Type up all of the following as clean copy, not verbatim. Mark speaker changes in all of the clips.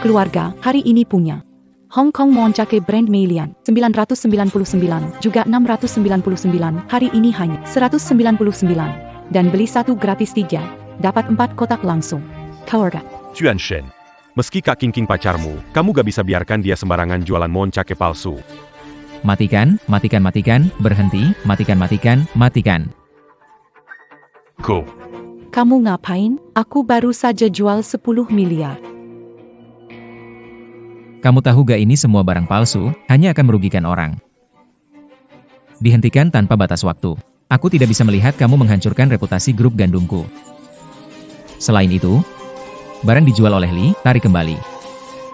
Speaker 1: Keluarga, hari ini punya. Hong Kong Moncake brand Melian, 999, juga 699, hari ini hanya 199. Dan beli satu gratis 3, dapat 4 kotak langsung. Keluarga.
Speaker 2: Chuan Shen. Meski Kak King pacarmu, kamu gak bisa biarkan dia sembarangan jualan moncake palsu.
Speaker 3: Matikan, matikan, matikan, berhenti, matikan, matikan, matikan.
Speaker 2: Go.
Speaker 1: Kamu ngapain? Aku baru saja jual 10 miliar.
Speaker 3: Kamu tahu gak ini semua barang palsu, hanya akan merugikan orang. Dihentikan tanpa batas waktu. Aku tidak bisa melihat kamu menghancurkan reputasi grup gandumku. Selain itu, barang dijual oleh Li, tarik kembali.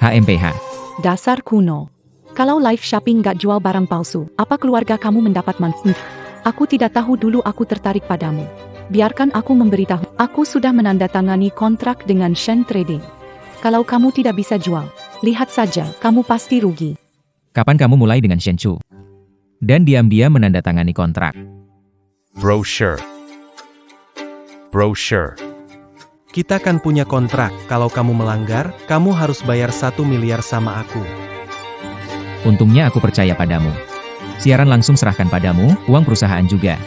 Speaker 3: HMPH.
Speaker 1: Dasar kuno. Kalau live shopping gak jual barang palsu, apa keluarga kamu mendapat manfaat? Aku tidak tahu dulu aku tertarik padamu. Biarkan aku memberitahu. Aku sudah menandatangani kontrak dengan Shen Trading. Kalau kamu tidak bisa jual, lihat saja, kamu pasti rugi.
Speaker 3: Kapan kamu mulai dengan Shen Chu? Dan diam-diam menandatangani kontrak.
Speaker 2: Brochure. Brochure.
Speaker 4: Kita kan punya kontrak, kalau kamu melanggar, kamu harus bayar 1 miliar sama aku.
Speaker 3: Untungnya aku percaya padamu. Siaran langsung serahkan padamu, uang perusahaan juga.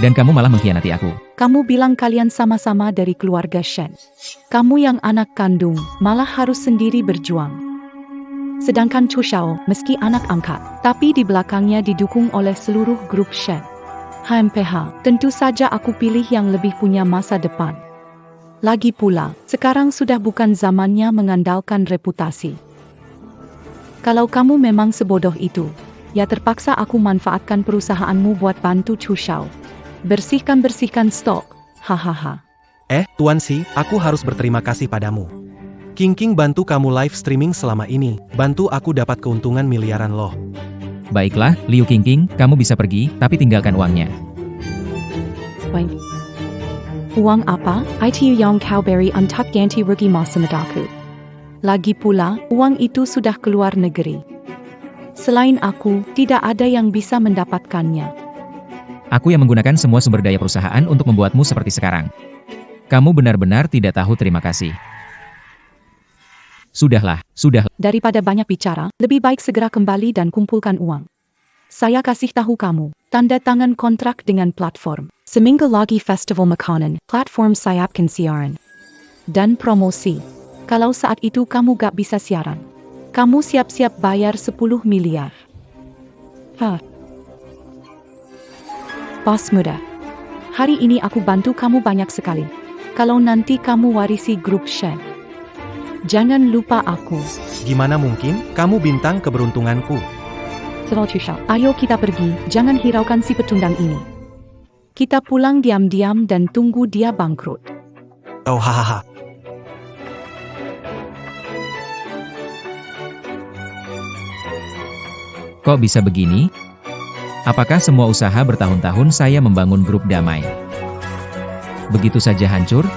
Speaker 3: Dan kamu malah mengkhianati aku.
Speaker 1: Kamu bilang kalian sama-sama dari keluarga Shen. Kamu yang anak kandung, malah harus sendiri berjuang. Sedangkan Chu Xiao, meski anak angkat, tapi di belakangnya didukung oleh seluruh grup Shen. HMPH, tentu saja aku pilih yang lebih punya masa depan. Lagi pula, sekarang sudah bukan zamannya mengandalkan reputasi. Kalau kamu memang sebodoh itu, ya terpaksa aku manfaatkan perusahaanmu buat bantu Chu Xiao. Bersihkan stok, hahaha.
Speaker 4: Tuan Si, aku harus berterima kasih padamu. King bantu kamu live streaming selama ini, bantu aku dapat keuntungan miliaran loh.
Speaker 3: Baiklah, Liu King, kamu bisa pergi, tapi tinggalkan uangnya.
Speaker 1: Uang apa? Itu yang kau beri untuk ganti rugi masa mudaku. Lagi pula, uang itu sudah keluar negeri. Selain aku, tidak ada yang bisa mendapatkannya.
Speaker 3: Aku yang menggunakan semua sumber daya perusahaan untuk membuatmu seperti sekarang. Kamu benar-benar tidak tahu terima kasih. Sudahlah.
Speaker 1: Daripada banyak bicara, lebih baik segera kembali dan kumpulkan uang. Saya kasih tahu kamu, tanda tangan kontrak dengan platform. Seminggu lagi festival makanan, platform siapkan siaran. Dan promosi. Kalau saat itu kamu gak bisa siaran, kamu siap-siap bayar 10 miliar. Bos muda, hari ini aku bantu kamu banyak sekali. Kalau nanti kamu warisi grup Shen, jangan lupa aku.
Speaker 4: Gimana mungkin? Kamu bintang keberuntunganku.
Speaker 1: Ayo kita pergi, jangan hiraukan si pecundang ini. Kita pulang diam-diam dan tunggu dia bangkrut.
Speaker 4: Oh hahaha.
Speaker 3: Kok bisa begini? Apakah semua usaha bertahun-tahun saya membangun grup damai begitu saja hancur?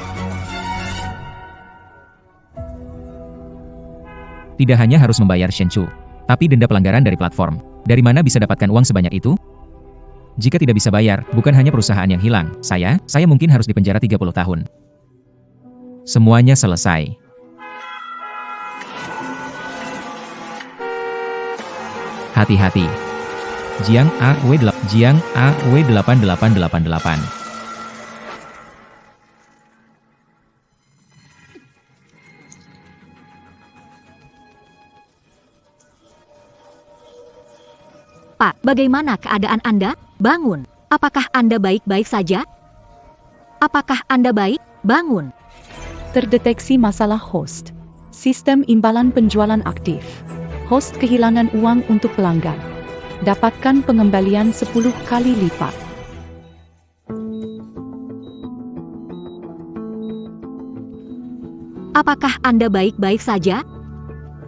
Speaker 3: Tidak hanya harus membayar Shen Chu, tapi denda pelanggaran dari platform. Dari mana bisa dapatkan uang sebanyak itu? Jika tidak bisa bayar, bukan hanya perusahaan yang hilang, saya mungkin harus dipenjara 30 tahun. Semuanya selesai. Hati-hati. Jiang AW8888.
Speaker 5: Pak, bagaimana keadaan Anda? Bangun. Apakah Anda baik-baik saja? Apakah Anda baik? Bangun.
Speaker 1: Terdeteksi masalah host. Sistem imbalan penjualan aktif. Host kehilangan uang untuk pelanggan. Dapatkan pengembalian 10 kali lipat.
Speaker 5: Apakah Anda baik-baik saja?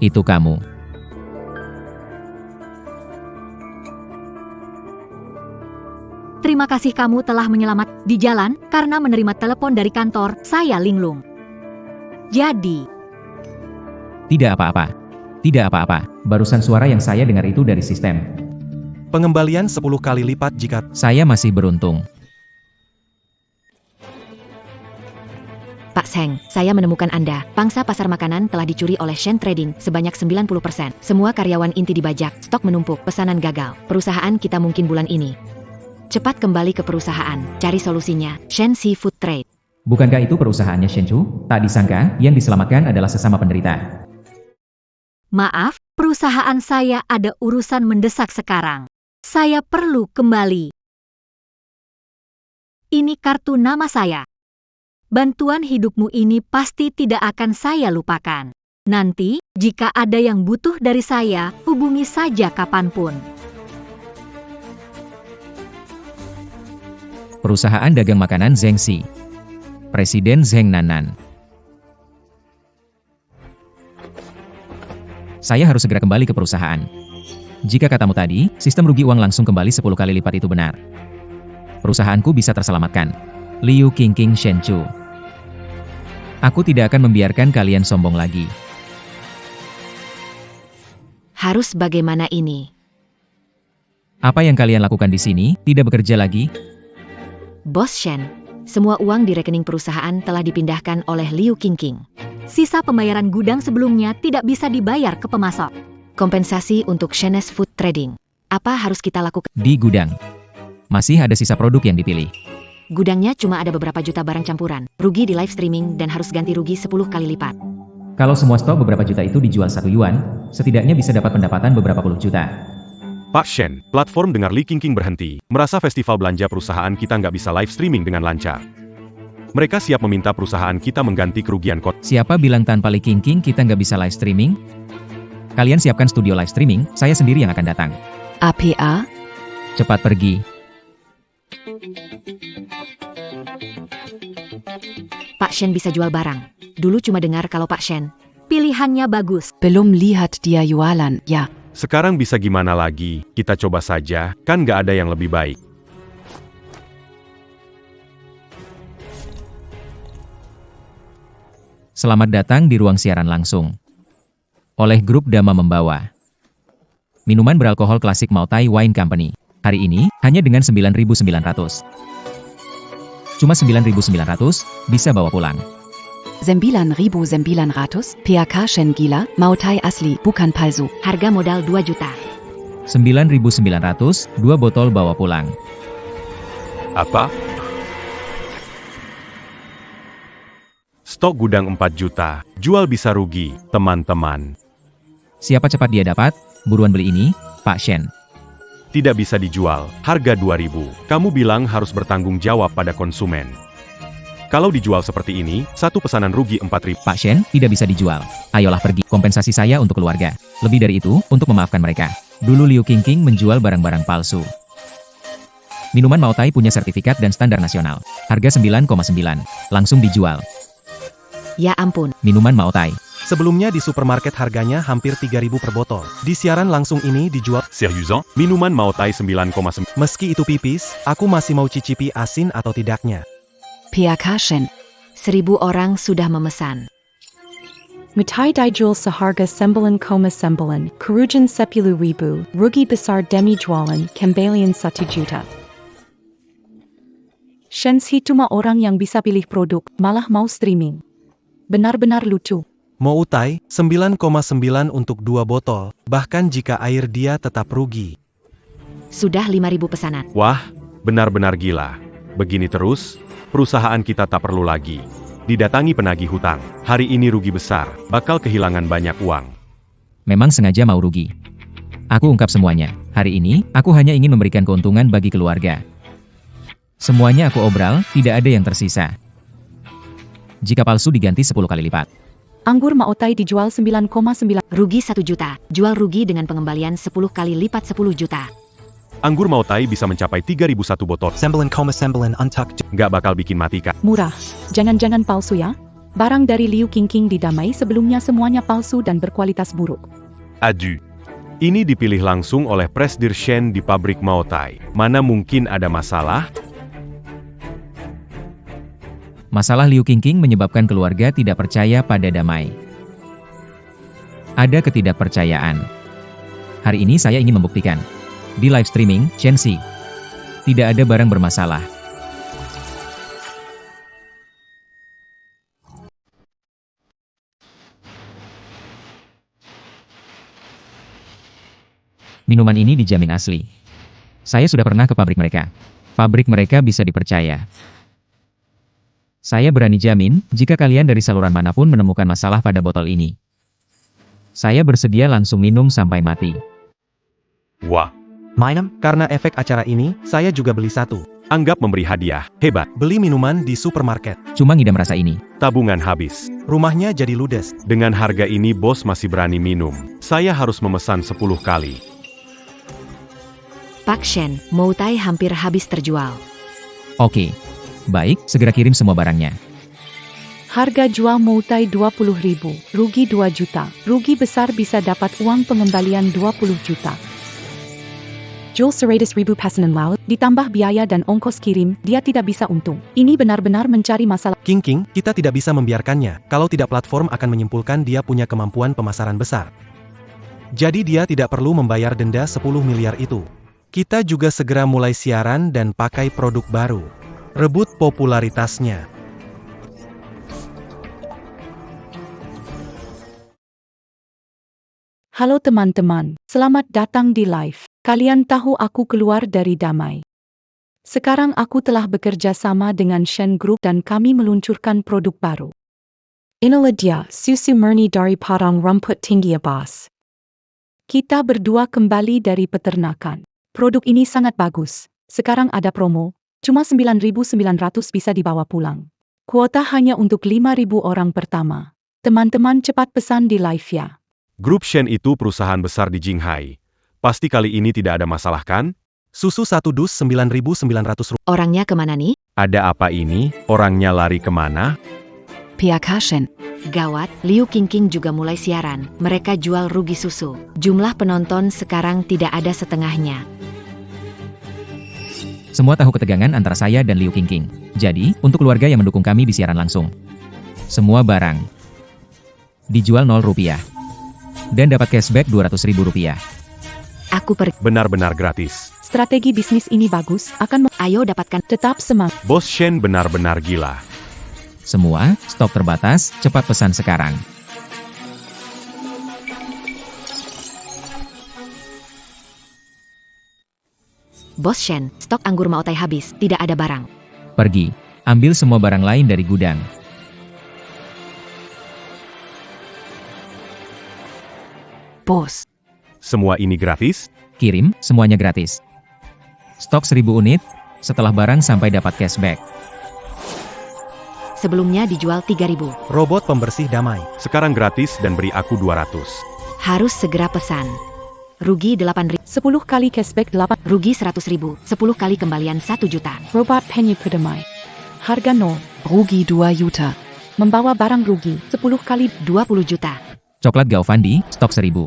Speaker 3: Itu kamu.
Speaker 5: Terima kasih kamu telah menyelamat di jalan karena menerima telepon dari kantor saya Linglung. Jadi,
Speaker 3: tidak apa-apa. Tidak apa-apa. Barusan suara yang saya dengar itu dari sistem.
Speaker 4: Pengembalian 10 kali lipat jika
Speaker 3: saya masih beruntung.
Speaker 5: Pak Seng, saya menemukan Anda. Pangsa pasar makanan telah dicuri oleh Shen Trading sebanyak 90%. Semua karyawan inti dibajak, stok menumpuk, pesanan gagal. Perusahaan kita mungkin bulan ini. Cepat kembali ke perusahaan, cari solusinya. Shen Seafood Trade.
Speaker 3: Bukankah itu perusahaannya Shenchu? Tak disangka, yang diselamatkan adalah sesama penderita.
Speaker 5: Maaf, perusahaan saya ada urusan mendesak sekarang. Saya perlu kembali. Ini kartu nama saya. Bantuan hidupmu ini pasti tidak akan saya lupakan. Nanti, jika ada yang butuh dari saya, hubungi saja kapanpun.
Speaker 3: Perusahaan dagang makanan Zhengxi. Presiden Zheng Nanan. Saya harus segera kembali ke perusahaan. Jika katamu tadi, sistem rugi uang langsung kembali 10 kali lipat itu benar. Perusahaanku bisa terselamatkan. Liu Qingqing Shenchu. Aku tidak akan membiarkan kalian sombong lagi.
Speaker 5: Harus bagaimana ini?
Speaker 3: Apa yang kalian lakukan di sini? Tidak bekerja lagi?
Speaker 5: Bos Shen, semua uang di rekening perusahaan telah dipindahkan oleh Liu Qingqing. Sisa pembayaran gudang sebelumnya tidak bisa dibayar ke pemasok. Kompensasi untuk Shen's Food Trading. Apa harus kita lakukan?
Speaker 3: Di gudang. Masih ada sisa produk yang dipilih.
Speaker 5: Gudangnya cuma ada beberapa juta barang campuran. Rugi di live streaming dan harus ganti rugi 10 kali lipat.
Speaker 3: Kalau semua stok beberapa juta itu dijual 1 yuan, setidaknya bisa dapat pendapatan beberapa puluh juta.
Speaker 2: Pak Shen, platform dengar Li Qingqing berhenti. Merasa festival belanja perusahaan kita nggak bisa live streaming dengan lancar. Mereka siap meminta perusahaan kita mengganti kerugian kot.
Speaker 3: Siapa bilang tanpa Li Qingqing kita nggak bisa live streaming? Kalian siapkan studio live streaming, saya sendiri yang akan datang.
Speaker 1: APA?
Speaker 3: Cepat pergi.
Speaker 5: Pak Shen bisa jual barang. Dulu cuma dengar kalau Pak Shen pilihannya bagus.
Speaker 1: Belum lihat dia jualan, ya.
Speaker 2: Sekarang bisa gimana lagi? Kita coba saja, kan nggak ada yang lebih baik.
Speaker 3: Selamat datang di ruang siaran langsung. Oleh grup Dama Membawa. Minuman beralkohol klasik Mautai Wine Company. Hari ini, hanya dengan 9.900. Cuma 9.900, bisa bawa pulang.
Speaker 1: 9.900, PAK Shen Gila, Mautai Asli, bukan palsu.
Speaker 5: Harga modal 2 juta.
Speaker 3: 9.900, 2 botol bawa pulang.
Speaker 2: Apa? Stok gudang 4 juta, jual bisa rugi, teman-teman.
Speaker 3: Siapa cepat dia dapat, buruan beli ini, Pak Shen.
Speaker 2: Tidak bisa dijual, harga 2.000. Kamu bilang harus bertanggung jawab pada konsumen. Kalau dijual seperti ini, satu pesanan rugi 4.000.
Speaker 3: Pak Shen, tidak bisa dijual. Ayolah pergi, kompensasi saya untuk keluarga. Lebih dari itu, untuk memaafkan mereka. Dulu Liu Qingqing menjual barang-barang palsu. Minuman Mautai punya sertifikat dan standar nasional. Harga 9,9. Langsung dijual.
Speaker 5: Ya ampun.
Speaker 3: Minuman Mautai.
Speaker 4: Sebelumnya di supermarket harganya hampir 3.000 per botol. Di siaran langsung ini dijual.
Speaker 2: Seriusan? Minuman Mautai 9,9.
Speaker 4: Meski itu pipis, aku masih mau cicipi asin atau tidaknya.
Speaker 1: PAK Shen.
Speaker 5: 1.000 orang sudah memesan.
Speaker 1: Mutai dijual seharga 9,9, kerugian 10.000, rugi besar demi jualan, kembalian 1 juta. Shensi cuma orang yang bisa pilih produk, malah mau streaming. Benar-benar lucu.
Speaker 4: Moutai, 9,9 untuk 2 botol, bahkan jika air dia tetap rugi.
Speaker 5: Sudah 5.000 pesanan.
Speaker 2: Wah, benar-benar gila. Begini terus, perusahaan kita tak perlu lagi didatangi penagih hutang. Hari ini rugi besar, bakal kehilangan banyak uang.
Speaker 3: Memang sengaja mau rugi. Aku ungkap semuanya. Hari ini, aku hanya ingin memberikan keuntungan bagi keluarga. Semuanya aku obral, tidak ada yang tersisa. Jika palsu diganti 10 kali lipat.
Speaker 1: Anggur Mautai dijual 9,9.
Speaker 5: Rugi 1 juta. Jual rugi dengan pengembalian 10 kali lipat 10 juta.
Speaker 2: Anggur Mautai bisa mencapai 3.001 botol.
Speaker 4: 9,9 untuk
Speaker 2: Nggak bakal bikin mati kak.
Speaker 1: Murah. Jangan-jangan palsu ya? Barang dari Liu Qingqing didamai sebelumnya semuanya palsu dan berkualitas buruk.
Speaker 2: Adu. Ini dipilih langsung oleh Presdir Shen di pabrik Mautai. Mana mungkin ada masalah?
Speaker 3: Masalah Liu Qingqing menyebabkan keluarga tidak percaya pada damai. Ada ketidakpercayaan. Hari ini saya ingin membuktikan. Di live streaming, Shenxi. Tidak ada barang bermasalah. Minuman ini dijamin asli. Saya sudah pernah ke pabrik mereka. Pabrik mereka bisa dipercaya. Saya berani jamin, jika kalian dari saluran manapun menemukan masalah pada botol ini, saya bersedia langsung minum sampai mati.
Speaker 2: Wah,
Speaker 4: Minum, karena efek acara ini, saya juga beli satu.
Speaker 2: anggap memberi hadiah. Hebat.
Speaker 4: Beli minuman di supermarket.
Speaker 3: Cuma ngidam rasa ini.
Speaker 2: Tabungan habis.
Speaker 4: Rumahnya jadi ludes.
Speaker 2: Dengan harga ini bos masih berani minum. Saya harus memesan 10 kali.
Speaker 5: Pak Shen, Moutai hampir habis terjual.
Speaker 3: Oke. Baik, segera kirim semua barangnya.
Speaker 1: Harga jual Moutai 20.000, rugi 2 juta. Rugi besar bisa dapat uang pengembalian 20 juta. Jual 100.000 pesanan laut, ditambah biaya dan ongkos kirim, dia tidak bisa untung. Ini benar-benar mencari masalah.
Speaker 4: King, kita tidak bisa membiarkannya, kalau tidak platform akan menyimpulkan dia punya kemampuan pemasaran besar. Jadi dia tidak perlu membayar denda 10 miliar itu. Kita juga segera mulai siaran dan pakai produk baru. Rebut popularitasnya.
Speaker 1: Halo teman-teman, selamat datang di live. Kalian tahu aku keluar dari Damai. Sekarang aku telah bekerja sama dengan Shen Group dan kami meluncurkan produk baru. Inilah dia, susu murni dari Padang Rumput Tinggi Abbas. Kita berdua kembali dari peternakan. Produk ini sangat bagus. Sekarang ada promo, cuma 9.900 bisa dibawa pulang. Kuota hanya untuk 5.000 orang pertama. Teman-teman cepat pesan di live ya.
Speaker 2: Grup Shen itu perusahaan besar di Jinghai. Pasti kali ini tidak ada masalah kan?
Speaker 4: Susu 1 dus 9.900 rupiah.
Speaker 5: Orangnya kemana nih?
Speaker 2: Ada apa ini? Orangnya lari kemana?
Speaker 5: Pihak Shen. Gawat, Liu Qingqing juga mulai siaran. Mereka jual rugi susu. Jumlah penonton sekarang tidak ada setengahnya.
Speaker 3: Semua tahu ketegangan antara saya dan Liu Qingqing. Jadi, untuk keluarga yang mendukung kami di siaran langsung, semua barang dijual 0 rupiah. Dan dapat cashback 200.000 rupiah.
Speaker 5: Aku pergi.
Speaker 2: Benar-benar gratis.
Speaker 1: Strategi bisnis ini bagus,
Speaker 5: Ayo dapatkan.
Speaker 1: tetap semangat.
Speaker 2: Bos Shen benar-benar gila.
Speaker 3: Semua, stok terbatas, cepat pesan sekarang.
Speaker 5: Bos Shen, stok anggur Moutai habis, tidak ada barang.
Speaker 3: Pergi, ambil semua barang lain dari gudang.
Speaker 5: Bos.
Speaker 2: Semua ini gratis?
Speaker 3: Kirim, semuanya gratis. Stok 1000 unit, setelah barang sampai dapat cashback.
Speaker 5: Sebelumnya dijual 3.000.
Speaker 4: Robot pembersih damai.
Speaker 2: Sekarang gratis dan beri aku 200.
Speaker 5: Harus segera pesan. Rugi 8.000.
Speaker 1: 10 kali cashback 8.
Speaker 5: Rugi 100.000. 10 kali kembalian 1 juta.
Speaker 1: Robot penny pedamai. Harga 0.
Speaker 5: Rugi 2 juta.
Speaker 1: Membawa barang rugi 10 kali
Speaker 5: 20 juta.
Speaker 3: Coklat Gaofandi, stok 1000.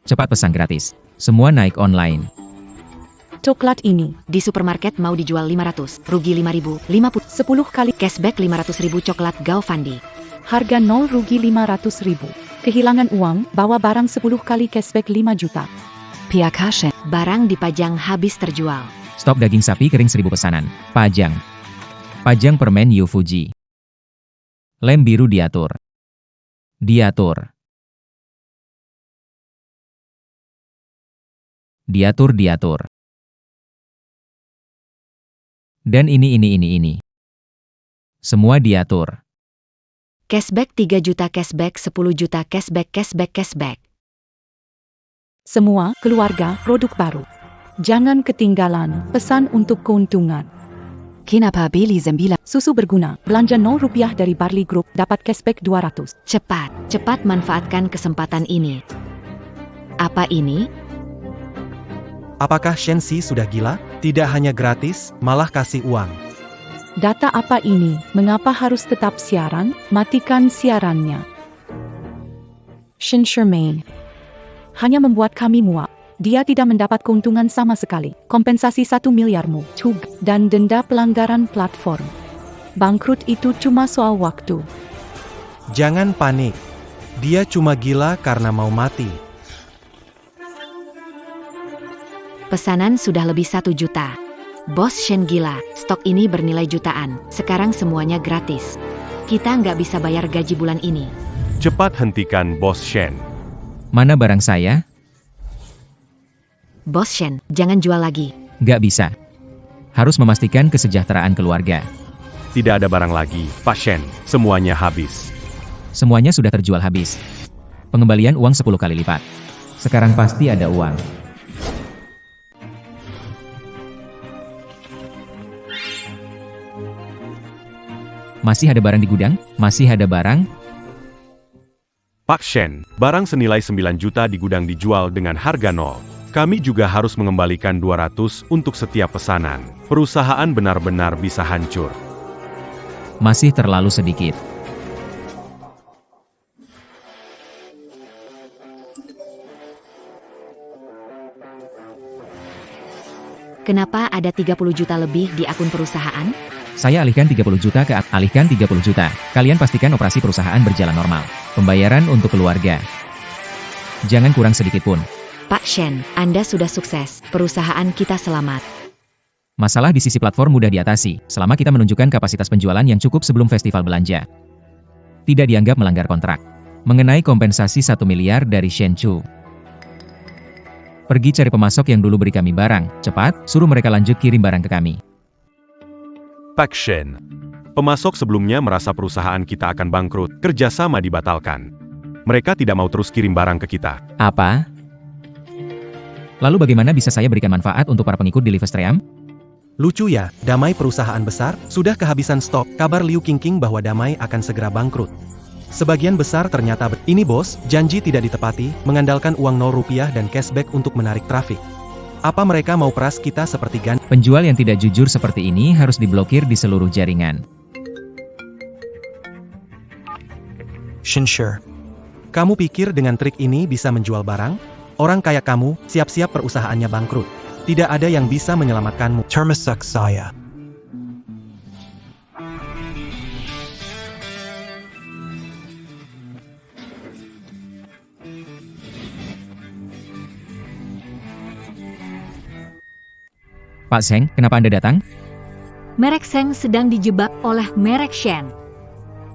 Speaker 3: Cepat pesan gratis. Semua naik online.
Speaker 1: coklat ini.
Speaker 5: Di supermarket mau dijual 500. Rugi 5.000. 50.
Speaker 1: 10 kali
Speaker 5: Cashback 500.000 coklat Gaofandi.
Speaker 1: harga 0 rugi 500.000. Kehilangan uang, bawa barang 10 kali cashback 5 juta.
Speaker 5: Pihak Shen. Barang dipajang habis terjual.
Speaker 3: Stok daging sapi kering 1000 pesanan. Pajang. Pajang permen Yu Fuji. Lem biru diatur. Diatur. Diatur. Dan ini. Semua diatur.
Speaker 5: Cashback 3 juta, cashback 10 juta, cashback.
Speaker 1: Semua keluarga produk baru. Jangan ketinggalan pesan untuk keuntungan.
Speaker 5: Kenapa beli 9?
Speaker 1: Susu berguna, belanja 0 rupiah dari Barley Group, dapat cashback 200.
Speaker 5: Cepat manfaatkan kesempatan ini. Apa ini?
Speaker 4: Apakah Shenxi sudah gila? Tidak hanya gratis, malah kasih uang.
Speaker 1: Data apa ini? Mengapa harus tetap siaran? Matikan siarannya. Shen Shermaine. Hanya membuat kami muak. Dia tidak mendapat keuntungan sama sekali. Kompensasi 1 miliarmu, tug, dan denda pelanggaran platform. Bangkrut itu cuma soal waktu.
Speaker 4: Jangan panik. Dia cuma gila karena mau mati.
Speaker 5: Pesanan sudah lebih 1 juta. Bos Shen gila, stok ini bernilai jutaan. Sekarang semuanya gratis. Kita nggak bisa bayar gaji bulan ini.
Speaker 2: Cepat hentikan Bos Shen.
Speaker 3: Mana barang saya?
Speaker 5: Bos Shen, jangan jual lagi.
Speaker 3: Nggak bisa. Harus memastikan kesejahteraan keluarga.
Speaker 2: Tidak ada barang lagi, Pak Shen. Semuanya habis.
Speaker 3: Semuanya sudah terjual habis. Pengembalian uang 10 kali lipat. Sekarang pasti ada uang. Masih ada barang di gudang? Masih ada barang?
Speaker 2: Pak Shen, barang senilai 9 juta di gudang dijual dengan harga nol. Kami juga harus mengembalikan 200 untuk setiap pesanan. Perusahaan benar-benar bisa hancur.
Speaker 3: Masih terlalu sedikit.
Speaker 5: Kenapa ada 30 juta lebih di akun perusahaan?
Speaker 3: Saya alihkan 30 juta ke alihkan 30 juta. Kalian pastikan operasi perusahaan berjalan normal. Pembayaran untuk keluarga. Jangan kurang sedikit pun.
Speaker 5: Pak Shen, Anda sudah sukses. Perusahaan kita selamat.
Speaker 3: Masalah di sisi platform mudah diatasi, selama kita menunjukkan kapasitas penjualan yang cukup sebelum festival belanja. Tidak dianggap melanggar kontrak. Mengenai kompensasi 1 miliar dari Shenchu. Pergi cari pemasok yang dulu beri kami barang, cepat, suruh mereka lanjut kirim barang ke kami.
Speaker 2: Pak Shen, pemasok sebelumnya merasa perusahaan kita akan bangkrut, kerjasama dibatalkan. Mereka tidak mau terus kirim barang ke kita.
Speaker 3: Apa? Lalu bagaimana bisa saya berikan manfaat untuk para pengikut di Livestream?
Speaker 4: Lucu ya, Damai perusahaan besar, sudah kehabisan stok, kabar Liu Qingqing bahwa Damai akan segera bangkrut. Sebagian besar ternyata ini bos, janji tidak ditepati, mengandalkan uang 0 rupiah dan cashback untuk menarik trafik. Apa mereka mau peras kita seperti Gan?
Speaker 3: Penjual yang tidak jujur seperti ini harus diblokir di seluruh jaringan.
Speaker 4: Sure. Kamu pikir dengan trik ini bisa menjual barang? Orang kayak kamu, siap-siap perusahaannya bangkrut. Tidak ada yang bisa menyelamatkanmu. Termasuk saya.
Speaker 3: Pak Zheng, kenapa Anda datang?
Speaker 6: Merek Sheng sedang dijebak oleh merek Shen.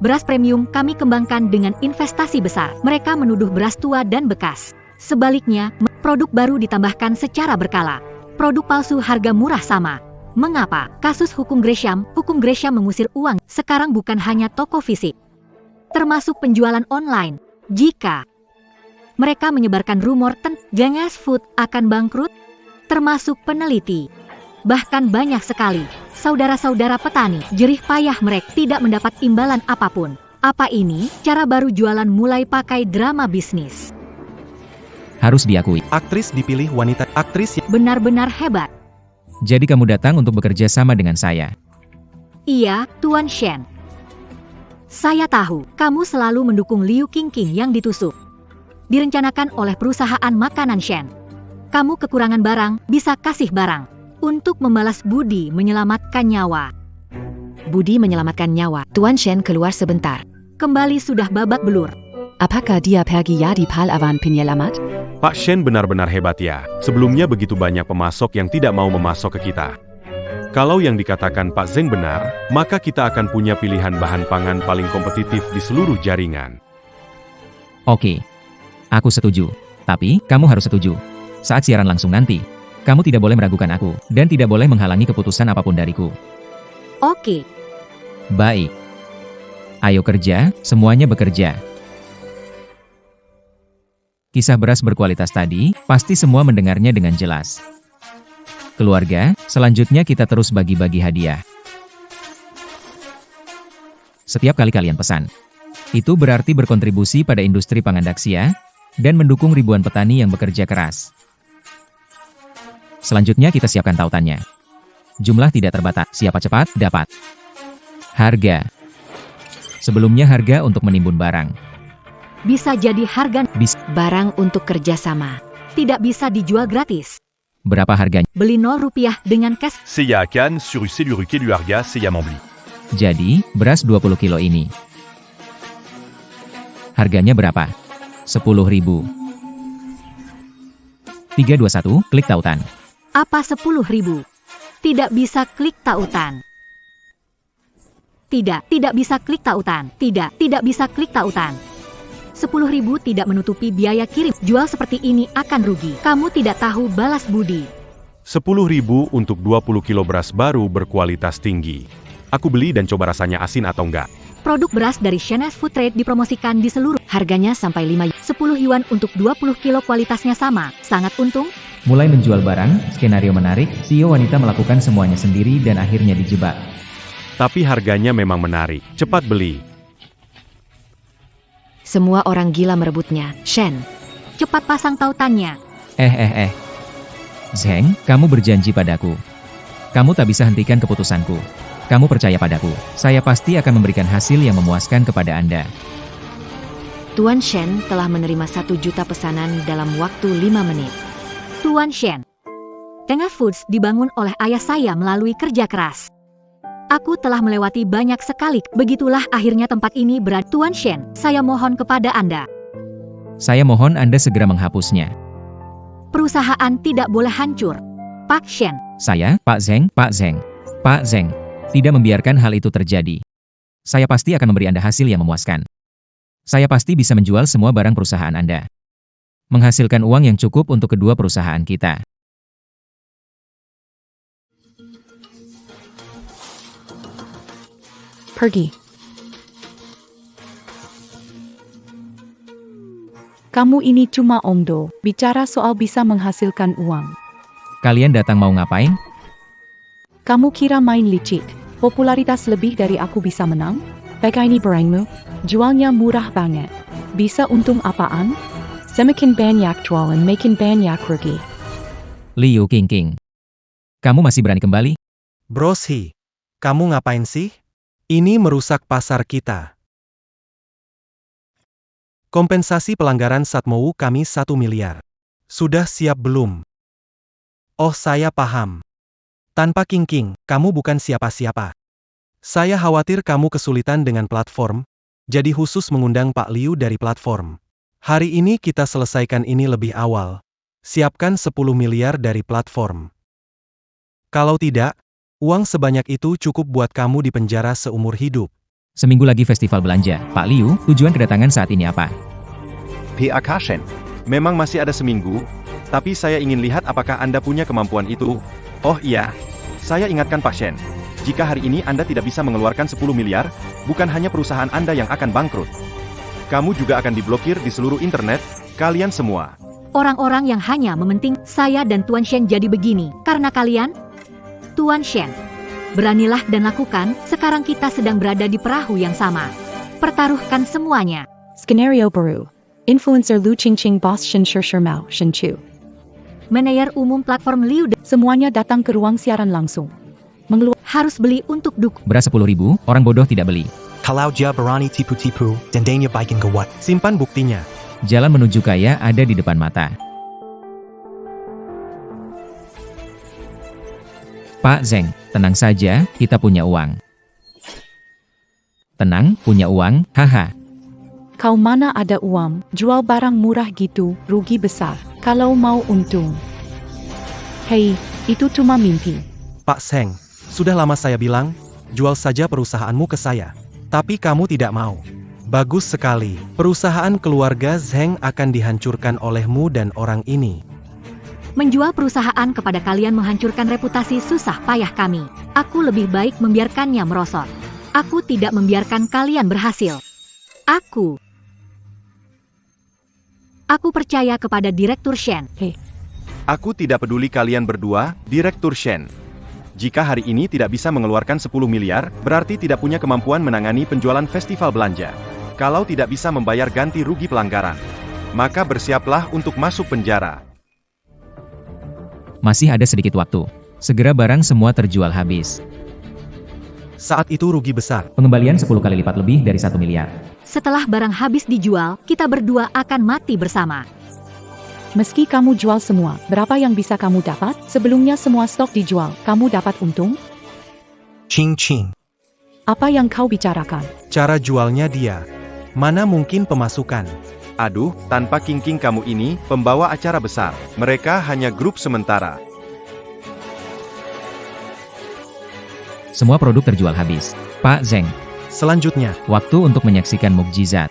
Speaker 6: Beras premium kami kembangkan dengan investasi besar. Mereka menuduh beras tua dan bekas. Sebaliknya, produk baru ditambahkan secara berkala. Produk palsu harga murah sama. Mengapa? Kasus hukum Gresham mengusir uang. Sekarang bukan hanya toko fisik, termasuk penjualan online. Jika mereka menyebarkan rumor tentang Genghis Food akan bangkrut, termasuk peneliti. Bahkan banyak sekali saudara-saudara petani jerih payah mereka tidak mendapat imbalan apapun. Apa ini cara baru jualan mulai pakai drama bisnis?
Speaker 3: Harus diakui.
Speaker 4: Aktris dipilih wanita, aktris yang
Speaker 6: Benar-benar hebat.
Speaker 3: Jadi kamu datang untuk bekerja sama dengan saya.
Speaker 6: Iya, Tuan Shen. Saya tahu, kamu selalu mendukung Liu Qingqing yang ditusuk. Direncanakan oleh perusahaan makanan Shen. Kamu kekurangan barang, bisa kasih barang. Untuk membalas budi menyelamatkan nyawa.
Speaker 5: Budi menyelamatkan nyawa. Tuan Shen keluar sebentar.
Speaker 6: Kembali sudah babak belur.
Speaker 7: Apakah dia pergi ya di Palawan penyelamat?
Speaker 2: Pak Shen benar-benar hebat ya. Sebelumnya begitu banyak pemasok yang tidak mau memasok ke kita. Kalau yang dikatakan Pak Zheng benar, maka kita akan punya pilihan bahan pangan paling kompetitif di seluruh jaringan.
Speaker 3: Oke. Aku setuju. Tapi, kamu harus setuju. Saat siaran langsung nanti, kamu tidak boleh meragukan aku, dan tidak boleh menghalangi keputusan apapun dariku.
Speaker 6: Oke.
Speaker 3: Baik. Ayo kerja, semuanya bekerja. Kisah beras berkualitas tadi, pasti semua mendengarnya dengan jelas. Keluarga, selanjutnya kita terus bagi-bagi hadiah. Setiap kali kalian pesan. Itu berarti berkontribusi pada industri pangan Daxia, dan mendukung ribuan petani yang bekerja keras. Selanjutnya kita siapkan tautannya. Jumlah tidak terbatas, siapa cepat, dapat. Harga. Sebelumnya harga untuk menimbun barang.
Speaker 6: Bisa jadi harga
Speaker 5: Barang untuk kerjasama.
Speaker 6: tidak bisa dijual gratis.
Speaker 3: Berapa harganya?
Speaker 6: Beli 0 rupiah dengan cash.
Speaker 8: Seiya à Cannes, sur UC du Ruquet du Harga, Seiya Mambli.
Speaker 3: Jadi, beras 20 kilo ini. Harganya berapa? 10.000. 321, klik tautan.
Speaker 6: Apa 10.000? Tidak bisa klik tautan. Tidak bisa klik tautan. Tidak bisa klik tautan. 10.000 tidak menutupi biaya kirim. Jual seperti ini akan rugi. Kamu tidak tahu balas budi.
Speaker 2: 10.000 untuk 20 kilo beras baru berkualitas tinggi. Aku beli dan coba rasanya asin atau enggak.
Speaker 6: Produk beras dari Shenes Food Trade dipromosikan di seluruh.
Speaker 5: Harganya sampai 5
Speaker 6: 10 yuan untuk 20 kilo kualitasnya sama. Sangat untung.
Speaker 3: Mulai menjual barang, skenario menarik, CEO wanita melakukan semuanya sendiri dan akhirnya dijebak.
Speaker 2: Tapi harganya memang menarik. Cepat beli.
Speaker 5: Semua orang gila merebutnya. Shen.
Speaker 6: Cepat pasang tautannya.
Speaker 3: Zheng, kamu berjanji padaku. Kamu tak bisa hentikan keputusanku. Kamu percaya padaku. Saya pasti akan memberikan hasil yang memuaskan kepada Anda.
Speaker 5: Tuan Shen telah menerima 1 juta pesanan dalam waktu 5 menit.
Speaker 6: Tuan Shen. Tengah Foods dibangun oleh ayah saya melalui kerja keras. Aku telah melewati banyak sekali. Begitulah akhirnya tempat ini berada. Tuan Shen, saya mohon kepada Anda.
Speaker 3: Saya mohon Anda segera menghapusnya.
Speaker 6: Perusahaan tidak boleh hancur. Pak Shen.
Speaker 3: Saya, Pak Zheng, tidak membiarkan hal itu terjadi. Saya pasti akan memberi Anda hasil yang memuaskan. Saya pasti bisa menjual semua barang perusahaan Anda. Menghasilkan uang yang cukup untuk kedua perusahaan kita.
Speaker 1: Pergi. Kamu ini cuma omdo, bicara soal bisa menghasilkan uang.
Speaker 3: Kalian datang mau ngapain?
Speaker 1: Kamu kira main licik, popularitas lebih dari aku bisa menang? Pakai ini barangmu, jualnya murah banget. Bisa untung apaan? Semakin banyak jualan makin banyak rugi.
Speaker 3: Liu Qingqing. Kamu masih berani kembali?
Speaker 4: Bros He, kamu ngapain sih? Ini merusak pasar kita. Kompensasi pelanggaran Satmou kami 1 miliar. Sudah siap belum? Oh, saya paham. Tanpa Qingqing, kamu bukan siapa-siapa. Saya khawatir kamu kesulitan dengan platform, jadi khusus mengundang Pak Liu dari platform. Hari ini kita selesaikan ini lebih awal. Siapkan 10 miliar dari platform. Kalau tidak, uang sebanyak itu cukup buat kamu di penjara seumur hidup.
Speaker 3: Seminggu lagi festival belanja. Pak Liu, tujuan kedatangan saat ini apa?
Speaker 8: PAK Shen.
Speaker 2: Memang masih ada seminggu, tapi saya ingin lihat apakah Anda punya kemampuan itu. Oh iya, saya ingatkan Pak Shen. Jika hari ini Anda tidak bisa mengeluarkan 10 miliar, bukan hanya perusahaan Anda yang akan bangkrut. Kamu juga akan diblokir di seluruh internet, kalian semua.
Speaker 6: Orang-orang yang hanya mementing saya dan Tuan Shen jadi begini. Karena kalian? Tuan Shen. Beranilah dan lakukan, sekarang kita sedang berada di perahu yang sama. Pertaruhkan semuanya.
Speaker 1: Skenario baru. Influencer Lu Qingqing Boss Shen Mao Shen Chu.
Speaker 6: Manajer umum platform Liu.
Speaker 1: Semuanya datang ke ruang siaran langsung.
Speaker 6: Harus beli untuk dukung.
Speaker 3: Beras 10.000, orang bodoh tidak beli.
Speaker 9: Kalau dia berani tipu-tipu, dendanya bikin gawat.
Speaker 4: Simpan buktinya.
Speaker 3: Jalan menuju kaya ada di depan mata. Pak Zheng, tenang saja, kita punya uang. Tenang, punya uang, haha.
Speaker 1: Kau mana ada uang, jual barang murah gitu, rugi besar. Kalau mau untung. Hei, itu cuma mimpi.
Speaker 4: Pak Zheng, sudah lama saya bilang, jual saja perusahaanmu ke saya. Tapi kamu tidak mau. Bagus sekali, perusahaan keluarga Zheng akan dihancurkan olehmu dan orang ini.
Speaker 6: Menjual perusahaan kepada kalian menghancurkan reputasi susah payah kami. Aku lebih baik membiarkannya merosot. Aku tidak membiarkan kalian berhasil. Aku percaya kepada Direktur Shen.
Speaker 2: Aku tidak peduli kalian berdua, Direktur Shen. Jika hari ini tidak bisa mengeluarkan 10 miliar, berarti tidak punya kemampuan menangani penjualan festival belanja. Kalau tidak bisa membayar ganti rugi pelanggaran, maka bersiaplah untuk masuk penjara.
Speaker 3: Masih ada sedikit waktu. Segera barang semua terjual habis.
Speaker 4: Saat itu rugi besar.
Speaker 3: Pengembalian 10 kali lipat lebih dari 1 miliar.
Speaker 6: Setelah barang habis dijual, kita berdua akan mati bersama.
Speaker 1: Meski kamu jual semua, berapa yang bisa kamu dapat? Sebelumnya semua stok dijual, kamu dapat untung?
Speaker 9: Qingqing.
Speaker 1: Apa yang kau bicarakan?
Speaker 4: Cara jualnya dia. Mana mungkin pemasukan?
Speaker 2: Aduh, tanpa Qingqing kamu ini, pembawa acara besar. Mereka hanya grup sementara.
Speaker 3: Semua produk terjual habis. Pak Zheng,
Speaker 4: Selanjutnya,
Speaker 3: waktu untuk menyaksikan mukjizat.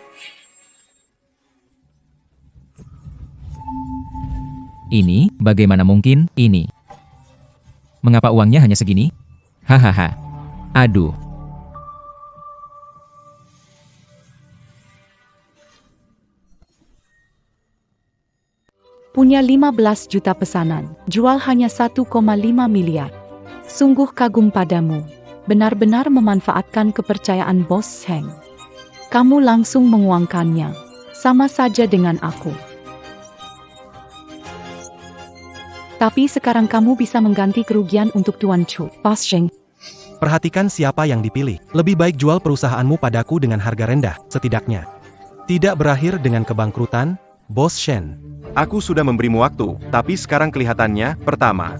Speaker 3: Ini, bagaimana mungkin, ini? Mengapa uangnya hanya segini? Hahaha. Aduh.
Speaker 1: Punya 15 juta pesanan, jual hanya 1,5 miliar. Sungguh kagum padamu. Benar-benar memanfaatkan kepercayaan Bos Sheng. Kamu langsung menguangkannya. Sama saja dengan aku. Tapi sekarang kamu bisa mengganti kerugian untuk Tuan Chu, Bos Sheng.
Speaker 4: Perhatikan siapa yang dipilih. Lebih baik jual perusahaanmu padaku dengan harga rendah, setidaknya. Tidak berakhir dengan kebangkrutan, Bos Shen.
Speaker 2: Aku sudah memberimu waktu, tapi sekarang kelihatannya, pertama.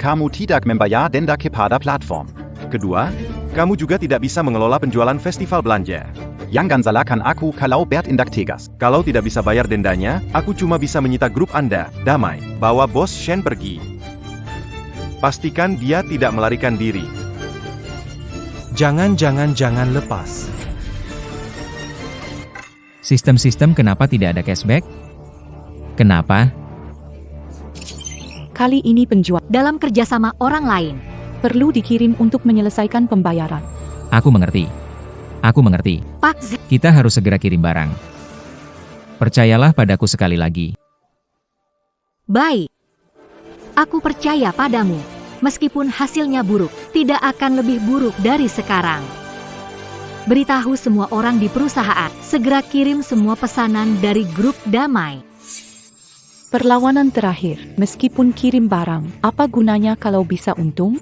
Speaker 8: Kamu tidak membayar denda kepada platform.
Speaker 2: Kedua, kamu juga tidak bisa mengelola penjualan festival belanja.
Speaker 8: Jangan salahkan aku kalau berindak tegas.
Speaker 2: Kalau tidak bisa bayar dendanya, aku cuma bisa menyita grup Anda. Damai, bawa Bos Shen pergi. Pastikan dia tidak melarikan diri.
Speaker 4: Jangan lepas.
Speaker 3: Sistem-sistem kenapa tidak ada cashback? Kenapa?
Speaker 1: Kali ini penjual
Speaker 6: Dalam kerjasama orang lain.
Speaker 1: perlu dikirim untuk menyelesaikan pembayaran.
Speaker 3: Aku mengerti. Aku mengerti.
Speaker 6: Pak Z,
Speaker 3: Kita harus segera kirim barang. Percayalah padaku sekali lagi.
Speaker 6: baik. Aku percaya padamu. Meskipun hasilnya buruk, tidak akan lebih buruk dari sekarang. Beritahu semua orang di perusahaan, segera kirim semua pesanan dari grup damai.
Speaker 1: Perlawanan terakhir, meskipun kirim barang, apa gunanya kalau bisa untung?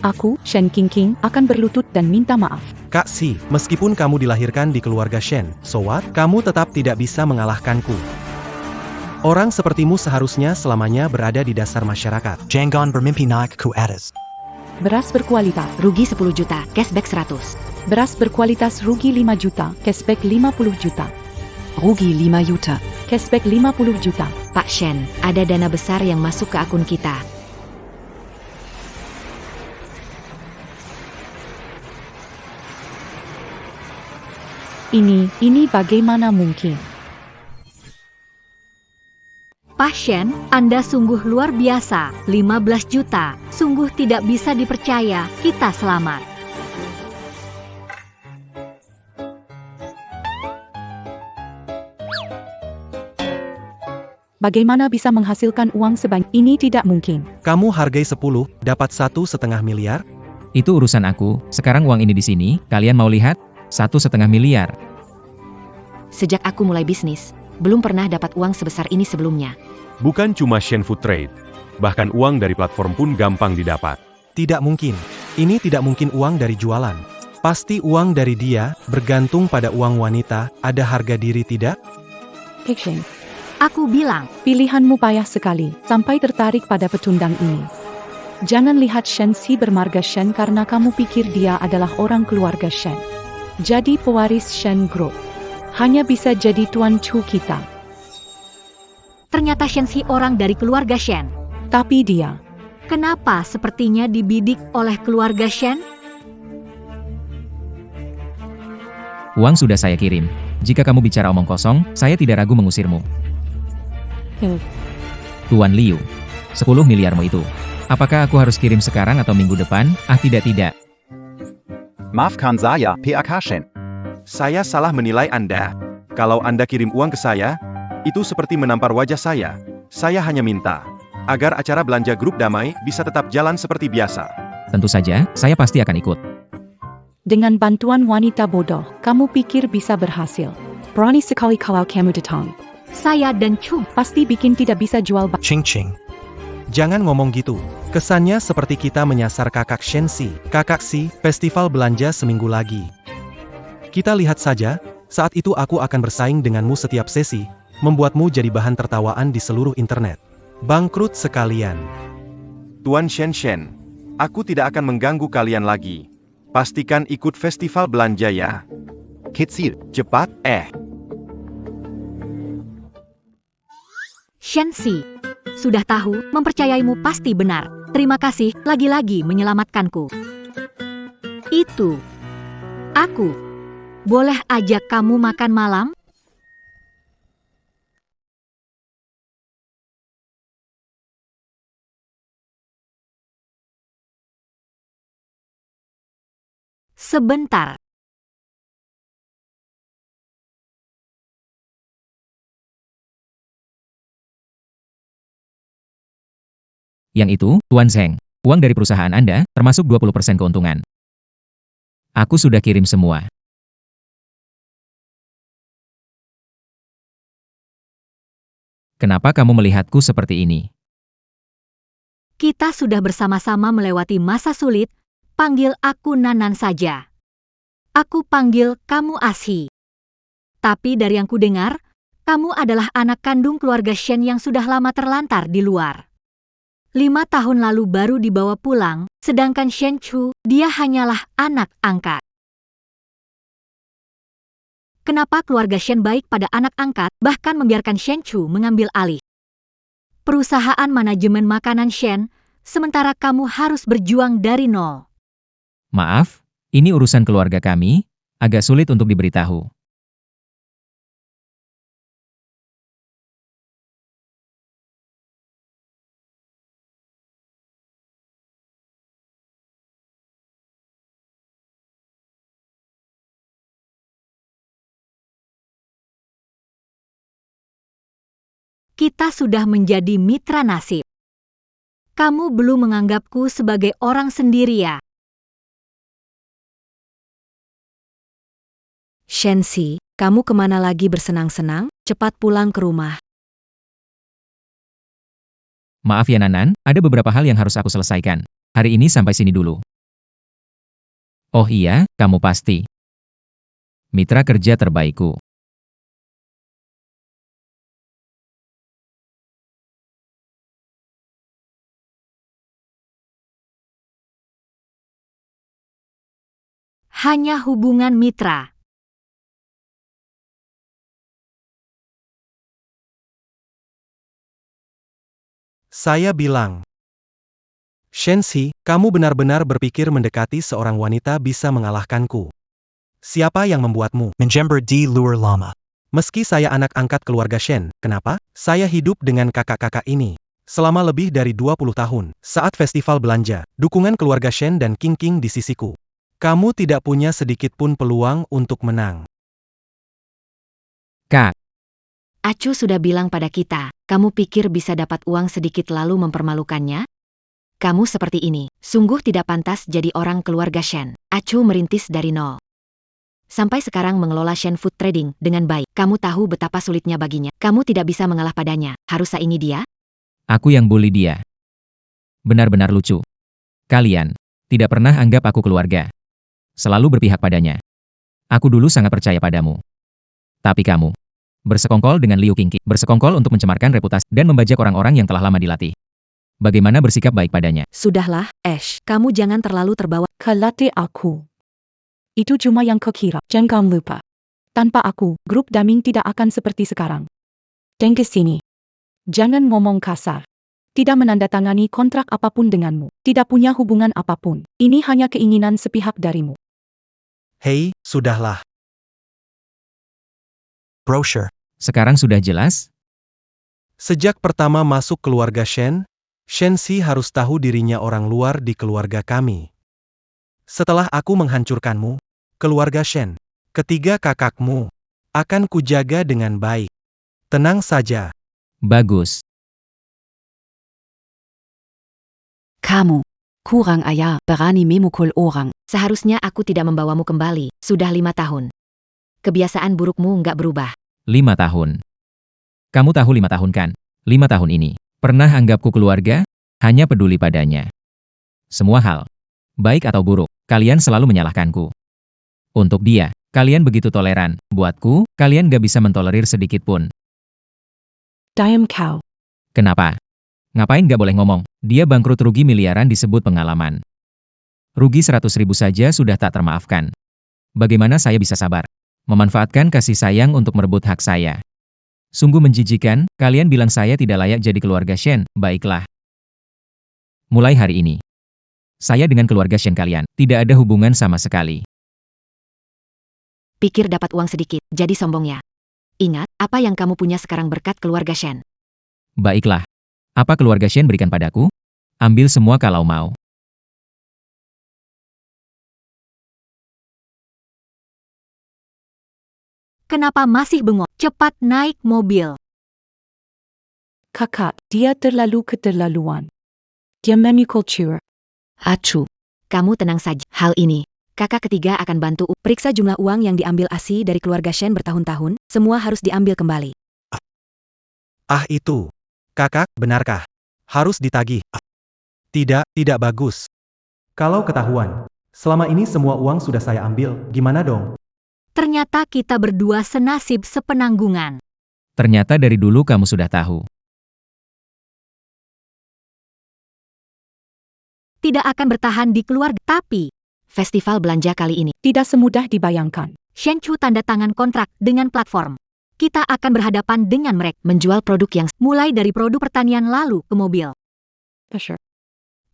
Speaker 1: Aku, Shen Qingqing, akan berlutut dan minta maaf.
Speaker 4: Kak Si, meskipun kamu dilahirkan di keluarga Shen, so what? Kamu tetap tidak bisa mengalahkanku. Orang sepertimu seharusnya selamanya berada di dasar masyarakat.
Speaker 9: Jangan bermimpi naik ke atas.
Speaker 1: Beras berkualitas,
Speaker 5: Rugi 10 juta, cashback 100.
Speaker 1: beras berkualitas rugi 5 juta, cashback 50 juta,
Speaker 7: Rugi 5 Juta.
Speaker 1: cashback 50 juta.
Speaker 5: Pak Shen, ada dana besar yang masuk ke akun kita.
Speaker 1: Ini bagaimana mungkin?
Speaker 6: Pasien, Anda sungguh luar biasa. 15 juta, sungguh tidak bisa dipercaya. Kita selamat.
Speaker 1: Bagaimana bisa menghasilkan uang sebanyak ini? Tidak mungkin.
Speaker 4: Kamu hargai 10, dapat 1,5 miliar?
Speaker 3: Itu urusan aku. Sekarang uang ini di sini. Kalian mau lihat? 1,5 miliar.
Speaker 5: Sejak aku mulai bisnis, belum pernah dapat uang sebesar ini sebelumnya.
Speaker 2: Bukan cuma Shen Food Trade. Bahkan uang dari platform pun gampang didapat.
Speaker 4: Tidak mungkin. Ini tidak mungkin uang dari jualan. Pasti uang dari dia, bergantung pada uang wanita, ada harga diri tidak?
Speaker 1: Shen,
Speaker 6: Aku bilang,
Speaker 1: pilihanmu payah sekali, sampai tertarik pada pecundang ini. Jangan lihat Shen Si bermarga Shen karena kamu pikir dia adalah orang keluarga Shen. Jadi pewaris Shen Group. Hanya bisa jadi Tuan Chu kita.
Speaker 6: ternyata Shen Si orang dari keluarga Shen.
Speaker 1: Tapi dia,
Speaker 6: Kenapa sepertinya dibidik oleh keluarga Shen?
Speaker 3: Uang sudah saya kirim. Jika kamu bicara omong kosong, saya tidak ragu mengusirmu. Tuan Liu, 10 miliarmu itu. Apakah aku harus kirim sekarang atau minggu depan? Ah, tidak.
Speaker 8: Maafkan saya, PAK Shen.
Speaker 2: Saya salah menilai Anda. Kalau Anda kirim uang ke saya, itu seperti menampar wajah saya. Saya hanya minta agar acara belanja grup damai bisa tetap jalan seperti biasa.
Speaker 3: Tentu saja, saya pasti akan ikut.
Speaker 1: dengan bantuan wanita bodoh, kamu pikir bisa berhasil. Berani sekali kalau kamu datang.
Speaker 6: Saya dan Chu
Speaker 1: Pasti bikin tidak bisa jual
Speaker 9: Ching ching.
Speaker 4: Jangan ngomong gitu. Kesannya seperti kita menyasar kakak Shen Si. Kakak Si, festival belanja seminggu lagi. Kita lihat saja, saat itu aku akan bersaing denganmu setiap sesi, membuatmu jadi bahan tertawaan di seluruh internet. Bangkrut sekalian.
Speaker 2: Tuan Shen, aku tidak akan mengganggu kalian lagi. Pastikan ikut festival belanja ya.
Speaker 8: Kecil.
Speaker 2: Cepat,
Speaker 6: Shen Si. Sudah tahu, mempercayaimu pasti benar. Terima kasih, lagi-lagi menyelamatkanku. Itu. Aku. Boleh ajak kamu makan malam? Sebentar.
Speaker 3: Yang itu, Tuan Zheng. Uang dari perusahaan Anda, termasuk 20% keuntungan. Aku sudah kirim semua. Kenapa kamu melihatku seperti ini?
Speaker 6: Kita sudah bersama-sama melewati masa sulit, panggil aku Nanan saja. Aku panggil kamu Ashi. Tapi dari yang kudengar, kamu adalah anak kandung keluarga Shen yang sudah lama terlantar di luar. 5 tahun lalu baru dibawa pulang, sedangkan Shen Chu, dia hanyalah anak angkat. Kenapa keluarga Shen baik pada anak angkat, bahkan membiarkan Shen Chu mengambil alih perusahaan manajemen makanan Shen, sementara kamu harus berjuang dari nol?
Speaker 3: Maaf, ini urusan keluarga kami, agak sulit untuk diberitahu.
Speaker 6: Kita sudah menjadi mitra nasib. Kamu belum menganggapku sebagai orang sendiri ya?
Speaker 7: Shenxi, kamu kemana lagi bersenang-senang? Cepat pulang ke rumah.
Speaker 3: Maaf ya Nanan, ada beberapa hal yang harus aku selesaikan. Hari ini sampai sini dulu. Oh iya, kamu pasti mitra kerja terbaikku.
Speaker 6: Hanya hubungan mitra.
Speaker 4: Saya bilang, Shenxi, kamu benar-benar berpikir mendekati seorang wanita bisa mengalahkanku. Siapa yang membuatmu?
Speaker 9: Menjember di luar lama.
Speaker 4: Meski saya anak angkat keluarga Shen, kenapa? Saya hidup dengan kakak-kakak ini selama lebih dari 20 tahun. Saat festival belanja, dukungan keluarga Shen dan King King di sisiku. Kamu tidak punya sedikit pun peluang untuk menang.
Speaker 3: Kak,
Speaker 5: Acu sudah bilang pada kita, kamu pikir bisa dapat uang sedikit lalu mempermalukannya? Kamu seperti ini, sungguh tidak pantas jadi orang keluarga Shen. Acu merintis dari nol. Sampai sekarang mengelola Shen Food Trading dengan baik. Kamu tahu betapa sulitnya baginya. Kamu tidak bisa mengalah padanya. Harus saingi dia?
Speaker 3: aku yang bully dia. Benar-benar lucu. Kalian tidak pernah anggap aku keluarga. Selalu berpihak padanya. Aku dulu sangat percaya padamu. Tapi kamu bersekongkol dengan Liu Qingqi, bersekongkol untuk mencemarkan reputasi dan membajak orang-orang yang telah lama dilatih. Bagaimana bersikap baik padanya?
Speaker 7: Sudahlah, Ash, kamu jangan terlalu terbawa.
Speaker 1: Kelatih aku. Itu cuma yang kau kira. Jangan lupa. Tanpa aku, grup Daming tidak akan seperti sekarang. Dan ke sini. Jangan ngomong kasar. Tidak menandatangani kontrak apapun denganmu. Tidak punya hubungan apapun. Ini hanya keinginan sepihak darimu.
Speaker 4: Hei, sudahlah.
Speaker 9: Brochure.
Speaker 3: Sekarang sudah jelas?
Speaker 4: Sejak pertama masuk keluarga Shen, Shenxi harus tahu dirinya orang luar di keluarga kami. Setelah aku menghancurkanmu, keluarga Shen, ketiga kakakmu, akan kujaga dengan baik. Tenang saja.
Speaker 3: Bagus.
Speaker 7: Kamu. Kurang ayah, berani memukul orang.
Speaker 5: Seharusnya aku tidak membawamu kembali. Sudah 5 tahun. Kebiasaan burukmu nggak berubah.
Speaker 3: 5 tahun. Kamu tahu 5 tahun kan? 5 tahun ini. Pernah anggapku keluarga? Hanya peduli padanya. Semua hal, baik atau buruk, kalian selalu menyalahkanku. Untuk dia, kalian begitu toleran. Buatku, kalian gak bisa mentolerir sedikit pun.
Speaker 1: Diam kau.
Speaker 3: Kenapa? Ngapain gak boleh ngomong? Dia bangkrut rugi miliaran disebut pengalaman. Rugi 100.000 saja sudah tak termaafkan. Bagaimana saya bisa sabar? Memanfaatkan kasih sayang untuk merebut hak saya. Sungguh menjijikan, kalian bilang saya tidak layak jadi keluarga Shen. Baiklah. Mulai hari ini, saya dengan keluarga Shen kalian tidak ada hubungan sama sekali.
Speaker 5: Pikir dapat uang sedikit, jadi sombong ya. Ingat, apa yang kamu punya sekarang berkat keluarga Shen.
Speaker 3: Baiklah. Apa keluarga Shen berikan padaku? Ambil semua kalau mau.
Speaker 6: Kenapa masih bengong? Cepat naik mobil.
Speaker 1: Kakak, dia terlalu keterlaluan. Dia memukul Cura.
Speaker 5: Acu. Kamu tenang saja. Hal ini, kakak ketiga akan bantu.
Speaker 7: Periksa jumlah uang yang diambil ASI dari keluarga Shen bertahun-tahun, semua harus diambil kembali.
Speaker 4: Ah itu. Kakak, benarkah? Harus ditagih. Tidak bagus. Kalau ketahuan, selama ini semua uang sudah saya ambil, gimana dong?
Speaker 6: Ternyata kita berdua senasib sepenanggungan.
Speaker 3: Ternyata dari dulu kamu sudah tahu.
Speaker 6: Tidak akan bertahan di keluarga, tapi
Speaker 5: Festival belanja kali ini.
Speaker 1: Tidak semudah dibayangkan.
Speaker 6: Shen Chu tanda tangan kontrak dengan platform. Kita akan berhadapan dengan mereka,
Speaker 5: Menjual produk yang
Speaker 6: mulai dari produk pertanian lalu ke mobil.
Speaker 1: Sure.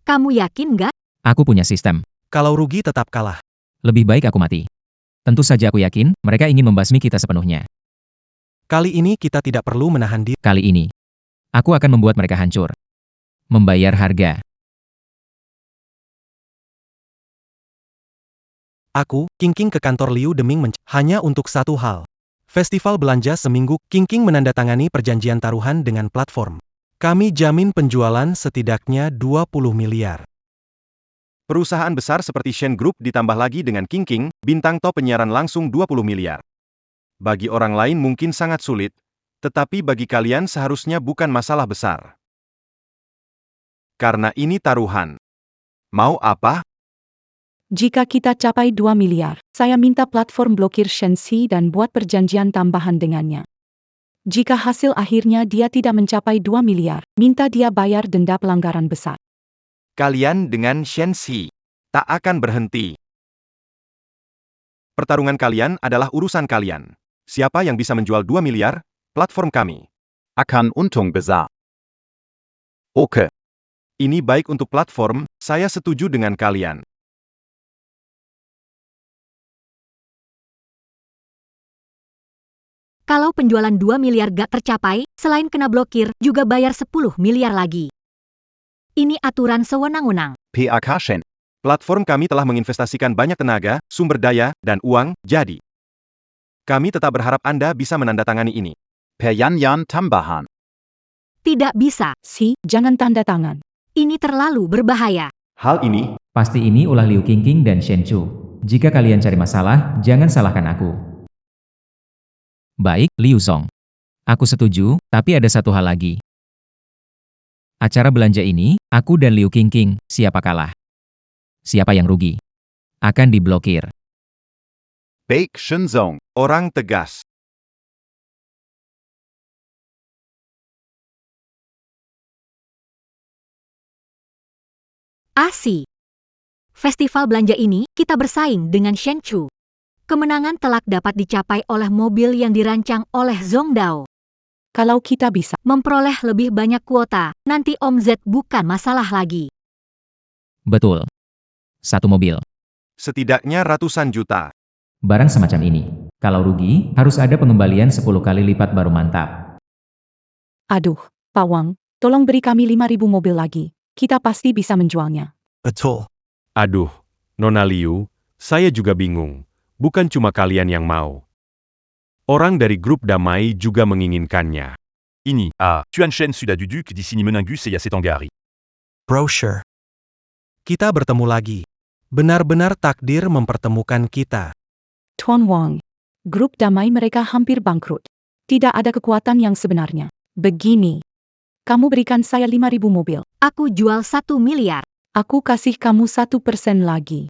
Speaker 6: Kamu yakin nggak?
Speaker 3: Aku punya sistem.
Speaker 4: Kalau rugi tetap kalah.
Speaker 3: Lebih baik aku mati. Tentu saja aku yakin, mereka ingin membasmi kita sepenuhnya.
Speaker 4: Kali ini kita tidak perlu menahan diri.
Speaker 3: Kali ini, aku akan membuat mereka hancur. Membayar harga.
Speaker 4: Aku, King ke kantor Liu Deming hanya untuk satu hal. Festival belanja seminggu, King menandatangani perjanjian taruhan dengan platform. Kami jamin penjualan setidaknya 20 miliar.
Speaker 2: Perusahaan besar seperti Shen Group ditambah lagi dengan King, bintang top penyiaran langsung 20 miliar. Bagi orang lain mungkin sangat sulit, tetapi bagi kalian seharusnya bukan masalah besar. Karena ini taruhan. Mau apa?
Speaker 1: Jika kita capai 2 miliar, saya minta platform blokir Shenxi dan buat perjanjian tambahan dengannya. Jika hasil akhirnya dia tidak mencapai 2 miliar, minta dia bayar denda pelanggaran besar.
Speaker 2: Kalian dengan Shenxi tak akan berhenti. Pertarungan kalian adalah urusan kalian. Siapa yang bisa menjual 2 miliar? Platform kami.
Speaker 8: Akan Untung besar. Oke.
Speaker 2: Ini baik untuk platform, saya setuju dengan kalian.
Speaker 6: Kalau penjualan 2 miliar gak tercapai, selain kena blokir, juga bayar 10 miliar lagi. Ini aturan sewenang-wenang.
Speaker 8: PAK Shen.
Speaker 2: Platform kami telah menginvestasikan banyak tenaga, sumber daya, dan uang, jadi kami tetap berharap Anda bisa menandatangani ini.
Speaker 8: Perjanjian tambahan.
Speaker 6: Tidak bisa.
Speaker 1: Jangan tanda tangan.
Speaker 6: Ini terlalu berbahaya.
Speaker 2: Hal ini,
Speaker 3: Pasti ini ulah Liu King dan Shen Chu. Jika kalian cari masalah, jangan salahkan aku. Baik, Liu Song. Aku setuju, tapi ada satu hal lagi. Acara belanja ini, aku dan Liu King, siapa kalah? Siapa yang rugi? Akan diblokir.
Speaker 8: Baek Shenzong.
Speaker 2: orang tegas.
Speaker 6: ASI. Festival belanja ini, kita bersaing dengan Shen Chu. Kemenangan telak dapat dicapai oleh mobil yang dirancang oleh Zhong Dao.
Speaker 1: Kalau kita bisa,
Speaker 6: Memperoleh lebih banyak kuota, nanti omzet bukan masalah lagi.
Speaker 3: Betul. Satu mobil.
Speaker 2: Setidaknya ratusan juta.
Speaker 3: Barang semacam ini. Kalau rugi, harus ada pengembalian 10 kali lipat baru mantap.
Speaker 1: aduh, Pak Wang, tolong beri kami 5.000 mobil lagi. Kita pasti bisa menjualnya.
Speaker 9: Betul.
Speaker 2: Aduh, Nona Liu, saya juga bingung. Bukan cuma kalian yang mau. Orang dari grup damai juga menginginkannya.
Speaker 10: Ini, Tuan Shen sudah duduk di sini menunggu saya setengah hari.
Speaker 9: Brochure.
Speaker 4: Kita bertemu lagi. Benar-benar takdir mempertemukan kita.
Speaker 1: Tuan Wang, grup damai mereka hampir bangkrut. Tidak ada kekuatan yang sebenarnya. Begini, kamu berikan saya 5.000 mobil.
Speaker 6: Aku jual 1 miliar.
Speaker 1: Aku kasih kamu 1% lagi.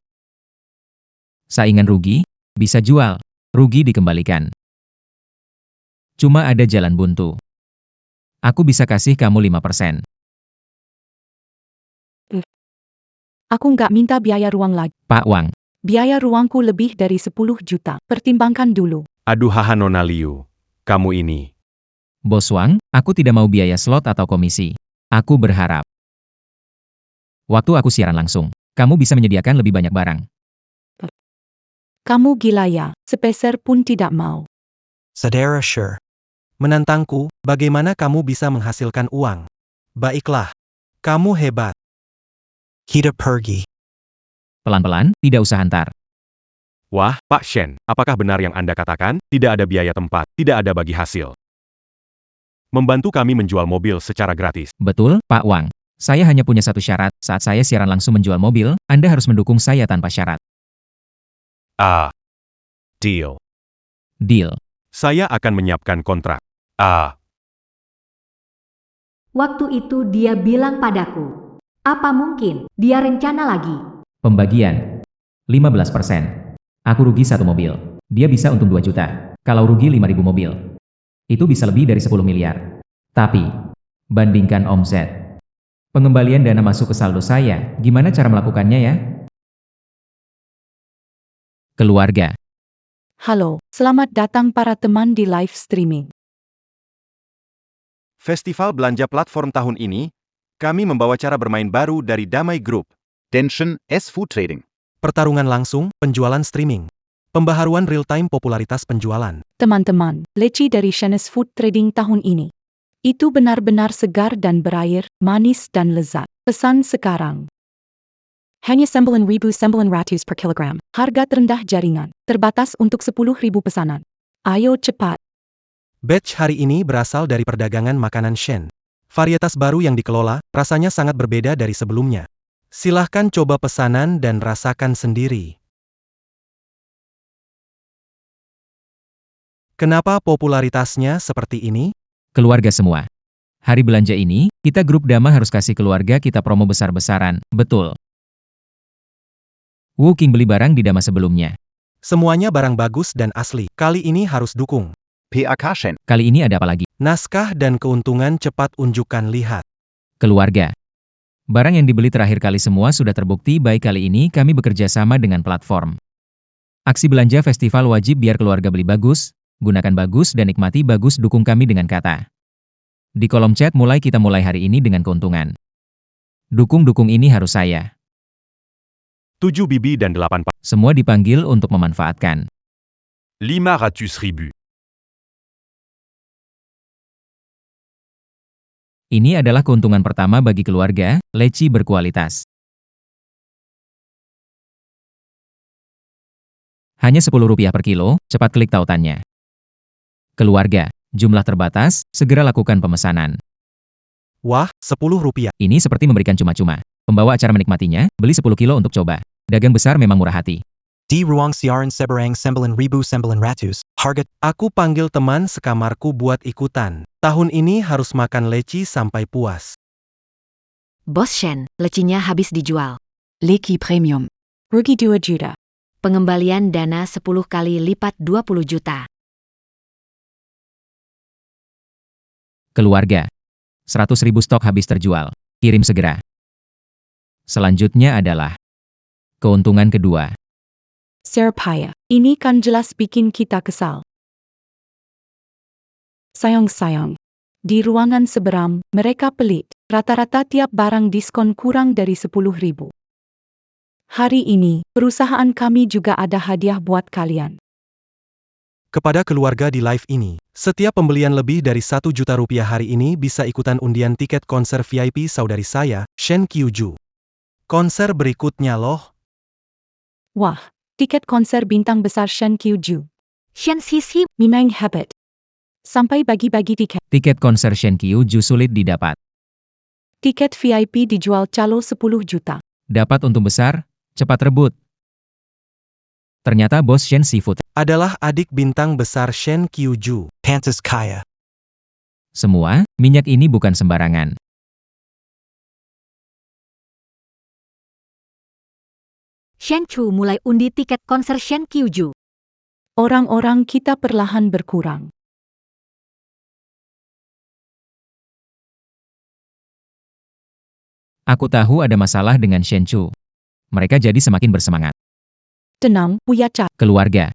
Speaker 3: Saingan rugi, bisa jual. Rugi dikembalikan. Cuma ada jalan buntu. Aku bisa kasih kamu 5%.
Speaker 1: Aku nggak minta biaya ruang lagi.
Speaker 3: Pak Wang,
Speaker 1: Biaya ruangku lebih dari 10 juta. Pertimbangkan dulu.
Speaker 2: Aduh haha Nona Liu, kamu ini.
Speaker 3: Bos Wang, aku tidak mau biaya slot atau komisi. Aku berharap. Waktu aku siaran langsung, kamu bisa menyediakan lebih banyak barang.
Speaker 1: Kamu gila ya, sepeser pun tidak mau.
Speaker 9: Saudara sure.
Speaker 4: Menantangku, bagaimana kamu bisa menghasilkan uang? Baiklah. Kamu hebat.
Speaker 9: Kita pergi.
Speaker 3: Pelan-pelan, tidak usah hantar.
Speaker 2: Wah, Pak Shen, apakah benar yang Anda katakan? Tidak ada biaya tempat, tidak ada bagi hasil. Membantu kami menjual mobil secara gratis.
Speaker 3: Betul, Pak Wang. Saya hanya punya satu syarat, saat saya siaran langsung menjual mobil, Anda harus mendukung saya tanpa syarat.
Speaker 2: Ah. Deal.
Speaker 3: Deal.
Speaker 2: Saya akan menyiapkan kontrak. Ah.
Speaker 6: Waktu itu dia bilang padaku, apa mungkin dia rencana lagi?
Speaker 3: Pembagian. 15%. Aku rugi 1 mobil. Dia bisa untung 2 juta. Kalau rugi 5.000 mobil. Itu bisa lebih dari 10 miliar. Tapi, bandingkan omset. Pengembalian dana masuk ke saldo saya, gimana cara melakukannya ya? Keluarga.
Speaker 1: Halo, selamat datang para teman di live streaming.
Speaker 8: Festival belanja platform tahun ini, kami membawa cara bermain baru dari Damai Group. Denshin S Food Trading.
Speaker 4: Pertarungan langsung, penjualan streaming. Pembaharuan real-time popularitas penjualan.
Speaker 1: Teman-teman, leci dari Shen's Food Trading tahun ini. Itu benar-benar segar dan berair, manis dan lezat. Pesan sekarang. Hanya 9.900 per kilogram. Harga terendah jaringan. Terbatas untuk 10.000 pesanan. Ayo cepat.
Speaker 4: Batch hari ini berasal dari perdagangan makanan Shen. Varietas baru yang dikelola, rasanya sangat berbeda dari sebelumnya. Silahkan coba pesanan dan rasakan sendiri. Kenapa popularitasnya seperti ini?
Speaker 3: Keluarga semua. Hari belanja ini, kita grup Dama harus kasih keluarga kita promo besar-besaran, betul. Wu King beli barang di Dama sebelumnya.
Speaker 4: Semuanya barang bagus dan asli. Kali ini harus dukung.
Speaker 8: PAK Shen.
Speaker 3: Kali ini ada apa lagi?
Speaker 4: Naskah dan keuntungan cepat unjukkan lihat.
Speaker 3: Keluarga. Barang yang dibeli terakhir kali semua sudah terbukti baik kali ini kami bekerja sama dengan platform. Aksi belanja festival wajib biar keluarga beli bagus, gunakan bagus dan nikmati bagus dukung kami dengan kata. Di kolom chat kita mulai hari ini dengan keuntungan. Dukung ini harus saya.
Speaker 2: 7 bibi dan 8 pak.
Speaker 3: Semua dipanggil untuk memanfaatkan.
Speaker 10: 500.000.
Speaker 3: Ini adalah keuntungan pertama bagi keluarga, leci berkualitas. Hanya Rp10 per kilo, cepat klik tautannya. Keluarga, jumlah terbatas, segera lakukan pemesanan.
Speaker 4: Wah, Rp10.
Speaker 3: Ini seperti memberikan cuma-cuma. Pembawa acara menikmatinya, beli 10 kilo untuk coba. Dagang besar memang murah hati.
Speaker 9: Di ruang siaran seberang 9.900, harga.
Speaker 4: Aku panggil teman sekamarku buat ikutan. Tahun ini harus makan leci sampai puas.
Speaker 5: Bos Shen, lecinya habis dijual.
Speaker 1: Leki premium. Rugi 2 juta.
Speaker 5: Pengembalian dana 10 kali lipat 20 juta.
Speaker 3: Keluarga. 100.000 stok habis terjual. Kirim segera. Selanjutnya adalah keuntungan kedua.
Speaker 1: Serpaya. Ini kan jelas bikin kita kesal. Sayang. Di ruangan seberang, mereka pelit. Rata-rata tiap barang diskon kurang dari 10.000. Hari ini, perusahaan kami juga ada hadiah buat kalian.
Speaker 4: Kepada keluarga di live ini, setiap pembelian lebih dari 1 juta rupiah hari ini bisa ikutan undian tiket konser VIP saudari saya, Shen Qiuju. Konser berikutnya loh.
Speaker 1: Wah, tiket konser bintang besar Shen Qiuju.
Speaker 6: Shen Sisi,
Speaker 1: Memang hebat. Sampai bagi-bagi tiket.
Speaker 3: Tiket konser Shen Qiuju sulit didapat.
Speaker 1: Tiket VIP dijual calo 10 juta.
Speaker 3: Dapat untung besar, cepat rebut. Ternyata bos Shen Seafood
Speaker 4: Adalah adik bintang besar Shen Qiuju.
Speaker 9: Pantas Kaya.
Speaker 3: semua, minyak ini bukan sembarangan.
Speaker 6: Shen Chu mulai undi tiket konser Shen Qiuju.
Speaker 1: Orang-orang kita perlahan berkurang.
Speaker 3: Aku tahu ada masalah dengan Shen Chu. Mereka jadi semakin bersemangat.
Speaker 1: Tenang, Buya Cha.
Speaker 3: Keluarga.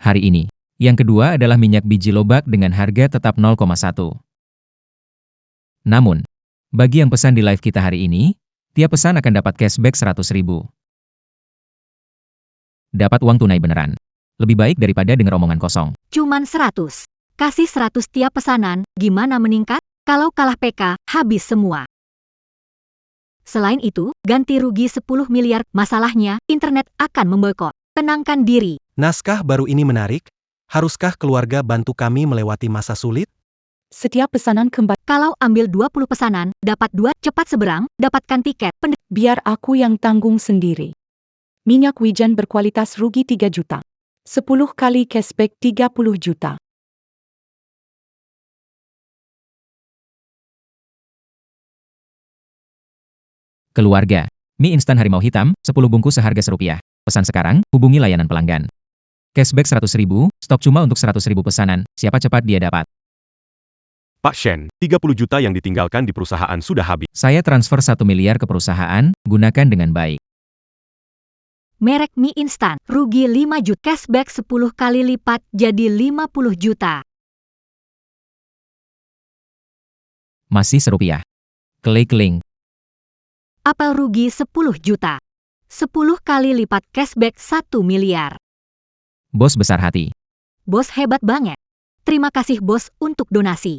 Speaker 3: Hari ini. Yang kedua adalah minyak biji lobak dengan harga tetap 0,1. Namun, bagi yang pesan di live kita hari ini, tiap pesan akan dapat cashback 100.000. Dapat uang tunai beneran. Lebih baik daripada dengar omongan kosong.
Speaker 6: Cuman 100. Kasih 100 tiap pesanan, gimana meningkat? Kalau kalah PK, habis semua. Selain itu, ganti rugi 10 miliar. Masalahnya, internet akan memboikot. Tenangkan diri,
Speaker 4: Naskah baru ini menarik. Haruskah keluarga bantu kami melewati masa sulit?
Speaker 1: Setiap pesanan kembali.
Speaker 6: Kalau ambil 20 pesanan, dapat 2, cepat seberang, dapatkan tiket.
Speaker 1: Biar aku yang tanggung sendiri. Minyak wijen berkualitas rugi 3 juta. 10 kali cashback 30 juta.
Speaker 3: Keluarga. Mie instan harimau hitam, 10 bungkus seharga Rp1. Pesan sekarang, hubungi layanan pelanggan. Cashback 100.000, stok cuma untuk 100.000 pesanan, siapa cepat dia dapat.
Speaker 2: Pak Shen, 30 juta yang ditinggalkan di perusahaan sudah habis.
Speaker 3: Saya transfer 1 miliar ke perusahaan, gunakan dengan baik.
Speaker 6: Merek mie instan, rugi 5 juta, cashback 10 kali lipat jadi 50 juta.
Speaker 3: Masih Rp1. Klik link.
Speaker 6: Apel rugi 10 juta. 10 kali lipat cashback 1 miliar.
Speaker 3: Bos besar hati.
Speaker 6: Bos hebat banget. Terima kasih bos untuk donasi.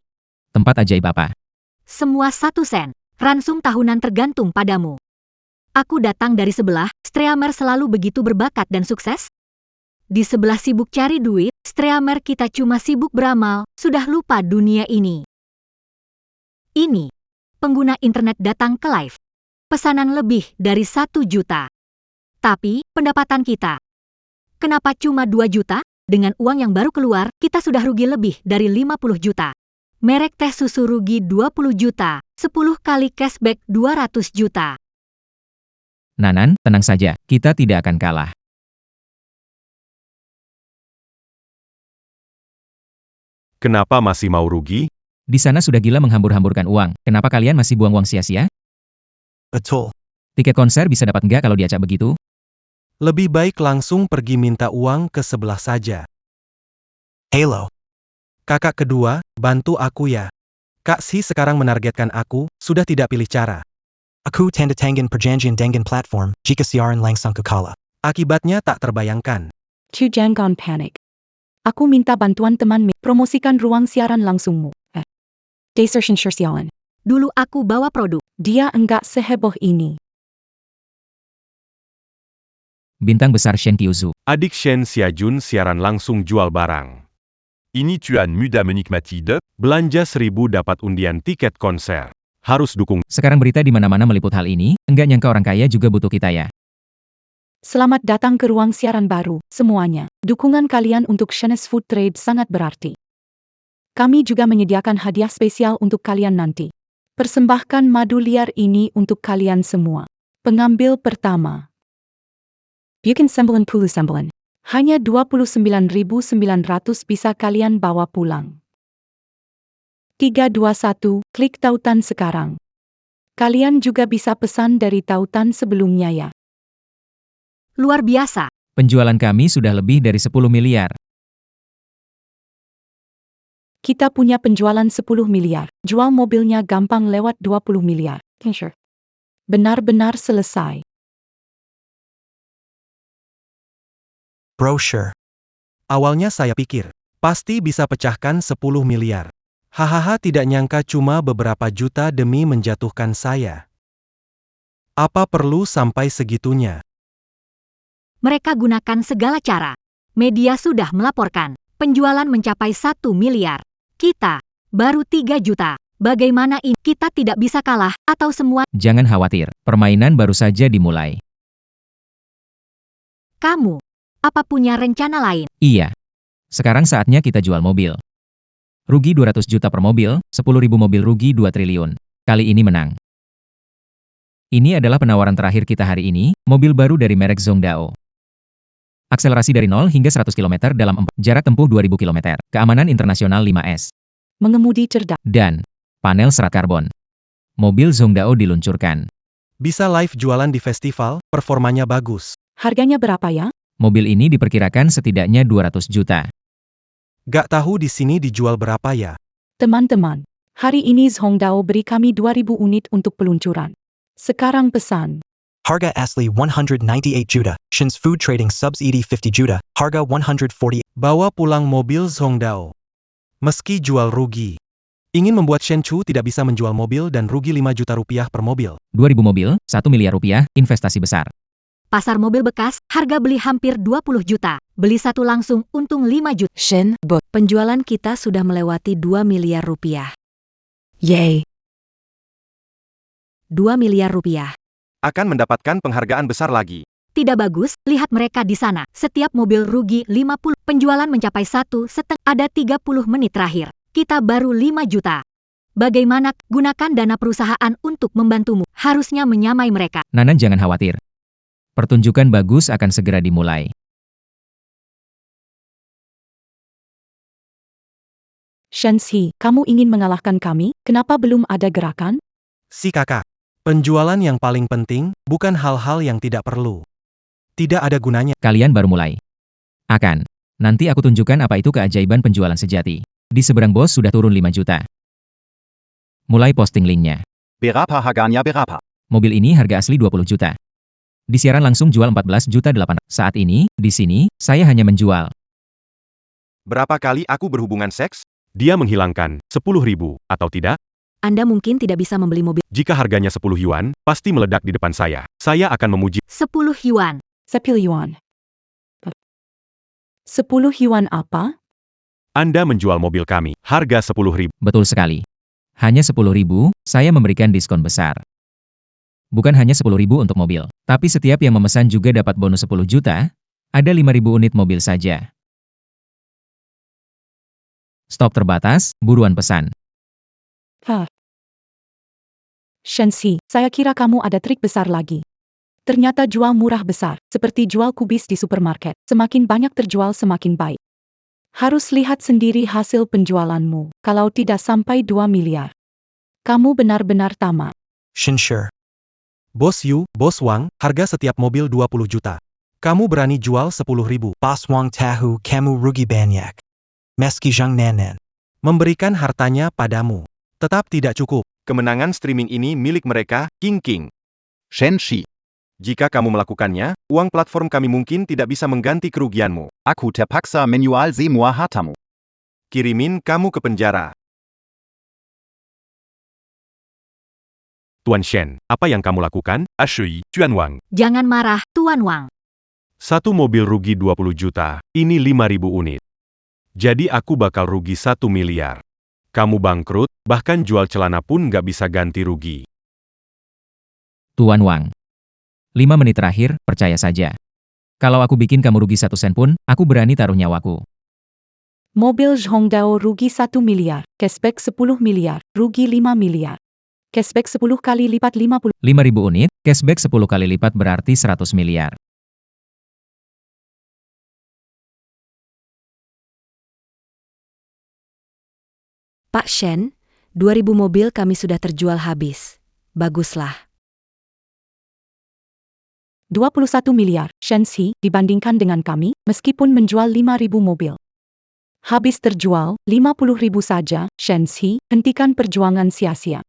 Speaker 3: Tempat ajaib apa?
Speaker 6: Semua 1 sen. Ransum tahunan tergantung padamu. Aku datang dari sebelah, streamer selalu begitu berbakat dan sukses. Di sebelah sibuk cari duit, streamer kita cuma sibuk beramal, sudah lupa dunia ini. Ini. Pengguna internet datang ke live. Pesanan lebih dari 1 juta. Tapi, pendapatan kita. Kenapa cuma 2 juta? Dengan uang yang baru keluar, kita sudah rugi lebih dari 50 juta. Merek teh susu rugi 20 juta, 10 kali cashback 200 juta.
Speaker 3: Nanan, tenang saja, kita tidak akan kalah.
Speaker 2: Kenapa masih mau rugi?
Speaker 3: Di sana sudah gila menghambur-hamburkan uang, kenapa kalian masih buang uang sia-sia?
Speaker 9: Betul.
Speaker 3: Tiket konser bisa dapat nggak kalau diacak begitu?
Speaker 4: Lebih baik langsung pergi minta uang ke sebelah saja.
Speaker 9: Halo.
Speaker 4: Kakak kedua, bantu aku ya. Kak Si sekarang menargetkan aku, sudah tidak pilih cara.
Speaker 9: Aku tanda tangan perjanjian dengan platform, jika siaran langsung kekala.
Speaker 4: Akibatnya tak terbayangkan.
Speaker 1: Chu jangan panik. Aku minta bantuan teman promosikan ruang siaran langsungmu. Desertion sialan.
Speaker 6: Dulu aku bawa produk.
Speaker 1: Dia enggak seheboh ini.
Speaker 3: Bintang besar Shen Qiuzu.
Speaker 2: Adik Shen Xiajun siaran langsung jual barang.
Speaker 10: Ini Tuan Muda menikmati de.
Speaker 2: Belanja 1.000 dapat undian tiket konser. Harus dukung.
Speaker 3: Sekarang berita di mana-mana meliput hal ini, enggak nyangka orang kaya juga butuh kita ya.
Speaker 1: Selamat datang ke ruang siaran baru, semuanya. Dukungan kalian untuk Chinese Food Trade sangat berarti. Kami juga menyediakan hadiah spesial untuk kalian nanti. Persembahkan madu liar ini untuk kalian semua. Pengambil pertama. Bukan 90 sembilan. Hanya 29.900 bisa kalian bawa pulang. 321, klik tautan sekarang. Kalian juga bisa pesan dari tautan sebelumnya ya.
Speaker 6: Luar biasa.
Speaker 3: Penjualan kami sudah lebih dari 10 miliar.
Speaker 1: Kita punya penjualan 10 miliar. Jual mobilnya gampang lewat 20 miliar. Sure. Benar-benar selesai.
Speaker 9: Brochure.
Speaker 4: Awalnya saya pikir, pasti bisa pecahkan 10 miliar. Hahaha, tidak nyangka cuma beberapa juta demi menjatuhkan saya. Apa perlu sampai segitunya?
Speaker 6: Mereka gunakan segala cara. Media sudah melaporkan. Penjualan mencapai 1 miliar. Kita, baru 3 juta. Bagaimana ini? Kita tidak bisa kalah, atau semua?
Speaker 3: Jangan khawatir, permainan baru saja dimulai.
Speaker 6: Kamu, apa punya rencana lain?
Speaker 3: Iya. Sekarang saatnya kita jual mobil. Rugi 200 juta per mobil, 10.000 mobil rugi 2 triliun. Kali ini menang. Ini adalah penawaran terakhir kita hari ini, mobil baru dari merek Zhongdao. Akselerasi dari 0 hingga 100 km dalam 4, jarak tempuh 2000 km, keamanan internasional 5S.
Speaker 1: Mengemudi cerdas.
Speaker 3: Dan panel serat karbon. Mobil Zhongdao diluncurkan.
Speaker 4: Bisa live jualan di festival, performanya bagus.
Speaker 1: Harganya berapa ya?
Speaker 3: Mobil ini diperkirakan setidaknya 200 juta.
Speaker 4: Gak tahu di sini dijual berapa ya?
Speaker 1: Teman-teman, hari ini Zhongdao beri kami 2000 unit untuk peluncuran. Sekarang pesan.
Speaker 9: Harga asli 198 juta. Shen's Food Trading subs ED 50 juta. Harga 140.
Speaker 4: Bawa pulang mobil Zhongdao. Meski jual rugi. Ingin membuat Shen Chu tidak bisa menjual mobil dan rugi 5 juta rupiah per mobil.
Speaker 3: 2000 mobil, 1 miliar rupiah, investasi besar.
Speaker 6: Pasar mobil bekas, harga beli hampir 20 juta. Beli satu langsung, untung 5 juta.
Speaker 7: Shen, penjualan kita sudah melewati 2 miliar rupiah.
Speaker 1: Yay!
Speaker 7: 2 miliar rupiah.
Speaker 8: Akan mendapatkan penghargaan besar lagi.
Speaker 6: Tidak bagus, lihat mereka di sana. Setiap mobil rugi 50. Penjualan mencapai 1,5. Ada 30 menit terakhir. Kita baru 5 juta. Bagaimana? Gunakan dana perusahaan untuk membantumu. Harusnya menyamai mereka.
Speaker 3: Nanan jangan khawatir. Pertunjukan bagus akan segera dimulai.
Speaker 1: Shenxi, kamu ingin mengalahkan kami? Kenapa belum ada gerakan?
Speaker 4: Si kakak. Penjualan yang paling penting, bukan hal-hal yang tidak perlu. Tidak ada gunanya.
Speaker 3: Kalian baru mulai. Akan. Nanti aku tunjukkan apa itu keajaiban penjualan sejati. Di seberang bos sudah turun 5 juta. Mulai posting linknya.
Speaker 10: Berapa harganya berapa?
Speaker 3: Mobil ini harga asli 20 juta. Di siaran langsung jual 14 juta 8. Saat ini, di sini, saya hanya menjual.
Speaker 8: Berapa kali aku berhubungan seks?
Speaker 2: Dia menghilangkan 10.000, atau tidak?
Speaker 7: Anda mungkin tidak bisa membeli mobil.
Speaker 2: Jika harganya 10 yuan, pasti meledak di depan saya. Saya akan memuji.
Speaker 6: 10 yuan.
Speaker 1: 10 yuan. 10 yuan apa?
Speaker 2: Anda menjual mobil kami, harga 10.000.
Speaker 3: Betul sekali. Hanya 10.000, saya memberikan diskon besar. Bukan hanya 10.000 untuk mobil, tapi setiap yang memesan juga dapat bonus 10 juta, ada 5.000 unit mobil saja. Stok terbatas, buruan pesan.
Speaker 1: Shenxi, saya kira kamu ada trik besar lagi. Ternyata jual murah besar, seperti jual kubis di supermarket. Semakin banyak terjual semakin baik. Harus lihat sendiri hasil penjualanmu, kalau tidak sampai 2 miliar. Kamu benar-benar tamak.
Speaker 9: Shinsure.
Speaker 4: Bos Yu, Bos Wang, harga setiap mobil 20 juta. Kamu berani jual 10.000.
Speaker 9: Boss Wang tahu kamu rugi banyak. Meski Zhang Nanan.
Speaker 4: Memberikan hartanya padamu. Tetap tidak cukup.
Speaker 8: Kemenangan streaming ini milik mereka, King. Shenxi. Jika kamu melakukannya, uang platform kami mungkin tidak bisa mengganti kerugianmu.
Speaker 10: Aku terpaksa menjual semua hartamu.
Speaker 8: Kirimin kamu ke penjara.
Speaker 2: Tuan Shen, apa yang kamu lakukan?
Speaker 10: Ashui, Tuan Wang.
Speaker 6: Jangan marah, Tuan Wang.
Speaker 2: Satu mobil rugi 20 juta, ini 5.000 unit. Jadi aku bakal rugi 1 miliar. Kamu bangkrut, bahkan jual celana pun nggak bisa ganti rugi.
Speaker 3: Tuan Wang. 5 menit terakhir, percaya saja. Kalau aku bikin kamu rugi 1 sen pun, aku berani taruh nyawaku.
Speaker 1: Mobil Zhongdao rugi 1 miliar, cashback 10 miliar, rugi 5 miliar. Cashback 10 kali lipat 50.
Speaker 3: 5.000 unit, cashback 10 kali lipat berarti 100 miliar.
Speaker 7: Pak Shen, 2.000 mobil kami sudah terjual habis. Baguslah.
Speaker 1: 21 miliar, Shenxi, dibandingkan dengan kami, meskipun menjual 5.000 mobil. Habis terjual, 50.000 saja, Shenxi, hentikan perjuangan sia-sia.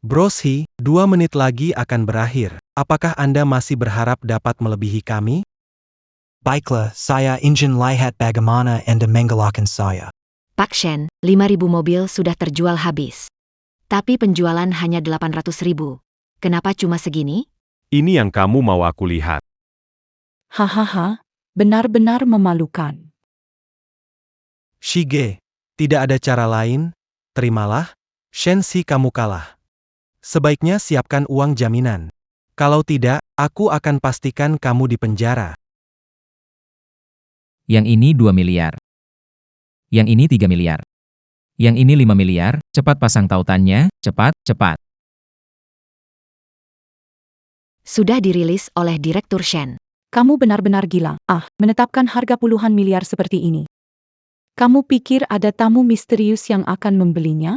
Speaker 4: Bros He, 2 menit lagi akan berakhir. Apakah Anda masih berharap dapat melebihi kami?
Speaker 9: Baiklah, saya ingin lihat bagaimana Anda mengalahkan saya.
Speaker 5: Pak Shen, 5.000 mobil sudah terjual habis. Tapi penjualan hanya 800.000. Kenapa cuma segini?
Speaker 2: Ini yang kamu mau aku lihat.
Speaker 1: Hahaha, benar-benar memalukan.
Speaker 4: Shige, tidak ada cara lain. Terimalah, Shenxi kamu kalah. Sebaiknya siapkan uang jaminan. Kalau tidak, aku akan pastikan kamu di penjara.
Speaker 3: Yang ini 2 miliar. Yang ini 3 miliar. Yang ini 5 miliar, cepat pasang tautannya, cepat, cepat.
Speaker 5: Sudah dirilis oleh Direktur Shen.
Speaker 1: Kamu benar-benar gila. Menetapkan harga puluhan miliar seperti ini. Kamu pikir ada tamu misterius yang akan membelinya?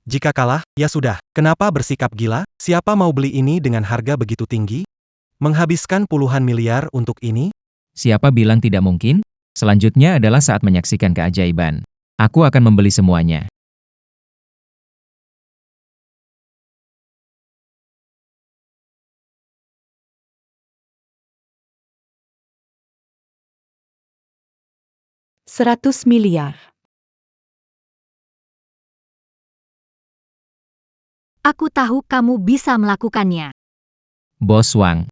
Speaker 4: Jika kalah, ya sudah. Kenapa bersikap gila? Siapa mau beli ini dengan harga begitu tinggi? Menghabiskan puluhan miliar untuk ini?
Speaker 3: Siapa bilang tidak mungkin? Selanjutnya adalah saat menyaksikan keajaiban. Aku akan membeli semuanya.
Speaker 1: $100 miliar.
Speaker 6: Aku tahu kamu bisa melakukannya.
Speaker 3: Bos Wang.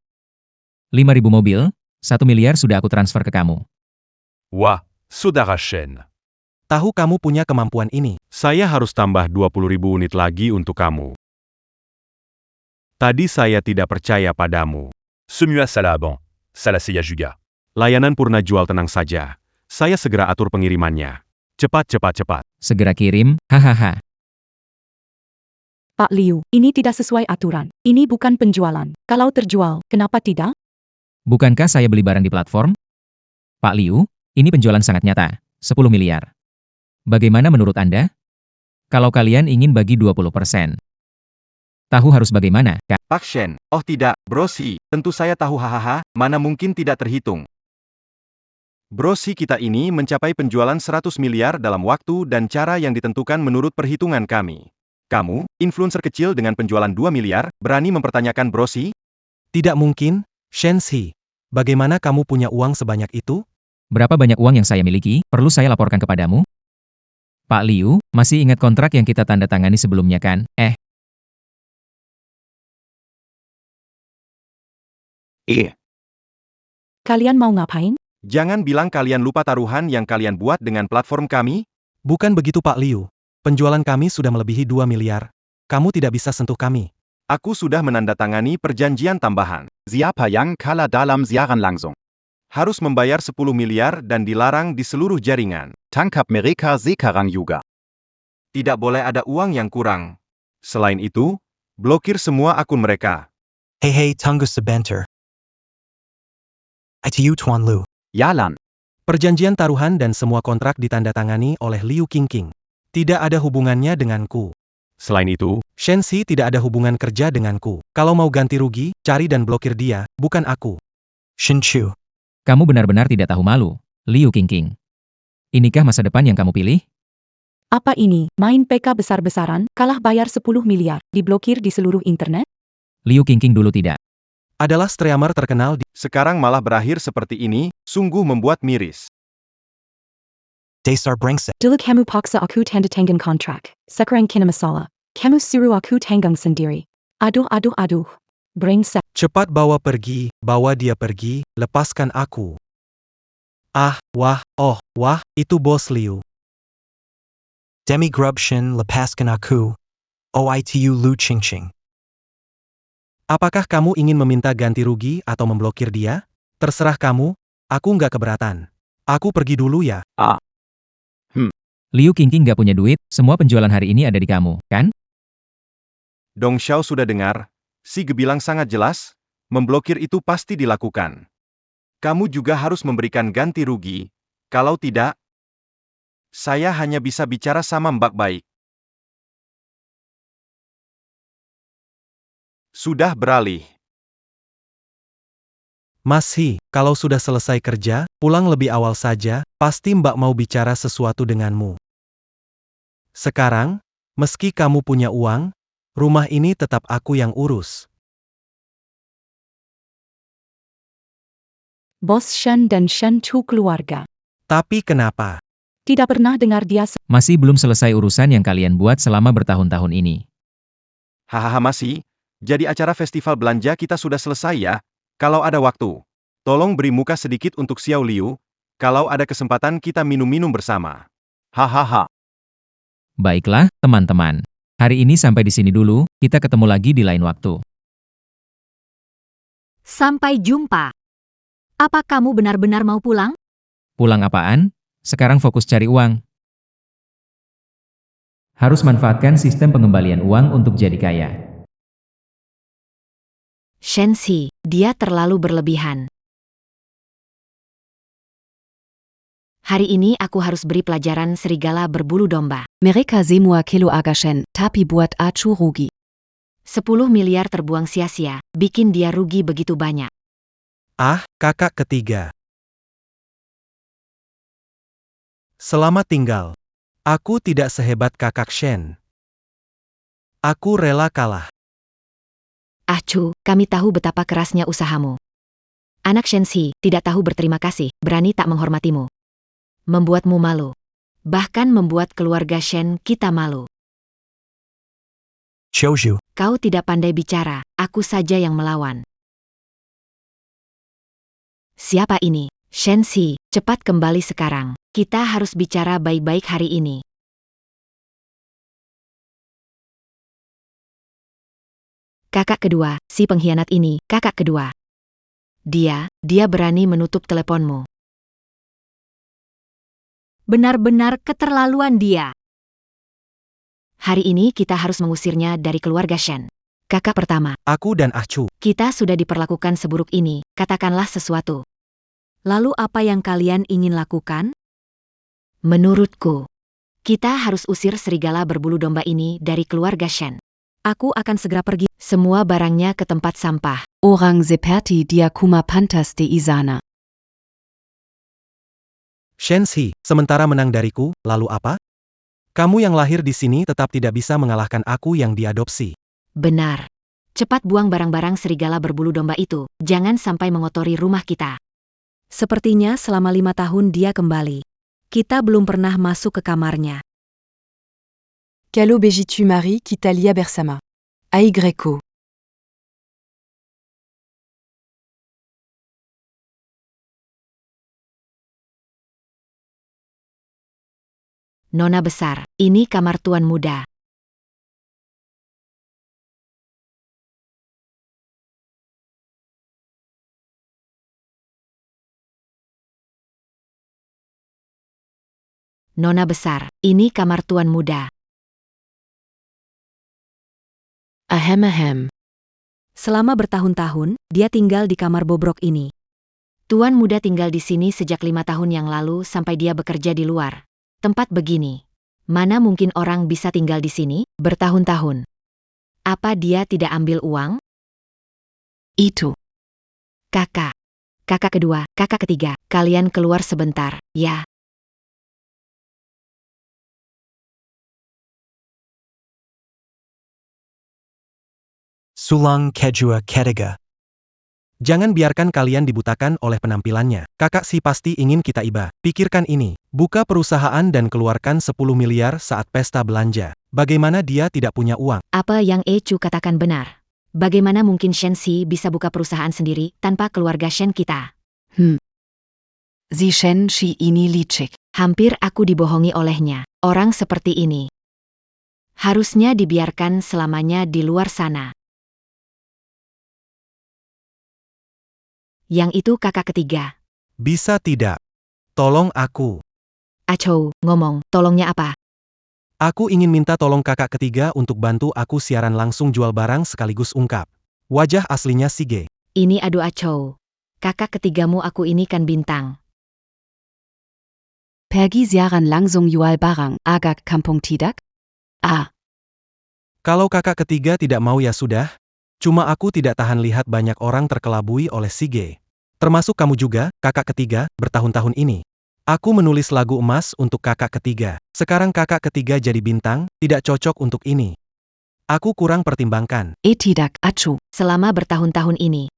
Speaker 3: 5.000 mobil, 1 miliar sudah aku transfer ke kamu.
Speaker 10: Wah, saudara Shen.
Speaker 4: Tahu kamu punya kemampuan ini.
Speaker 2: Saya harus tambah 20.000 unit lagi untuk kamu. Tadi saya tidak percaya padamu.
Speaker 10: Semua salah bon. Salah saya juga.
Speaker 2: Layanan Purna jual tenang saja. Saya segera atur pengirimannya. Cepat, cepat, cepat.
Speaker 3: Segera kirim, hahaha.
Speaker 1: Pak Liu, ini tidak sesuai aturan. Ini bukan penjualan. Kalau terjual, kenapa tidak?
Speaker 3: Bukankah saya beli barang di platform? Pak Liu, ini penjualan sangat nyata. 10 miliar. Bagaimana menurut Anda? Kalau kalian ingin bagi 20%. Tahu harus bagaimana, Kak?
Speaker 8: Pak Shen, oh tidak, Brosi, tentu saya tahu hahaha, mana mungkin tidak terhitung. Brosi kita ini mencapai penjualan 100 miliar dalam waktu dan cara yang ditentukan menurut perhitungan kami. Kamu, influencer kecil dengan penjualan 2 miliar, berani mempertanyakan Brosi?
Speaker 4: Tidak mungkin, Shen Shi. Bagaimana kamu punya uang sebanyak itu?
Speaker 3: Berapa banyak uang yang saya miliki, perlu saya laporkan kepadamu? Pak Liu, masih ingat kontrak yang kita tanda tangani sebelumnya kan?
Speaker 1: Kalian mau ngapain?
Speaker 8: Jangan bilang kalian lupa taruhan yang kalian buat dengan platform kami.
Speaker 4: Bukan begitu Pak Liu. Penjualan kami sudah melebihi 2 miliar. Kamu tidak bisa sentuh kami.
Speaker 8: Aku sudah menandatangani perjanjian tambahan. Siapa yang kalah dalam siaran langsung harus membayar 10 miliar dan dilarang di seluruh jaringan. Tangkap mereka sekarang juga. Tidak boleh ada uang yang kurang. Selain itu, blokir semua akun mereka.
Speaker 9: Hey, tunggu sebentar. ITU Tuan Lu.
Speaker 8: Yalan.
Speaker 4: Perjanjian taruhan dan semua kontrak ditandatangani oleh Liu Qingqing. Tidak ada hubungannya denganku.
Speaker 2: Selain itu,
Speaker 4: Shen Shi tidak ada hubungan kerja denganku. Kalau mau ganti rugi, cari dan blokir dia, bukan aku.
Speaker 9: Shen Chu.
Speaker 3: Kamu benar-benar tidak tahu malu, Liu Qingqing. Inikah masa depan yang kamu pilih?
Speaker 1: Apa ini, main PK besar-besaran, kalah bayar 10 miliar, diblokir di seluruh internet?
Speaker 3: Liu Qingqing dulu tidak.
Speaker 4: Adalah streamer terkenal di...
Speaker 8: Sekarang malah berakhir seperti ini, sungguh membuat miris.
Speaker 9: Daystar Brengsek.
Speaker 1: Dulu kamu paksa aku tanda tangan kontrak. Sekarang kena masalah. Kamu suruh aku tanggung sendiri. Aduh. Brengsek.
Speaker 4: Cepat bawa dia pergi, lepaskan aku. Wah, itu Bos Liu.
Speaker 9: Demi Grub Shin lepaskan aku. OITU Lu Qingqing.
Speaker 4: Apakah kamu ingin meminta ganti rugi atau memblokir dia? Terserah kamu, aku nggak keberatan. Aku pergi dulu ya.
Speaker 3: Liu Qingqing gak punya duit, semua penjualan hari ini ada di kamu, kan?
Speaker 8: Dong Xiao sudah dengar, si Gebilang sangat jelas, memblokir itu pasti dilakukan. Kamu juga harus memberikan ganti rugi, kalau tidak, saya hanya bisa bicara sama Mbak Baik. Sudah beralih.
Speaker 4: Mas Hi, kalau sudah selesai kerja, pulang lebih awal saja, pasti Mbak mau bicara sesuatu denganmu. Sekarang, meski kamu punya uang, rumah ini tetap aku yang urus.
Speaker 1: Bos Shen dan Shen Chu keluarga.
Speaker 4: Tapi kenapa?
Speaker 1: Tidak pernah dengar dia
Speaker 3: Masih belum selesai urusan yang kalian buat selama bertahun-tahun ini.
Speaker 8: Hahaha masih, jadi acara festival belanja kita sudah selesai ya? Kalau ada waktu, tolong beri muka sedikit untuk Xiao Liu, kalau ada kesempatan kita minum-minum bersama. Hahaha.
Speaker 3: Baiklah, teman-teman. Hari ini sampai di sini dulu, kita ketemu lagi di lain waktu.
Speaker 6: Sampai jumpa. Apa kamu benar-benar mau pulang?
Speaker 3: Pulang apaan? Sekarang fokus cari uang. Harus manfaatkan sistem pengembalian uang untuk jadi kaya.
Speaker 5: Shen Shi, dia terlalu berlebihan. Hari ini aku harus beri pelajaran serigala berbulu domba.
Speaker 7: Mereka semua kilo agashen, tapi buat aku rugi.
Speaker 5: 10 miliar terbuang sia-sia, bikin dia rugi begitu banyak.
Speaker 4: Kakak ketiga. Selamat tinggal. Aku tidak sehebat kakak Shen. Aku rela kalah.
Speaker 5: Chu, kami tahu betapa kerasnya usahamu. Anak Shen Shi, tidak tahu berterima kasih, berani tak menghormatimu. Membuatmu malu. Bahkan membuat keluarga Shen kita malu.
Speaker 9: Choju.
Speaker 5: Kau tidak pandai bicara, aku saja yang melawan. Siapa ini? Shenxi, cepat kembali sekarang. Kita harus bicara baik-baik hari ini. Kakak kedua, si pengkhianat ini, kakak kedua. Dia berani menutup teleponmu.
Speaker 6: Benar-benar keterlaluan dia.
Speaker 5: Hari ini kita harus mengusirnya dari keluarga Shen. Kakak pertama,
Speaker 4: Aku dan Ahcu.
Speaker 5: kita sudah diperlakukan seburuk ini, katakanlah sesuatu.
Speaker 7: Lalu apa yang kalian ingin lakukan?
Speaker 5: Menurutku, kita harus usir serigala berbulu domba ini dari keluarga Shen.
Speaker 7: Aku akan segera pergi.
Speaker 5: Semua barangnya ke tempat sampah.
Speaker 1: Orang seperti dia kuma pantas di izana.
Speaker 4: Shenxi, sementara menang dariku, lalu apa? Kamu yang lahir di sini tetap tidak bisa mengalahkan aku yang diadopsi.
Speaker 5: Benar. Cepat buang barang-barang serigala berbulu domba itu, jangan sampai mengotori rumah kita.
Speaker 7: Sepertinya selama 5 tahun dia kembali. Kita belum pernah masuk ke kamarnya.
Speaker 1: Calo begitu mari Kitalia bersama. Aigreko.
Speaker 5: Nona besar, ini kamar tuan muda. Nona besar, ini kamar tuan muda.
Speaker 1: Ahem.
Speaker 7: Selama bertahun-tahun, dia tinggal di kamar bobrok ini.
Speaker 5: Tuan muda tinggal di sini sejak 5 tahun yang lalu sampai dia bekerja di luar. Tempat begini. Mana mungkin orang bisa tinggal di sini bertahun-tahun? Apa dia tidak ambil uang?
Speaker 1: Itu.
Speaker 5: Kakak. Kakak kedua, kakak ketiga, kalian keluar sebentar, ya.
Speaker 9: Sulang kejua ketiga.
Speaker 4: Jangan biarkan kalian dibutakan oleh penampilannya. Kakak si pasti ingin kita iba. Pikirkan ini. Buka perusahaan dan keluarkan 10 miliar saat pesta belanja. Bagaimana dia tidak punya uang?
Speaker 5: Apa yang Ecu katakan benar? Bagaimana mungkin Shenxi bisa buka perusahaan sendiri tanpa keluarga Shen kita?
Speaker 1: Si Shenxi ini licik.
Speaker 5: Hampir aku dibohongi olehnya. Orang seperti ini harusnya dibiarkan selamanya di luar sana. Yang itu kakak ketiga.
Speaker 4: Bisa tidak? Tolong aku.
Speaker 5: Achou, ngomong, tolongnya apa?
Speaker 4: Aku ingin minta tolong kakak ketiga untuk bantu aku siaran langsung jual barang sekaligus ungkap. Wajah aslinya Sige.
Speaker 5: Ini aduh Achou. Kakak ketigamu aku ini kan bintang.
Speaker 1: Pergi siaran langsung jual barang agak kampung tidak?
Speaker 4: Kalau kakak ketiga tidak mau ya sudah. Cuma aku tidak tahan lihat banyak orang terkelabui oleh Sige. Termasuk kamu juga, kakak ketiga, bertahun-tahun ini. Aku menulis lagu emas untuk kakak ketiga. Sekarang kakak ketiga jadi bintang, tidak cocok untuk ini. Aku kurang pertimbangkan.
Speaker 1: Tidak, Acu.
Speaker 5: Selama bertahun-tahun ini,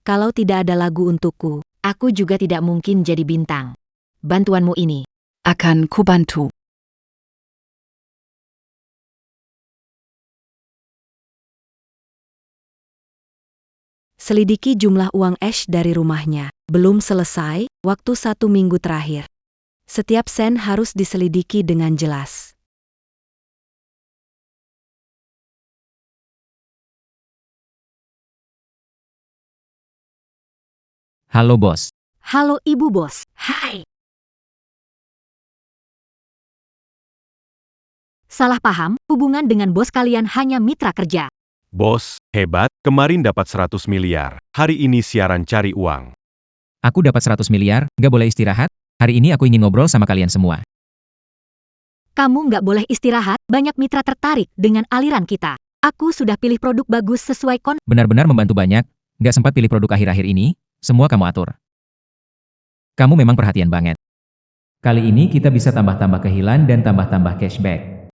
Speaker 7: Kalau tidak ada lagu untukku,
Speaker 5: aku juga tidak mungkin jadi bintang. Bantuanmu ini.
Speaker 1: Akan kubantu.
Speaker 7: selidiki jumlah uang Ash dari rumahnya. Belum selesai, waktu 1 minggu terakhir. Setiap sen harus diselidiki dengan jelas.
Speaker 3: Halo bos.
Speaker 6: Halo ibu bos. Hai. Salah paham, hubungan dengan bos kalian hanya mitra kerja.
Speaker 2: Bos, hebat, kemarin dapat 100 miliar. Hari ini siaran cari uang.
Speaker 3: Aku dapat 100 miliar, nggak boleh istirahat? Hari ini aku ingin ngobrol sama kalian semua.
Speaker 6: Kamu nggak boleh istirahat, banyak mitra tertarik dengan aliran kita. Aku sudah pilih produk bagus sesuai
Speaker 3: Benar-benar membantu banyak, nggak sempat pilih produk akhir-akhir ini, semua kamu atur. Kamu memang perhatian banget. Kali ini kita bisa tambah-tambah kehilan dan tambah-tambah cashback.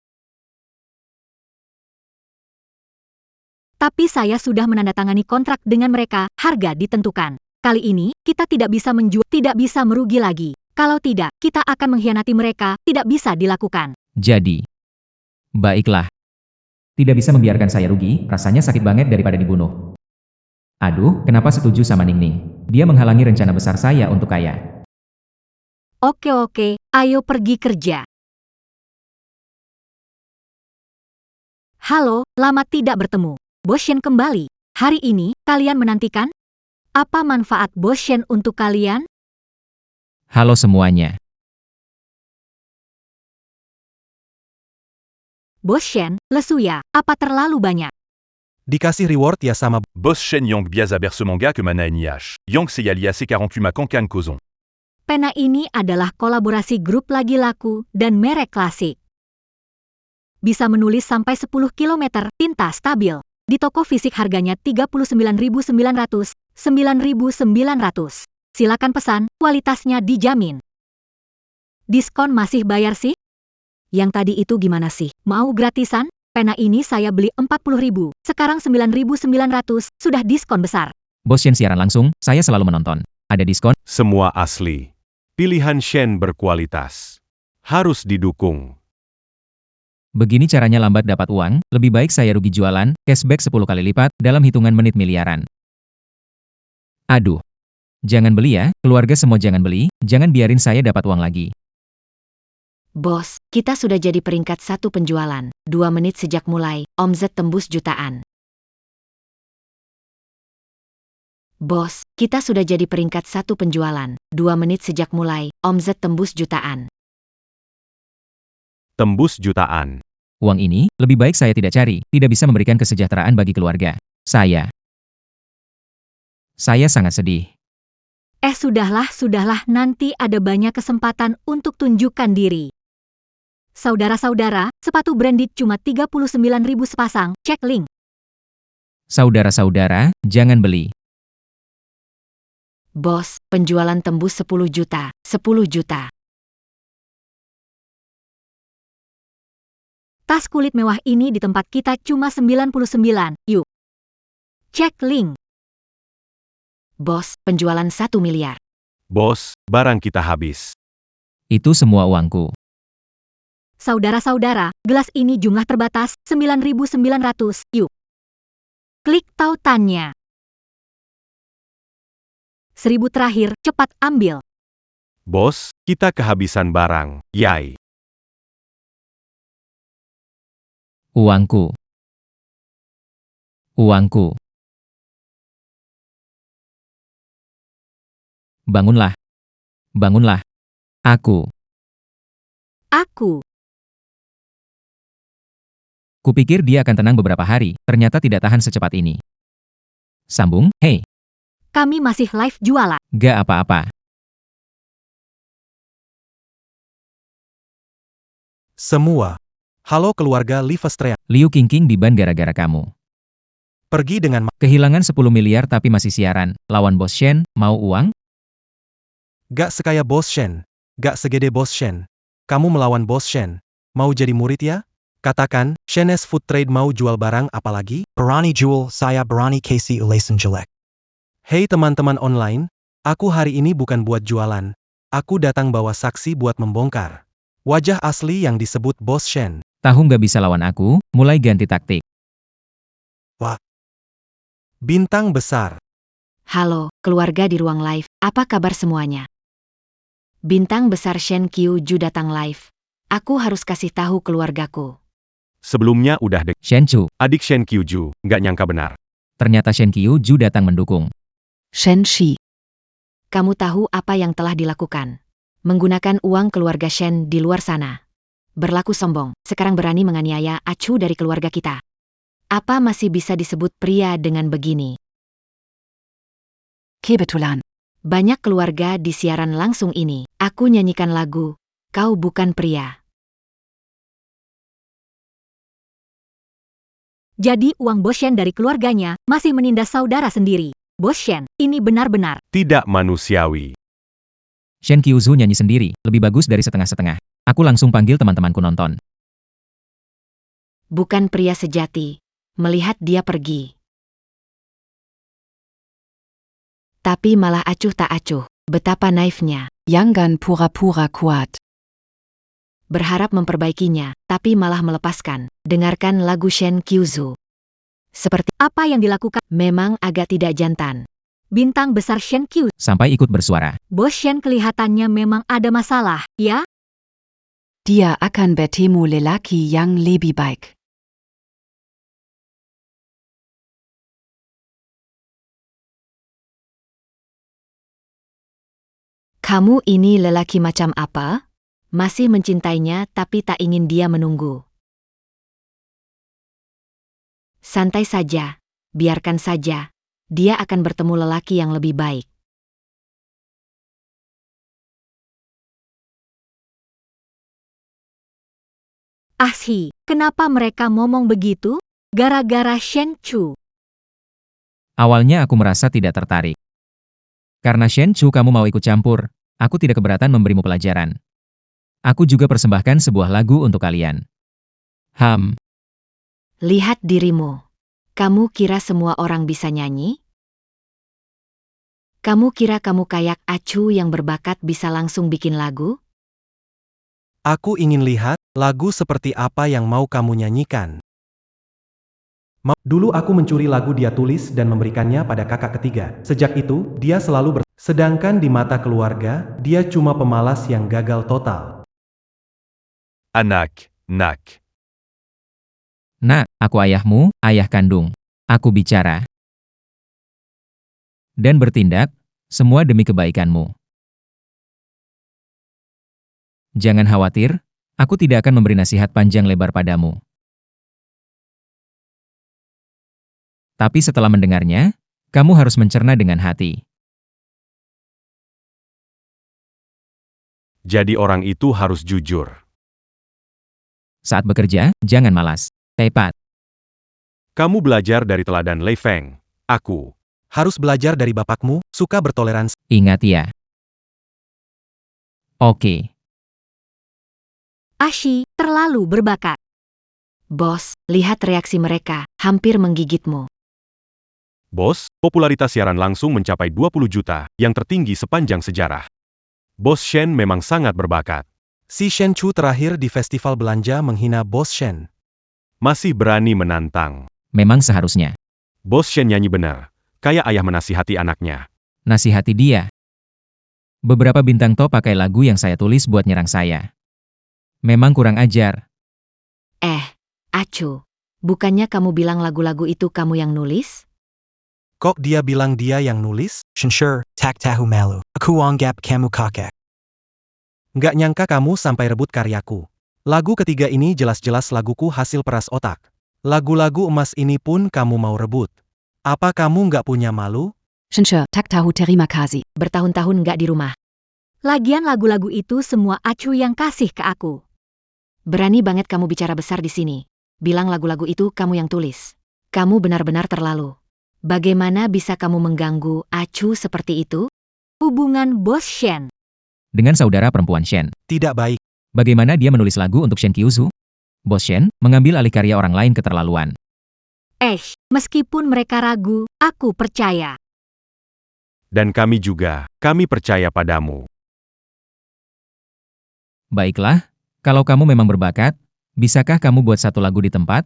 Speaker 6: Tapi saya sudah menandatangani kontrak dengan mereka, harga ditentukan. Kali ini, kita tidak bisa menjual, tidak bisa merugi lagi. Kalau tidak, kita akan mengkhianati mereka, tidak bisa dilakukan.
Speaker 3: Jadi, baiklah. Tidak bisa membiarkan saya rugi, rasanya sakit banget daripada dibunuh. Aduh, kenapa setuju sama Ningning? Dia menghalangi rencana besar saya untuk kaya.
Speaker 6: Oke, ayo pergi kerja. Halo, lama tidak bertemu. Bos Shen kembali. Hari ini, kalian menantikan? Apa manfaat Bos Shen untuk kalian?
Speaker 3: Halo semuanya.
Speaker 6: Bos Shen, lesu ya, apa terlalu banyak?
Speaker 4: Dikasih reward ya sama
Speaker 10: Boss Shen Yang Biaza berce manga que mana NIH. Yang Seyalia C48 Makankan Kozon.
Speaker 6: Pena ini adalah kolaborasi grup lagi laku dan merek klasik. Bisa menulis sampai 10 km, tinta stabil. Di toko fisik harganya 39.900, 9.900. Silakan pesan, kualitasnya dijamin. Diskon masih bayar sih?
Speaker 7: Yang tadi itu gimana sih?
Speaker 6: Mau gratisan? Pena ini saya beli 40.000, sekarang 9.900, sudah diskon besar.
Speaker 3: Bos Shen siaran langsung, saya selalu menonton. Ada diskon?
Speaker 2: Semua asli. Pilihan Shen berkualitas. Harus didukung.
Speaker 3: Begini caranya lambat dapat uang, lebih baik saya rugi jualan, cashback 10 kali lipat, dalam hitungan menit miliaran. Aduh. Jangan beli ya, keluarga semua jangan beli, jangan biarin saya dapat uang lagi.
Speaker 5: Bos, kita sudah jadi peringkat 1 penjualan. 2 menit sejak mulai, omzet tembus jutaan. Bos, kita sudah jadi peringkat 1 penjualan. 2 menit sejak mulai, omzet tembus jutaan.
Speaker 2: Tembus jutaan.
Speaker 3: Uang ini, lebih baik saya tidak cari, tidak bisa memberikan kesejahteraan bagi keluarga. Saya sangat sedih.
Speaker 6: Sudahlah, nanti ada banyak kesempatan untuk tunjukkan diri. Saudara-saudara, sepatu branded cuma 39.000 sepasang, cek link.
Speaker 3: Saudara-saudara, jangan beli.
Speaker 5: Bos, penjualan tembus 10 juta, 10 juta.
Speaker 6: Tas kulit mewah ini di tempat kita cuma 99, yuk. Cek link.
Speaker 5: Bos, penjualan 1 miliar.
Speaker 2: Bos, barang kita habis.
Speaker 3: Itu semua uangku.
Speaker 6: Saudara-saudara, gelas ini jumlah terbatas, 9.900, yuk. Klik tautannya. 1.000 terakhir, cepat ambil.
Speaker 2: Bos, kita kehabisan barang. Yay.
Speaker 3: Uangku. Uangku. Bangunlah. Bangunlah. Aku. Kupikir dia akan tenang beberapa hari, ternyata tidak tahan secepat ini. Sambung, hei.
Speaker 6: Kami masih live jualan.
Speaker 3: Gak apa-apa.
Speaker 4: semua. Halo keluarga Livestream.
Speaker 3: Liu Qingqing di ban gara-gara kamu.
Speaker 4: Pergi dengan
Speaker 3: Kehilangan 10 miliar tapi masih siaran. Lawan Bos Shen, mau uang?
Speaker 4: gak sekaya Bos Shen. Gak segede Bos Shen. Kamu melawan Bos Shen. Mau jadi murid ya? Katakan, Shen's Food Trade mau jual barang apa lagi?
Speaker 9: Barani Jewel, saya Barani Casey Ulasan Jelek.
Speaker 4: Hei teman-teman online, aku hari ini bukan buat jualan. Aku datang bawa saksi buat membongkar wajah asli yang disebut Bos Shen.
Speaker 3: Tahu nggak bisa lawan aku, mulai ganti taktik.
Speaker 4: Bintang besar.
Speaker 5: Halo, keluarga di ruang live, apa kabar semuanya? Bintang besar Shen Qiuju datang live. Aku harus kasih tahu keluargaku.
Speaker 2: Sebelumnya udah dek.
Speaker 3: Shen Chu,
Speaker 2: Adik Shen Qiuju, nggak nyangka benar.
Speaker 3: ternyata Shen Qiuju datang mendukung.
Speaker 1: Shen Shi.
Speaker 5: Kamu tahu apa yang telah dilakukan? Menggunakan uang keluarga Shen di luar sana. Berlaku sombong, sekarang berani menganiaya acu dari keluarga kita. Apa masih bisa disebut pria dengan begini?
Speaker 1: Kebetulan.
Speaker 5: Banyak keluarga di siaran langsung ini. Aku nyanyikan lagu, Kau Bukan Pria.
Speaker 6: Jadi uang Bos Shen dari keluarganya masih menindas saudara sendiri. Bos Shen, ini benar-benar.
Speaker 2: Tidak manusiawi.
Speaker 3: Shen Qiuju nyanyi sendiri, lebih bagus dari setengah-setengah. Aku langsung panggil teman-temanku nonton.
Speaker 5: Bukan pria sejati. Melihat dia pergi. Tapi malah acuh tak acuh. Betapa naifnya.
Speaker 1: Yangan pura-pura kuat.
Speaker 5: Berharap memperbaikinya, tapi malah melepaskan. Dengarkan lagu Shen Qiuju. Seperti
Speaker 6: Apa yang dilakukan
Speaker 5: memang agak tidak jantan.
Speaker 6: bintang besar Shen Qiu?
Speaker 3: Sampai ikut bersuara.
Speaker 6: Bos Shen kelihatannya memang ada masalah, ya?
Speaker 7: Dia akan bertemu lelaki yang lebih baik.
Speaker 5: Kamu ini lelaki macam apa? Masih mencintainya tapi tak ingin dia menunggu. Santai saja, biarkan saja. Dia akan bertemu lelaki yang lebih baik.
Speaker 6: Ashi, kenapa mereka ngomong begitu? Gara-gara Shen Chu.
Speaker 3: Awalnya aku merasa tidak tertarik. Karena Shen Chu kamu mau ikut campur, aku tidak keberatan memberimu pelajaran. Aku juga persembahkan sebuah lagu untuk kalian.
Speaker 5: Lihat dirimu. Kamu kira semua orang bisa nyanyi? Kamu kira kamu kayak Acu yang berbakat bisa langsung bikin lagu?
Speaker 4: Aku ingin lihat lagu seperti apa yang mau kamu nyanyikan. Dulu aku mencuri lagu dia tulis dan memberikannya pada kakak ketiga. Sejak itu, dia selalu sedangkan di mata keluarga, dia cuma pemalas yang gagal total.
Speaker 10: Anak, nak.
Speaker 3: Nak, aku ayahmu, ayah kandung. Aku bicara dan bertindak, semua demi kebaikanmu. Jangan khawatir, aku tidak akan memberi nasihat panjang lebar padamu. Tapi setelah mendengarnya, kamu harus mencerna dengan hati.
Speaker 2: Jadi orang itu harus jujur.
Speaker 3: Saat bekerja, jangan malas. Tepat.
Speaker 2: Kamu belajar dari teladan Lei Feng. Aku.
Speaker 4: Harus belajar dari bapakmu, suka bertoleransi.
Speaker 3: Ingat ya. Oke.
Speaker 6: Ashi, terlalu berbakat.
Speaker 5: Bos, lihat reaksi mereka, hampir menggigitmu.
Speaker 2: Bos, popularitas siaran langsung mencapai 20 juta, yang tertinggi sepanjang sejarah. Bos Shen memang sangat berbakat.
Speaker 4: Si Shen Chu terakhir di festival belanja menghina Bos Shen.
Speaker 2: Masih berani menantang.
Speaker 3: Memang seharusnya.
Speaker 2: Bos Shen nyanyi benar. Kayak ayah menasihati anaknya.
Speaker 3: Nasihati dia. Beberapa bintang top pakai lagu yang saya tulis buat nyerang saya. Memang kurang ajar.
Speaker 5: Acu, bukannya kamu bilang lagu-lagu itu kamu yang nulis?
Speaker 4: Kok dia bilang dia yang nulis?
Speaker 9: Sure, tak tahu malu. Aku anggap kamu kakek.
Speaker 4: Nggak nyangka kamu sampai rebut karyaku. Lagu ketiga ini jelas-jelas laguku hasil peras otak. Lagu-lagu emas ini pun kamu mau rebut. Apa kamu nggak punya malu?
Speaker 7: Sure, tak tahu terima kasih.
Speaker 5: Bertahun-tahun nggak di rumah.
Speaker 6: Lagian lagu-lagu itu semua Acu yang kasih ke aku.
Speaker 5: Berani banget kamu bicara besar di sini. Bilang lagu-lagu itu kamu yang tulis. Kamu benar-benar terlalu. Bagaimana bisa kamu mengganggu Acu seperti itu?
Speaker 6: Hubungan Bos Shen.
Speaker 3: Dengan saudara perempuan Shen.
Speaker 4: Tidak baik.
Speaker 3: Bagaimana dia menulis lagu untuk Shen Qiuzu? Bos Shen mengambil alih karya orang lain keterlaluan.
Speaker 6: Meskipun mereka ragu, aku percaya.
Speaker 2: Dan kami juga, kami percaya padamu.
Speaker 3: Baiklah, kalau kamu memang berbakat, bisakah kamu buat satu lagu di tempat?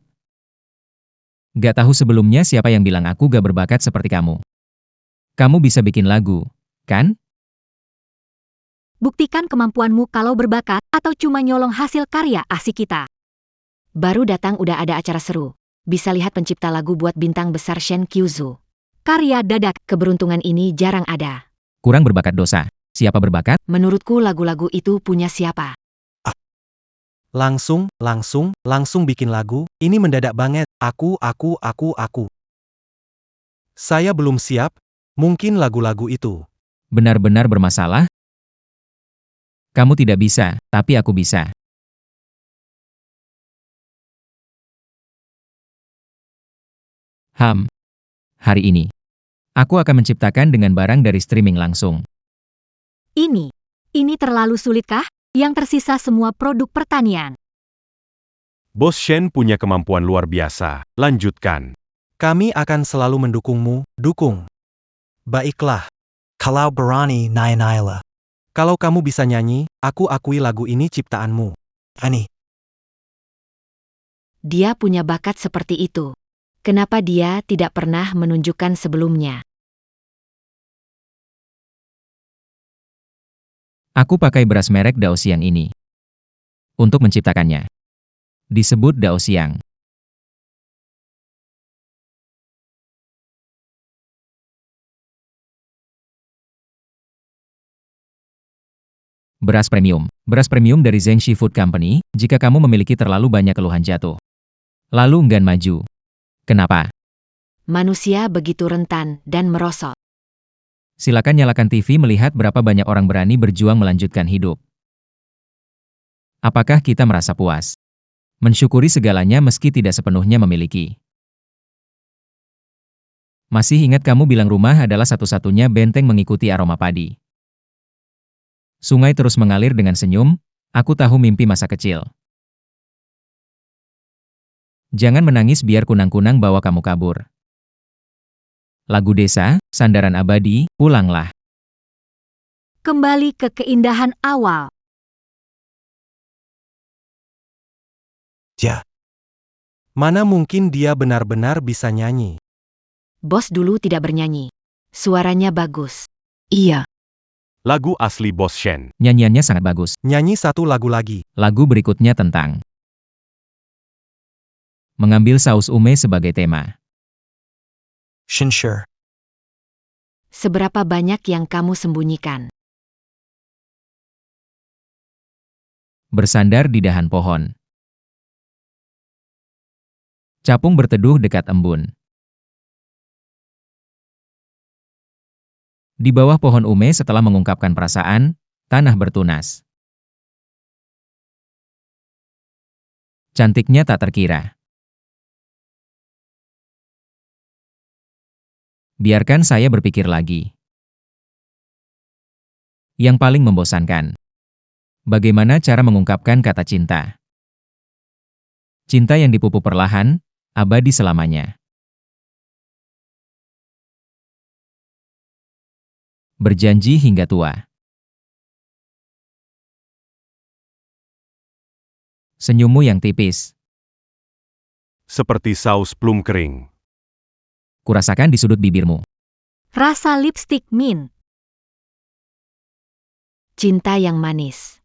Speaker 3: Gak tahu sebelumnya siapa yang bilang aku gak berbakat seperti kamu. Kamu bisa bikin lagu, kan?
Speaker 6: Buktikan kemampuanmu kalau berbakat atau cuma nyolong hasil karya asik kita.
Speaker 5: Baru datang udah ada acara seru. Bisa lihat pencipta lagu buat bintang besar Shen Qiuzu.
Speaker 6: Karya dadak.
Speaker 5: Keberuntungan ini jarang ada.
Speaker 3: Kurang berbakat dosa. Siapa berbakat?
Speaker 5: Menurutku lagu-lagu itu punya siapa?
Speaker 4: Langsung bikin lagu. Ini mendadak banget. Aku. Saya belum siap. Mungkin lagu-lagu itu.
Speaker 3: Benar-benar bermasalah? Kamu tidak bisa, tapi aku bisa. Hari ini, aku akan menciptakan dengan barang dari streaming langsung.
Speaker 6: Ini terlalu sulitkah? Yang tersisa semua produk pertanian.
Speaker 2: Bos Shen punya kemampuan luar biasa. Lanjutkan.
Speaker 4: Kami akan selalu mendukungmu. Dukung. Baiklah.
Speaker 9: Kalau berani nyanyi.
Speaker 4: Kalau kamu bisa nyanyi, aku akui lagu ini ciptaanmu.
Speaker 9: Ani.
Speaker 5: Dia punya bakat seperti itu. Kenapa dia tidak pernah menunjukkan sebelumnya?
Speaker 3: Aku pakai beras merek Daoxiang ini untuk menciptakannya. Disebut Daoxiang. Beras premium. Beras premium dari Zhengxi Food Company, jika kamu memiliki terlalu banyak keluhan jatuh. Lalu enggan maju. Kenapa?
Speaker 5: Manusia begitu rentan dan merosot.
Speaker 3: Silakan nyalakan TV melihat berapa banyak orang berani berjuang melanjutkan hidup. Apakah kita merasa puas? Mensyukuri segalanya meski tidak sepenuhnya memiliki. Masih ingat kamu bilang rumah adalah satu-satunya benteng mengikuti aroma padi. Sungai terus mengalir dengan senyum, aku tahu mimpi masa kecil. Jangan menangis biar kunang-kunang bawa kamu kabur. Lagu desa, sandaran abadi, pulanglah.
Speaker 6: Kembali ke keindahan awal.
Speaker 4: Ya. Mana mungkin dia benar-benar bisa nyanyi?
Speaker 5: Bos dulu tidak bernyanyi. Suaranya bagus.
Speaker 7: Iya.
Speaker 2: Lagu asli Bos Shen.
Speaker 3: Nyanyiannya sangat bagus.
Speaker 4: Nyanyi satu lagu lagi.
Speaker 3: Lagu berikutnya tentang mengambil saus ume sebagai tema.
Speaker 9: Shinsure.
Speaker 5: Seberapa banyak yang kamu sembunyikan?
Speaker 3: Bersandar di dahan pohon. Capung berteduh dekat embun. Di bawah pohon ume setelah mengungkapkan perasaan, tanah bertunas. Cantiknya tak terkira. Biarkan saya berpikir lagi. Yang paling membosankan. Bagaimana cara mengungkapkan kata cinta? Cinta yang dipupuk perlahan, abadi selamanya. Berjanji hingga tua. Senyummu yang tipis.
Speaker 2: Seperti saus plum kering.
Speaker 3: Kurasakan di sudut bibirmu.
Speaker 6: Rasa lipstik mint.
Speaker 5: Cinta yang manis.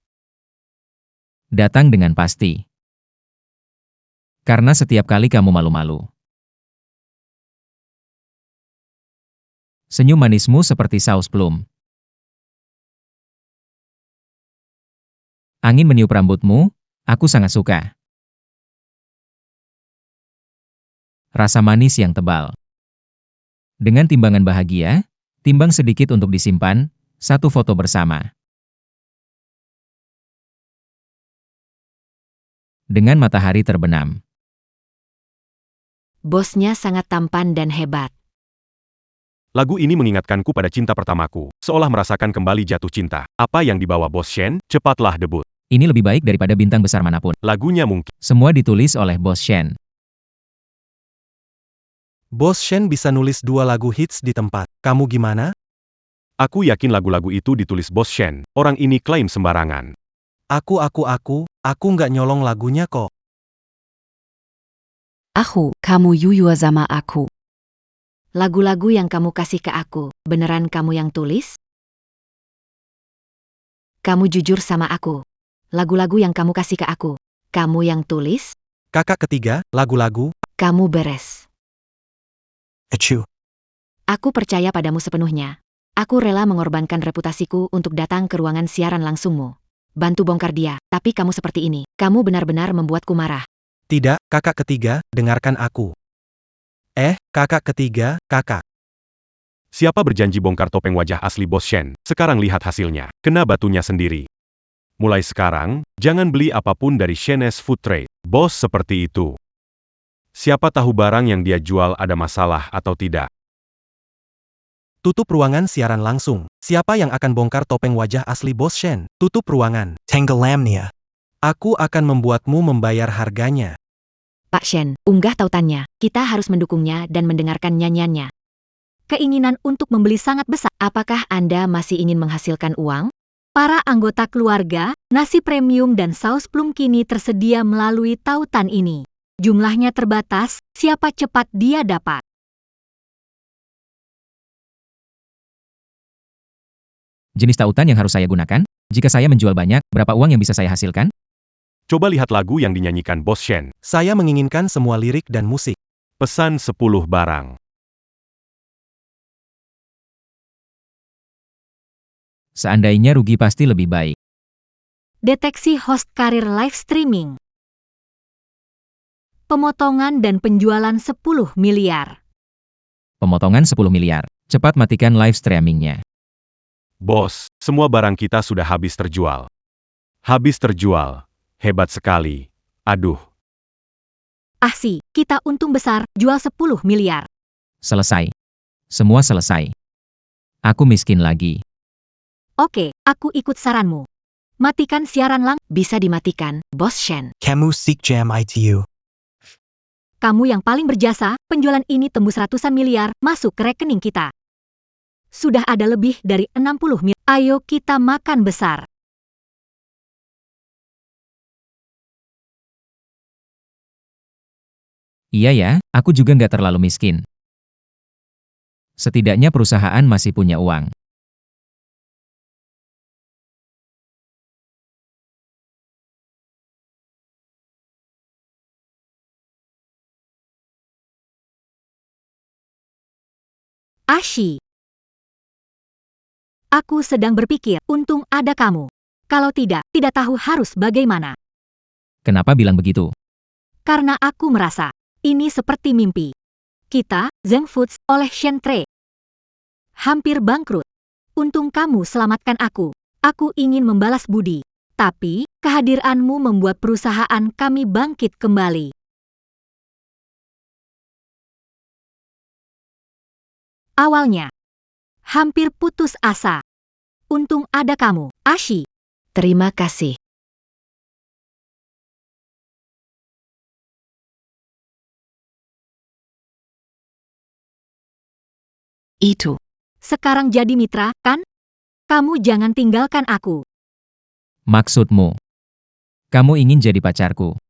Speaker 3: Datang dengan pasti. Karena setiap kali kamu malu-malu. Senyum manismu seperti saus plum. Angin meniup rambutmu, aku sangat suka. Rasa manis yang tebal. Dengan timbangan bahagia, timbang sedikit untuk disimpan, satu foto bersama. Dengan matahari terbenam.
Speaker 5: Bosnya sangat tampan dan hebat.
Speaker 2: Lagu ini mengingatkanku pada cinta pertamaku, seolah merasakan kembali jatuh cinta. Apa yang dibawa Bos Shen? Cepatlah debut.
Speaker 3: Ini lebih baik daripada bintang besar manapun.
Speaker 2: Lagunya mungkin.
Speaker 3: Semua ditulis oleh Bos Shen.
Speaker 4: Bos Shen bisa nulis 2 lagu hits di tempat. Kamu gimana?
Speaker 2: Aku yakin lagu-lagu itu ditulis Bos Shen. Orang ini klaim sembarangan.
Speaker 4: Aku nggak nyolong lagunya kok.
Speaker 7: Kamu yuyua sama aku.
Speaker 5: Lagu-lagu yang kamu kasih ke aku, beneran kamu yang tulis? Kamu jujur sama aku. Lagu-lagu yang kamu kasih ke aku, kamu yang tulis?
Speaker 4: Kakak ketiga, lagu-lagu.
Speaker 5: Kamu beres.
Speaker 9: Achoo.
Speaker 5: Aku percaya padamu sepenuhnya. Aku rela mengorbankan reputasiku untuk datang ke ruangan siaran langsungmu. Bantu bongkar dia, tapi kamu seperti ini. Kamu benar-benar membuatku marah.
Speaker 4: Tidak, kakak ketiga, dengarkan aku. Kakak ketiga, kakak.
Speaker 2: Siapa berjanji bongkar topeng wajah asli Bos Shen? Sekarang lihat hasilnya. Kena batunya sendiri. Mulai sekarang, jangan beli apapun dari Shen's Food Trade. Bos seperti itu. Siapa tahu barang yang dia jual ada masalah atau tidak.
Speaker 4: Tutup ruangan siaran langsung. Siapa yang akan bongkar topeng wajah asli Bos Shen? Tutup ruangan.
Speaker 9: Tanggalamnia.
Speaker 4: Aku akan membuatmu membayar harganya.
Speaker 5: Pak Shen, unggah tautannya. Kita harus mendukungnya dan mendengarkan nyanyiannya.
Speaker 6: Keinginan untuk membeli sangat besar.
Speaker 5: Apakah Anda masih ingin menghasilkan uang?
Speaker 6: Para anggota keluarga, nasi premium dan saus plum kini tersedia melalui tautan ini. Jumlahnya terbatas, siapa cepat dia dapat.
Speaker 3: Jenis tautan yang harus saya gunakan? Jika saya menjual banyak, berapa uang yang bisa saya hasilkan?
Speaker 2: Coba lihat lagu yang dinyanyikan Bos Shen.
Speaker 4: Saya menginginkan semua lirik dan musik.
Speaker 2: Pesan 10 barang.
Speaker 3: Seandainya rugi pasti lebih baik.
Speaker 6: Deteksi host karir live streaming. Pemotongan dan penjualan 10 miliar.
Speaker 3: Pemotongan 10 miliar. Cepat matikan live streamingnya.
Speaker 2: Bos, semua barang kita sudah habis terjual. Habis terjual. Hebat sekali. Aduh.
Speaker 6: Ahsi, kita untung besar, jual 10 miliar.
Speaker 3: Selesai. Semua selesai. Aku miskin lagi.
Speaker 6: Oke, aku ikut saranmu. Matikan siaran
Speaker 5: Bisa dimatikan, Bos Shen.
Speaker 9: Kamu Seek Jam ITU.
Speaker 6: Kamu yang paling berjasa, penjualan ini tembus ratusan miliar, masuk ke rekening kita. Sudah ada lebih dari 60 miliar. Ayo kita makan besar.
Speaker 3: Iya ya, aku juga nggak terlalu miskin. Setidaknya perusahaan masih punya uang.
Speaker 6: Ashi. Aku sedang berpikir, untung ada kamu. Kalau tidak tahu harus bagaimana.
Speaker 3: Kenapa bilang begitu?
Speaker 6: Karena aku merasa, ini seperti mimpi. Kita, Zeng Foods, oleh Shen Tre. Hampir bangkrut. Untung kamu selamatkan aku. Aku ingin membalas budi. Tapi, kehadiranmu membuat perusahaan kami bangkit kembali. Awalnya, hampir putus asa. Untung ada kamu, Ashi.
Speaker 5: Terima kasih. Itu.
Speaker 6: Sekarang jadi mitra, kan? Kamu jangan tinggalkan aku.
Speaker 3: Maksudmu? Kamu ingin jadi pacarku?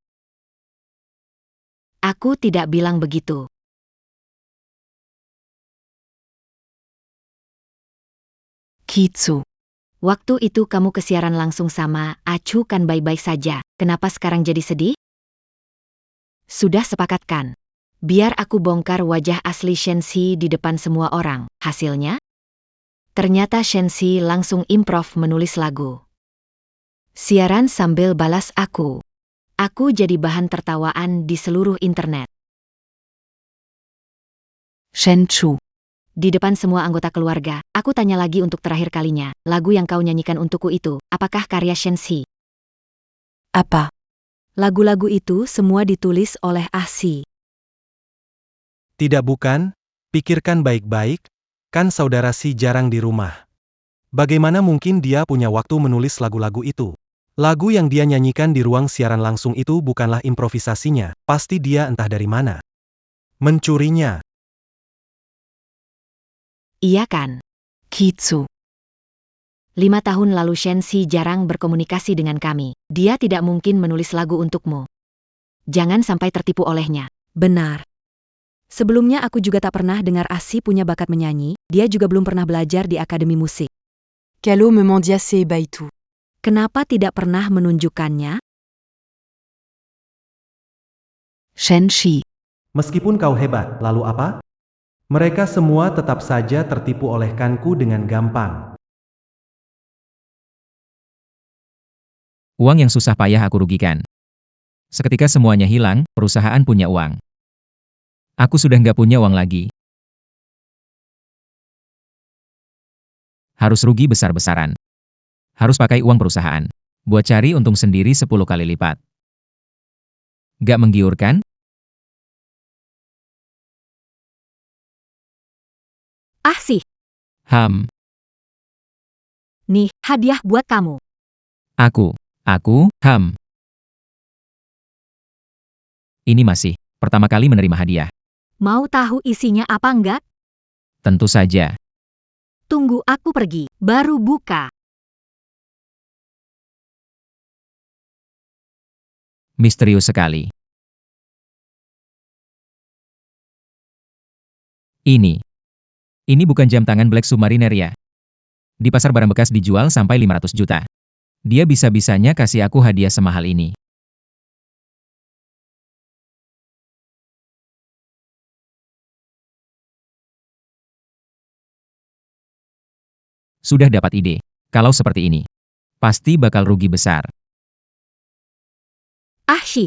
Speaker 5: Aku tidak bilang begitu. Kitsu. Waktu itu kamu kesiaran langsung sama Acu kan baik-baik saja. Kenapa sekarang jadi sedih? Sudah sepakatkan. Biar aku bongkar wajah asli Shenxi di depan semua orang. Hasilnya? Ternyata Shenxi langsung improv menulis lagu. Siaran sambil balas aku. Aku jadi bahan tertawaan di seluruh internet. Shenchu. Di depan semua anggota keluarga, aku tanya lagi untuk terakhir kalinya, lagu yang kau nyanyikan untukku itu, apakah karya Shenxi?
Speaker 7: Apa? Lagu-lagu itu semua ditulis oleh Ahsi.
Speaker 4: Tidak bukan? Pikirkan baik-baik, kan saudara Si jarang di rumah. Bagaimana mungkin dia punya waktu menulis lagu-lagu itu? Lagu yang dia nyanyikan di ruang siaran langsung itu bukanlah improvisasinya, pasti dia entah dari mana mencurinya.
Speaker 5: Iya kan? Kitsu. 5 tahun lalu Shenxi jarang berkomunikasi dengan kami. Dia tidak mungkin menulis lagu untukmu. Jangan sampai tertipu olehnya.
Speaker 7: Benar. Sebelumnya aku juga tak pernah dengar Ahsi punya bakat menyanyi, dia juga belum pernah belajar di akademi musik.
Speaker 11: Calo me mendia se baitu.
Speaker 7: Kenapa tidak pernah menunjukkannya?
Speaker 5: Shenxi.
Speaker 4: Meskipun kau hebat, lalu apa? Mereka semua tetap saja tertipu oleh Kanku dengan gampang.
Speaker 3: Uang yang susah payah aku rugikan. Seketika semuanya hilang, perusahaan punya uang. Aku sudah nggak punya uang lagi. Harus rugi besar-besaran. Harus pakai uang perusahaan. Buat cari untung sendiri 10 kali lipat. Gak menggiurkan?
Speaker 6: Ahsi, nih, hadiah buat kamu.
Speaker 3: Aku. Ini masih pertama kali menerima hadiah.
Speaker 6: Mau tahu isinya apa enggak?
Speaker 3: Tentu saja.
Speaker 6: Tunggu aku pergi, baru buka.
Speaker 3: Misterius sekali. Ini bukan jam tangan Black Submariner ya. Di pasar barang bekas dijual sampai 500 juta. Dia bisa-bisanya kasih aku hadiah semahal ini. Sudah dapat ide. Kalau seperti ini, pasti bakal rugi besar.
Speaker 6: Shi.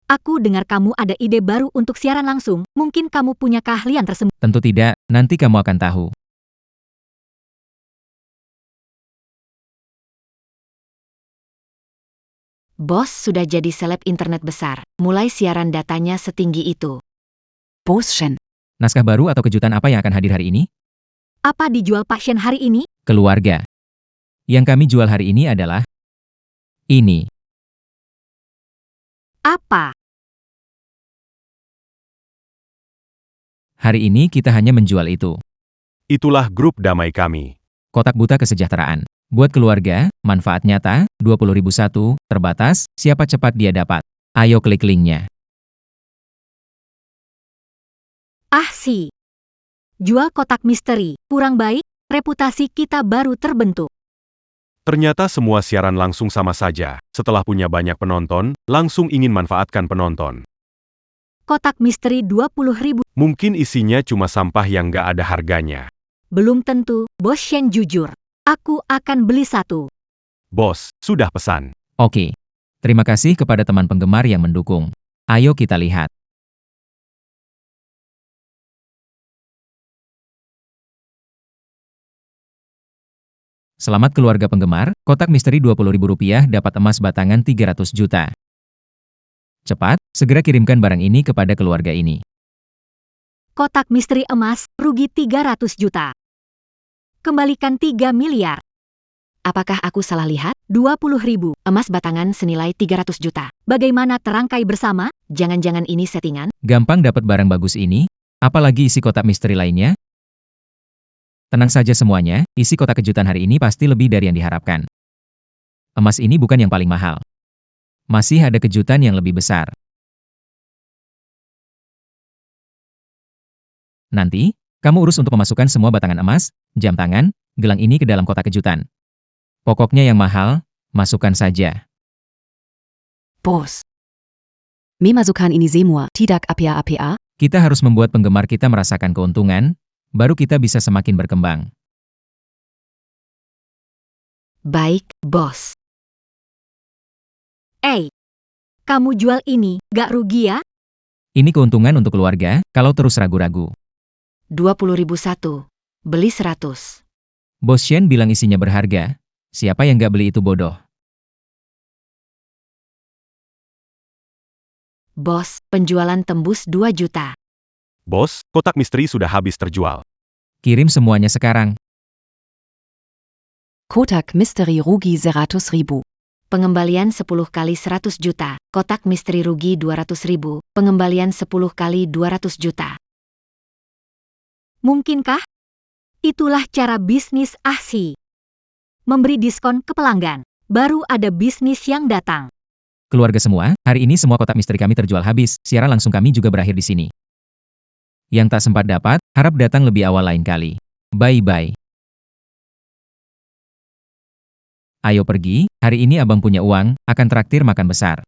Speaker 6: Aku dengar kamu ada ide baru untuk siaran langsung. Mungkin kamu punya keahlian tersembunyi.
Speaker 3: Tentu tidak, nanti kamu akan tahu.
Speaker 5: Bos sudah jadi seleb internet besar, mulai siaran datanya setinggi itu.
Speaker 1: Bos Shen.
Speaker 3: Naskah baru atau kejutan apa yang akan hadir hari ini?
Speaker 6: Apa dijual Pak Shen hari ini?
Speaker 3: Keluarga. Yang kami jual hari ini adalah ini.
Speaker 6: Apa?
Speaker 3: Hari ini kita hanya menjual itu.
Speaker 2: Itulah grup damai kami.
Speaker 3: Kotak buta kesejahteraan. Buat keluarga, manfaat nyata, 20.001, terbatas, siapa cepat dia dapat. Ayo klik linknya.
Speaker 6: Shi. Jual kotak misteri, kurang baik, reputasi kita baru terbentuk.
Speaker 2: Ternyata semua siaran langsung sama saja. Setelah punya banyak penonton, langsung ingin manfaatkan penonton.
Speaker 6: Kotak misteri 20.000.
Speaker 2: Mungkin isinya cuma sampah yang gak ada harganya.
Speaker 6: Belum tentu, Bos Shen jujur. Aku akan beli satu.
Speaker 2: Bos, sudah pesan.
Speaker 3: Oke. Terima kasih kepada teman penggemar yang mendukung. Ayo kita lihat. Selamat keluarga penggemar, kotak misteri Rp20.000 dapat emas batangan 300 juta. Cepat, segera kirimkan barang ini kepada keluarga ini.
Speaker 6: Kotak misteri emas, rugi 300 juta. Kembalikan 3 miliar.
Speaker 5: Apakah aku salah lihat?
Speaker 6: 20.000.
Speaker 5: Emas batangan senilai 300 juta.
Speaker 6: Bagaimana terangkai bersama?
Speaker 5: Jangan-jangan ini settingan?
Speaker 3: Gampang dapat barang bagus ini, apalagi isi kotak misteri lainnya. Tenang saja semuanya, isi kotak kejutan hari ini pasti lebih dari yang diharapkan. Emas ini bukan yang paling mahal. Masih ada kejutan yang lebih besar. Nanti, kamu urus untuk memasukkan semua batangan emas, jam tangan, gelang ini ke dalam kotak kejutan. Pokoknya yang mahal, masukkan saja.
Speaker 1: Bos. Memasukkan ini semua, tidak apa-apa.
Speaker 3: Kita harus membuat penggemar kita merasakan keuntungan, baru kita bisa semakin berkembang.
Speaker 5: Baik, bos.
Speaker 6: Kamu jual ini, gak rugi ya?
Speaker 3: Ini keuntungan untuk keluarga, kalau terus ragu-ragu.
Speaker 5: 20.001. Beli 100.
Speaker 3: Bos Shen bilang isinya berharga. Siapa yang gak beli itu bodoh.
Speaker 5: Bos, penjualan tembus 2 juta.
Speaker 2: Bos, kotak misteri sudah habis terjual.
Speaker 3: Kirim semuanya sekarang.
Speaker 1: Kotak misteri rugi 100.000.
Speaker 5: Pengembalian 10 kali 100 juta. Kotak misteri rugi 200.000. Pengembalian 10 kali 200 juta.
Speaker 6: Mungkinkah? Itulah cara bisnis Shi. Memberi diskon ke pelanggan. Baru ada bisnis yang datang.
Speaker 3: Keluarga semua, hari ini semua kotak misteri kami terjual habis, siaran langsung kami juga berakhir di sini. Yang tak sempat dapat, harap datang lebih awal lain kali. Bye-bye. Ayo pergi, hari ini abang punya uang, akan traktir makan besar.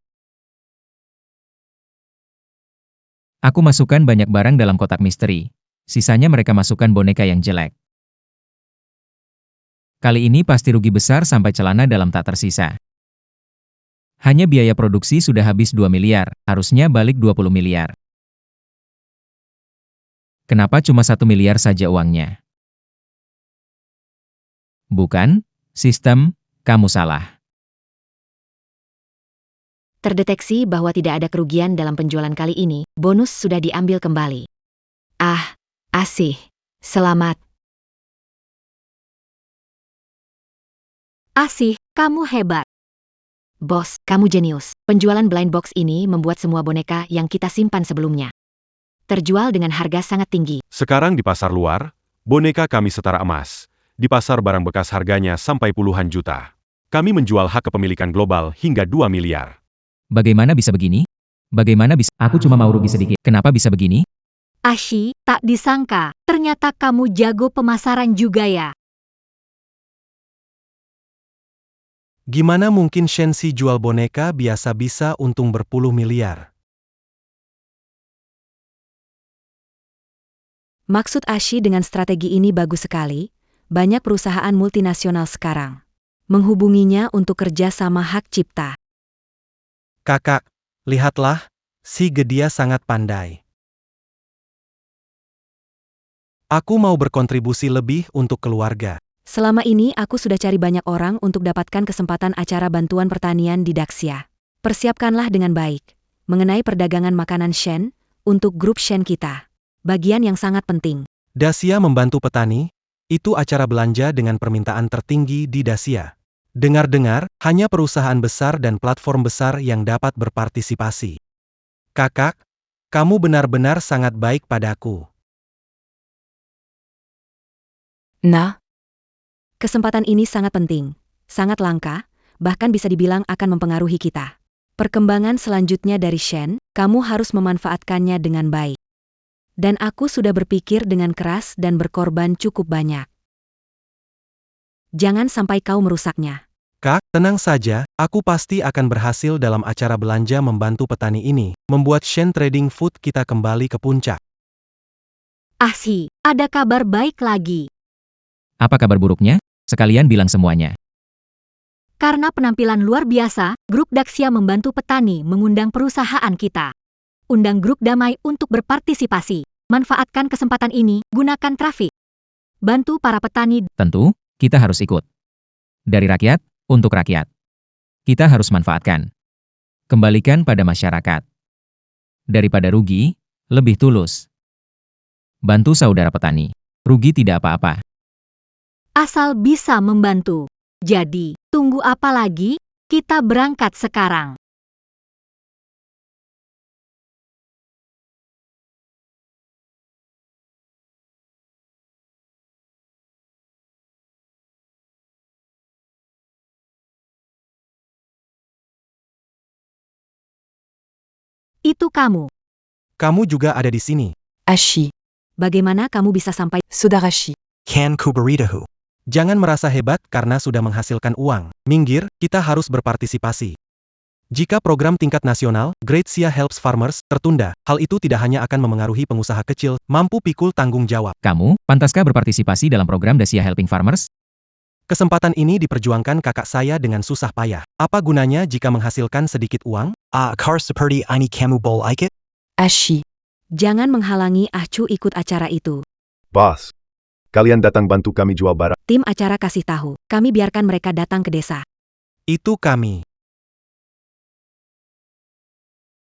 Speaker 3: Aku masukkan banyak barang dalam kotak misteri. Sisanya mereka masukkan boneka yang jelek. Kali ini pasti rugi besar sampai celana dalam tak tersisa. Hanya biaya produksi sudah habis 2 miliar, harusnya balik 20 miliar. Kenapa cuma 1 miliar saja uangnya? Bukan, sistem, kamu salah.
Speaker 5: Terdeteksi bahwa tidak ada kerugian dalam penjualan kali ini, bonus sudah diambil kembali. Asih. Selamat.
Speaker 6: Shi, kamu hebat.
Speaker 5: Bos, kamu jenius. Penjualan blind box ini membuat semua boneka yang kita simpan sebelumnya terjual dengan harga sangat tinggi.
Speaker 2: Sekarang di pasar luar, boneka kami setara emas. Di pasar barang bekas harganya sampai puluhan juta. Kami menjual hak kepemilikan global hingga 2 miliar.
Speaker 3: Bagaimana bisa begini? Bagaimana bisa? Aku cuma mau rugi sedikit. Kenapa bisa begini?
Speaker 6: Ashi, tak disangka, ternyata kamu jago pemasaran juga ya.
Speaker 4: Gimana mungkin Shenxi jual boneka biasa bisa untung berpuluh miliar?
Speaker 7: Maksud Ashi dengan strategi ini bagus sekali. Banyak perusahaan multinasional sekarang menghubunginya untuk kerja sama hak cipta.
Speaker 4: Kakak, lihatlah, si Gedia sangat pandai. Aku mau berkontribusi lebih untuk keluarga.
Speaker 7: Selama ini aku sudah cari banyak orang untuk dapatkan kesempatan acara bantuan pertanian di Daxia. Persiapkanlah dengan baik. Mengenai perdagangan makanan Shen, untuk grup Shen kita. Bagian yang sangat penting.
Speaker 4: Daxia membantu petani, itu acara belanja dengan permintaan tertinggi di Daxia. Dengar-dengar, hanya perusahaan besar dan platform besar yang dapat berpartisipasi. Kakak, kamu benar-benar sangat baik padaku.
Speaker 11: Na,
Speaker 7: Kesempatan ini sangat penting, sangat langka, bahkan bisa dibilang akan mempengaruhi kita. Perkembangan selanjutnya dari Shen, kamu harus memanfaatkannya dengan baik. Dan aku sudah berpikir dengan keras dan berkorban cukup banyak. Jangan sampai kau merusaknya.
Speaker 4: Kak, tenang saja, aku pasti akan berhasil dalam acara belanja membantu petani ini, membuat Shen Trading Food kita kembali ke puncak.
Speaker 6: Ashi, ada kabar baik lagi.
Speaker 3: Apa kabar buruknya? Sekalian bilang semuanya.
Speaker 6: Karena penampilan luar biasa, grup Daxia membantu petani mengundang perusahaan kita. Undang grup damai untuk berpartisipasi. Manfaatkan kesempatan ini, gunakan trafik. Bantu para petani.
Speaker 3: Tentu, kita harus ikut. Dari rakyat, untuk rakyat. Kita harus manfaatkan. Kembalikan pada masyarakat. Daripada rugi, lebih tulus. Bantu saudara petani. Rugi tidak apa-apa.
Speaker 6: Asal bisa membantu. Jadi, tunggu apa lagi? Kita berangkat sekarang. Itu kamu.
Speaker 4: Kamu juga ada di sini.
Speaker 11: Ashi,
Speaker 7: Bagaimana kamu bisa sampai?
Speaker 11: Sudarashi,
Speaker 9: Kan Kubaritahu.
Speaker 4: Jangan merasa hebat karena sudah menghasilkan uang. Minggir, kita harus berpartisipasi. Jika program tingkat nasional, Great Sia Helps Farmers, tertunda, hal itu tidak hanya akan memengaruhi pengusaha kecil, mampu pikul tanggung jawab.
Speaker 3: Kamu, pantaskah berpartisipasi dalam program Daxia Helping Farmers?
Speaker 4: Kesempatan ini diperjuangkan kakak saya dengan susah payah. Apa gunanya jika menghasilkan sedikit uang?
Speaker 9: Kar seperti ini kamu bol ikut?
Speaker 11: Ashi,
Speaker 7: Jangan menghalangi Ahcu ikut acara itu.
Speaker 10: Boss, kalian datang bantu kami jual barang.
Speaker 7: Tim acara kasih tahu, kami biarkan mereka datang ke desa.
Speaker 4: Itu kami.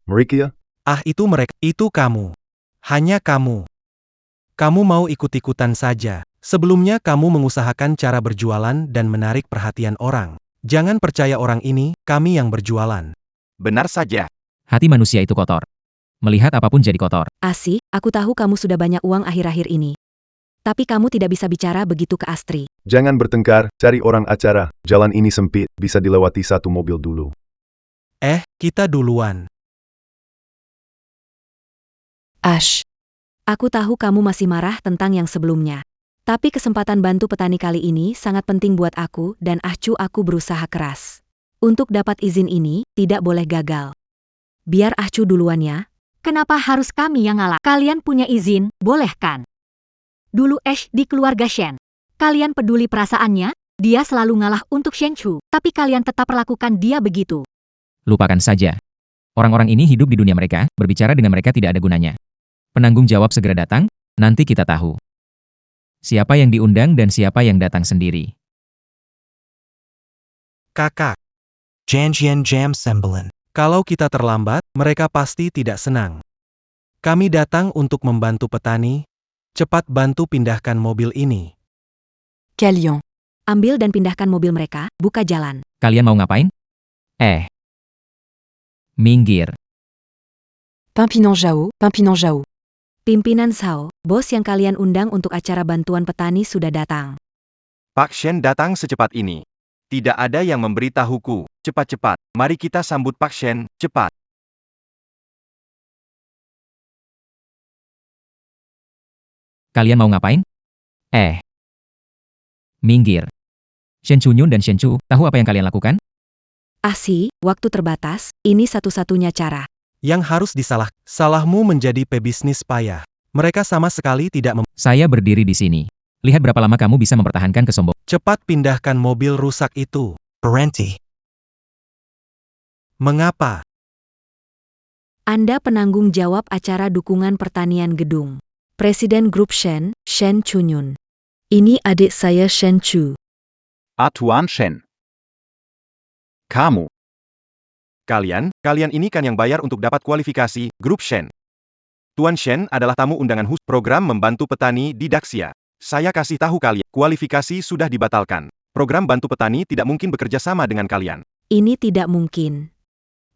Speaker 10: Mereka?
Speaker 4: Itu mereka. Itu kamu. Hanya kamu. Kamu mau ikut-ikutan saja. Sebelumnya kamu mengusahakan cara berjualan dan menarik perhatian orang. Jangan percaya orang ini, kami yang berjualan.
Speaker 8: Benar saja.
Speaker 3: Hati manusia itu kotor. Melihat apapun jadi kotor.
Speaker 7: Asi, aku tahu kamu sudah banyak uang akhir-akhir ini. Tapi kamu tidak bisa bicara begitu ke Astri.
Speaker 10: Jangan bertengkar, cari orang acara. Jalan ini sempit, bisa dilewati satu mobil dulu.
Speaker 4: Kita duluan.
Speaker 11: Ash,
Speaker 7: Aku tahu kamu masih marah tentang yang sebelumnya. Tapi kesempatan bantu petani kali ini sangat penting buat aku dan Ahcu aku berusaha keras. Untuk dapat izin ini, tidak boleh gagal. Biar Ahcu duluan ya.
Speaker 6: Kenapa harus kami yang ngalah? Kalian punya izin, boleh kan? Dulu Ash di keluarga Shen. Kalian peduli perasaannya? Dia selalu ngalah untuk Shenchu, tapi kalian tetap perlakukan dia begitu.
Speaker 3: Lupakan saja. Orang-orang ini hidup di dunia mereka, berbicara dengan mereka tidak ada gunanya. Penanggung jawab segera datang, nanti kita tahu. Siapa yang diundang dan siapa yang datang sendiri.
Speaker 4: Kakak,
Speaker 9: Janjian Jam Sembilan.
Speaker 4: kalau kita terlambat, mereka pasti tidak senang. Kami datang untuk membantu petani. Cepat bantu pindahkan mobil ini.
Speaker 11: Kalian,
Speaker 7: Ambil dan pindahkan mobil mereka, buka jalan.
Speaker 3: Kalian mau ngapain? Minggir.
Speaker 11: Pimpinan Zhao.
Speaker 7: Pimpinan Sao, bos yang kalian undang untuk acara bantuan petani sudah datang.
Speaker 8: Pak Shen datang secepat ini. Tidak ada yang memberitahuku. Cepat-cepat, mari kita sambut Pak Shen, cepat.
Speaker 3: Kalian mau ngapain? Minggir. Shen Chunyun dan Shen Chu, tahu apa yang kalian lakukan?
Speaker 7: Waktu terbatas, ini satu-satunya cara.
Speaker 4: Yang harus salahmu menjadi pebisnis payah. Mereka sama sekali tidak
Speaker 3: Saya berdiri di sini. Lihat berapa lama kamu bisa mempertahankan kesombongan.
Speaker 4: cepat pindahkan mobil rusak itu.
Speaker 9: Parenti.
Speaker 4: Mengapa?
Speaker 7: Anda penanggung jawab acara dukungan pertanian gedung. Presiden grup Shen, Shen Chunyun. Ini adik saya Shen Chu.
Speaker 8: Tuan Shen. Kamu. Kalian ini kan yang bayar untuk dapat kualifikasi, grup Shen. Tuan Shen adalah tamu undangan khusus program membantu petani di Daxia. Saya kasih tahu kalian, kualifikasi sudah dibatalkan. Program bantu petani tidak mungkin bekerja sama dengan kalian.
Speaker 7: Ini tidak mungkin.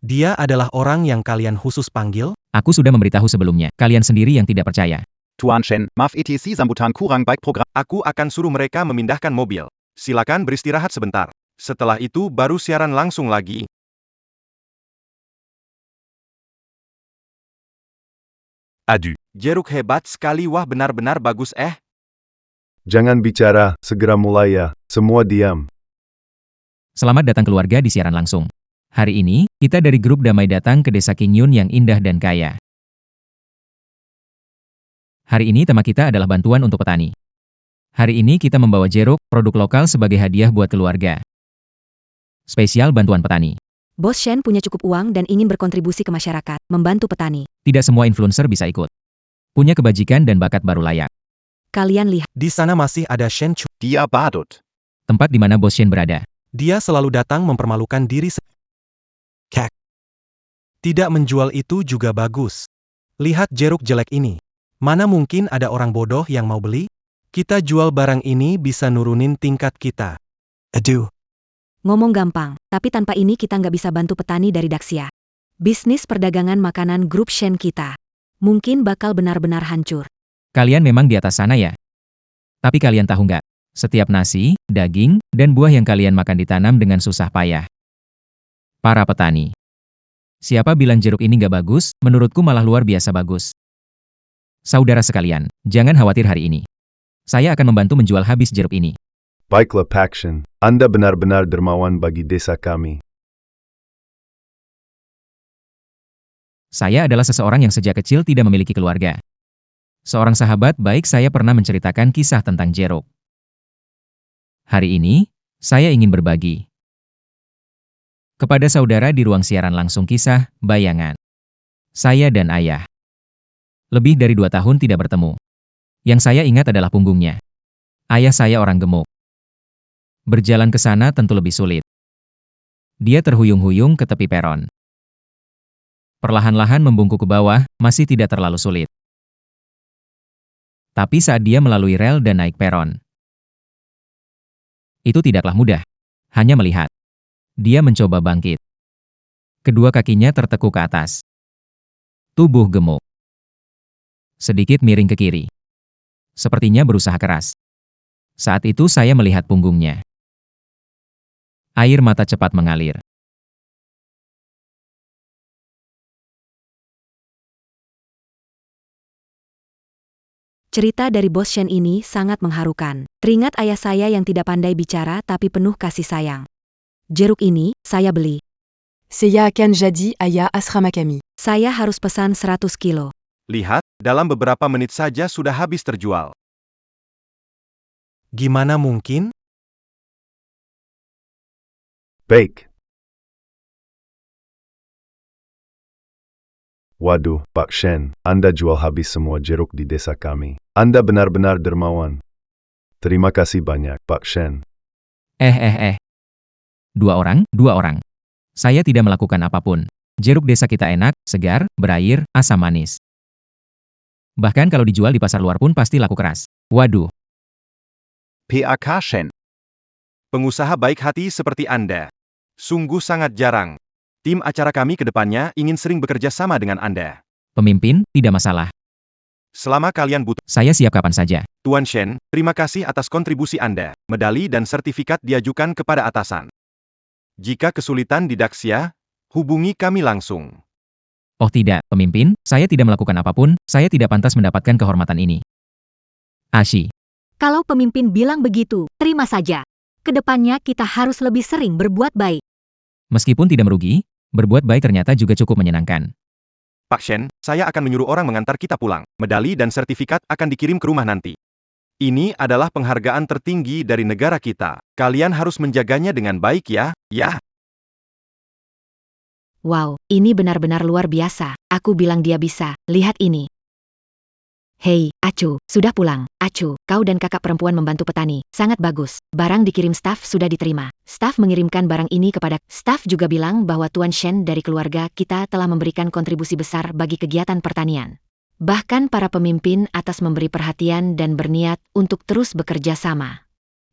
Speaker 4: Dia adalah orang yang kalian khusus panggil?
Speaker 3: Aku sudah memberitahu sebelumnya. Kalian sendiri yang tidak percaya.
Speaker 8: Tuan Shen, maaf etc sambutan kurang baik program.
Speaker 2: Aku akan suruh mereka memindahkan mobil. Silakan beristirahat sebentar. Setelah itu baru siaran langsung lagi.
Speaker 10: Adu.
Speaker 2: Jeruk hebat sekali, wah benar-benar bagus
Speaker 12: Jangan bicara, segera mulai ya. Semua diam.
Speaker 3: Selamat datang keluarga di siaran langsung. Hari ini, kita dari grup Damai datang ke desa Qingyun yang indah dan kaya. Hari ini tema kita adalah bantuan untuk petani. Hari ini kita membawa jeruk, produk lokal sebagai hadiah buat keluarga. Spesial bantuan petani.
Speaker 7: Bos Shen punya cukup uang dan ingin berkontribusi ke masyarakat, membantu petani.
Speaker 3: Tidak semua influencer bisa ikut. Punya kebajikan dan bakat baru layak.
Speaker 7: Kalian lihat,
Speaker 4: Di sana masih ada Shen Chu.
Speaker 8: Dia badut.
Speaker 3: Tempat di mana Bos Shen berada.
Speaker 4: Dia selalu datang mempermalukan diri sendiri. Tidak menjual itu juga bagus. Lihat jeruk jelek ini. Mana mungkin ada orang bodoh yang mau beli? Kita jual barang ini bisa nurunin tingkat kita.
Speaker 9: Adu.
Speaker 7: ngomong gampang, tapi tanpa ini kita nggak bisa bantu petani dari Daxia. Bisnis perdagangan makanan grup Shen kita mungkin bakal benar-benar hancur.
Speaker 3: Kalian memang di atas sana ya? Tapi kalian tahu nggak? Setiap nasi, daging, dan buah yang kalian makan ditanam dengan susah payah. Para petani. Siapa bilang jeruk ini nggak bagus, menurutku malah luar biasa bagus. Saudara sekalian, jangan khawatir hari ini. Saya akan membantu menjual habis jeruk ini.
Speaker 12: Baiklah Pakshen, Anda benar-benar dermawan bagi desa kami.
Speaker 3: Saya adalah seseorang yang sejak kecil tidak memiliki keluarga. Seorang sahabat baik saya pernah menceritakan kisah tentang jeruk. Hari ini, saya ingin berbagi kepada saudara di ruang siaran langsung kisah, bayangan. Saya dan ayah. Lebih dari 2 tahun tidak bertemu. Yang saya ingat adalah punggungnya. Ayah saya orang gemuk. Berjalan ke sana tentu lebih sulit. Dia terhuyung-huyung ke tepi peron. Perlahan-lahan membungkuk ke bawah, masih tidak terlalu sulit. Tapi saat dia melalui rel dan naik peron, itu tidaklah mudah. Hanya melihat. Dia mencoba bangkit. Kedua kakinya tertekuk ke atas. Tubuh gemuk. Sedikit miring ke kiri. Sepertinya berusaha keras. Saat itu saya melihat punggungnya. Air mata cepat mengalir.
Speaker 7: Cerita dari Bos Shen ini sangat mengharukan. Teringat ayah saya yang tidak pandai bicara tapi penuh kasih sayang. Jeruk ini, saya beli.
Speaker 11: Seiya akan jadi ayah asramakami.
Speaker 7: Saya harus pesan 100 kilo.
Speaker 2: Lihat, dalam beberapa menit saja sudah habis terjual.
Speaker 4: Gimana mungkin?
Speaker 12: Baik. Waduh, Pak Shen, Anda jual habis semua jeruk di desa kami. Anda benar-benar dermawan. Terima kasih banyak, Pak Shen.
Speaker 3: Dua orang. Saya tidak melakukan apapun. Jeruk desa kita enak, segar, berair, asam manis. Bahkan kalau dijual di pasar luar pun pasti laku keras. Waduh.
Speaker 8: PAK Shen.
Speaker 2: Pengusaha baik hati seperti Anda. Sungguh sangat jarang. Tim acara kami ke depannya ingin sering bekerja sama dengan Anda.
Speaker 3: Pemimpin, tidak masalah.
Speaker 2: Selama kalian butuh.
Speaker 3: Saya siap kapan saja.
Speaker 2: Tuan Shen, terima kasih atas kontribusi Anda. Medali dan sertifikat diajukan kepada atasan. Jika kesulitan di Daxia, hubungi kami langsung.
Speaker 3: Oh tidak, pemimpin, saya tidak melakukan apapun, saya tidak pantas mendapatkan kehormatan ini. Ashi.
Speaker 6: Kalau pemimpin bilang begitu, terima saja. Kedepannya kita harus lebih sering berbuat baik.
Speaker 3: Meskipun tidak merugi, berbuat baik ternyata juga cukup menyenangkan.
Speaker 8: Pak Shen, saya akan menyuruh orang mengantar kita pulang. Medali dan sertifikat akan dikirim ke rumah nanti. Ini adalah penghargaan tertinggi dari negara kita. Kalian harus menjaganya dengan baik ya, ya.
Speaker 5: Wow, ini benar-benar luar biasa. Aku bilang dia bisa. Lihat ini. Hei, Acu, sudah pulang. Acu, kau dan kakak perempuan membantu petani. Sangat bagus. Barang dikirim staf sudah diterima. Staf mengirimkan barang ini kepada... Staf juga bilang bahwa Tuan Shen dari keluarga kita telah memberikan kontribusi besar bagi kegiatan pertanian. Bahkan para pemimpin atas memberi perhatian dan berniat untuk terus bekerja sama.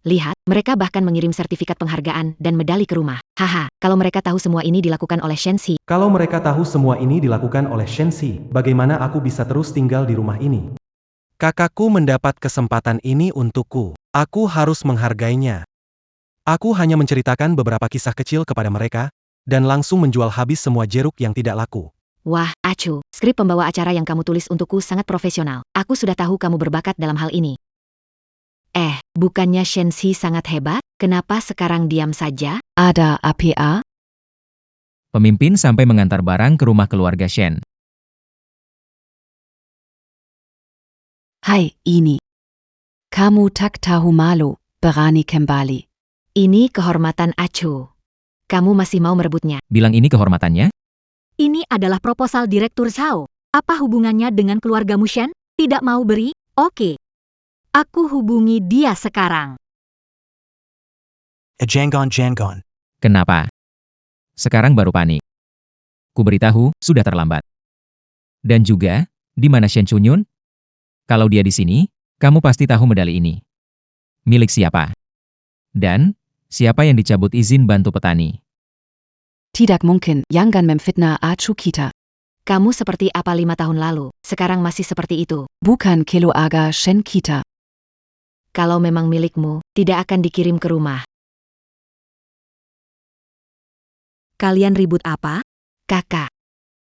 Speaker 5: Lihat, mereka bahkan mengirim sertifikat penghargaan dan medali ke rumah. Haha, kalau mereka tahu semua ini dilakukan oleh Shen Si.
Speaker 4: Kalau mereka tahu semua ini dilakukan oleh Shen Si, bagaimana aku bisa terus tinggal di rumah ini? Kakakku mendapat kesempatan ini untukku. Aku harus menghargainya. Aku hanya menceritakan beberapa kisah kecil kepada mereka, dan langsung menjual habis semua jeruk yang tidak laku.
Speaker 5: Wah, Acu, skrip pembawa acara yang kamu tulis untukku sangat profesional. Aku sudah tahu kamu berbakat dalam hal ini. Bukannya Shen Si sangat hebat? Kenapa sekarang diam saja?
Speaker 7: Ada APA?
Speaker 3: Pemimpin sampai mengantar barang ke rumah keluarga Shen.
Speaker 11: Hai, ini. Kamu tak tahu malu, berani kembali.
Speaker 5: Ini kehormatan Acu. Kamu masih mau merebutnya?
Speaker 3: Bilang ini kehormatannya?
Speaker 6: Ini adalah proposal Direktur Zhao. Apa hubungannya dengan keluargamu Shen? Tidak mau beri? Oke. Aku hubungi dia sekarang.
Speaker 9: Jangan.
Speaker 3: Kenapa? Sekarang baru panik. Ku beritahu, sudah terlambat. Dan juga, di mana Shen Chunyun? Kalau dia di sini, kamu pasti tahu medali ini. Milik siapa? Dan, siapa yang dicabut izin bantu petani?
Speaker 11: Tidak mungkin, jangan memfitnah Acu kita.
Speaker 5: Kamu seperti apa 5 tahun lalu, sekarang masih seperti itu.
Speaker 11: Bukan keluarga Shen kita.
Speaker 5: Kalau memang milikmu, tidak akan dikirim ke rumah. Kalian ribut apa? Kakak.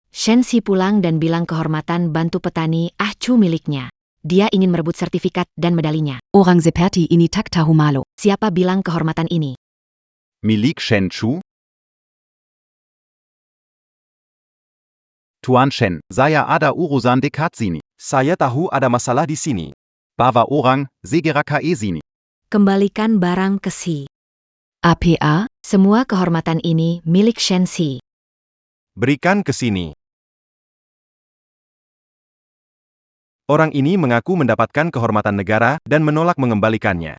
Speaker 5: Shen Si pulang dan bilang kehormatan bantu petani Acu miliknya. Dia ingin merebut sertifikat dan medalinya.
Speaker 11: Orang seperti ini tak tahu malu.
Speaker 5: Siapa bilang kehormatan ini?
Speaker 8: Milik Shen Chu? Tuan Shen, saya ada urusan dekat sini. Saya tahu ada masalah di sini. Bawa orang, segera ke sini.
Speaker 5: Kembalikan barang ke Si.
Speaker 11: APA?
Speaker 5: Semua kehormatan ini milik Shen Si.
Speaker 8: Berikan ke sini. Orang ini mengaku mendapatkan kehormatan negara dan menolak mengembalikannya.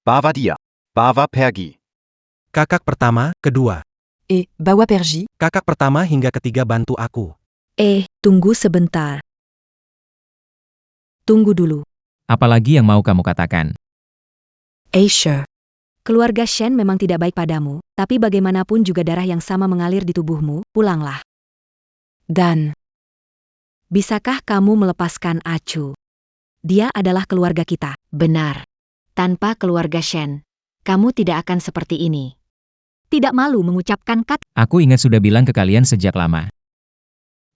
Speaker 8: Bawa dia. Bawa pergi.
Speaker 4: Kakak pertama, kedua.
Speaker 11: Bawa pergi?
Speaker 4: Kakak pertama hingga ketiga bantu aku.
Speaker 5: Tunggu sebentar. Tunggu dulu.
Speaker 3: Apalagi yang mau kamu katakan?
Speaker 11: Sure.
Speaker 5: Keluarga Shen memang tidak baik padamu, tapi bagaimanapun juga darah yang sama mengalir di tubuhmu, pulanglah.
Speaker 11: Dan,
Speaker 5: Bisakah kamu melepaskan Acu? Dia adalah keluarga kita. Benar. Tanpa keluarga Shen, kamu tidak akan seperti ini.
Speaker 6: Tidak malu mengucapkan kata.
Speaker 3: Aku ingat sudah bilang ke kalian sejak lama.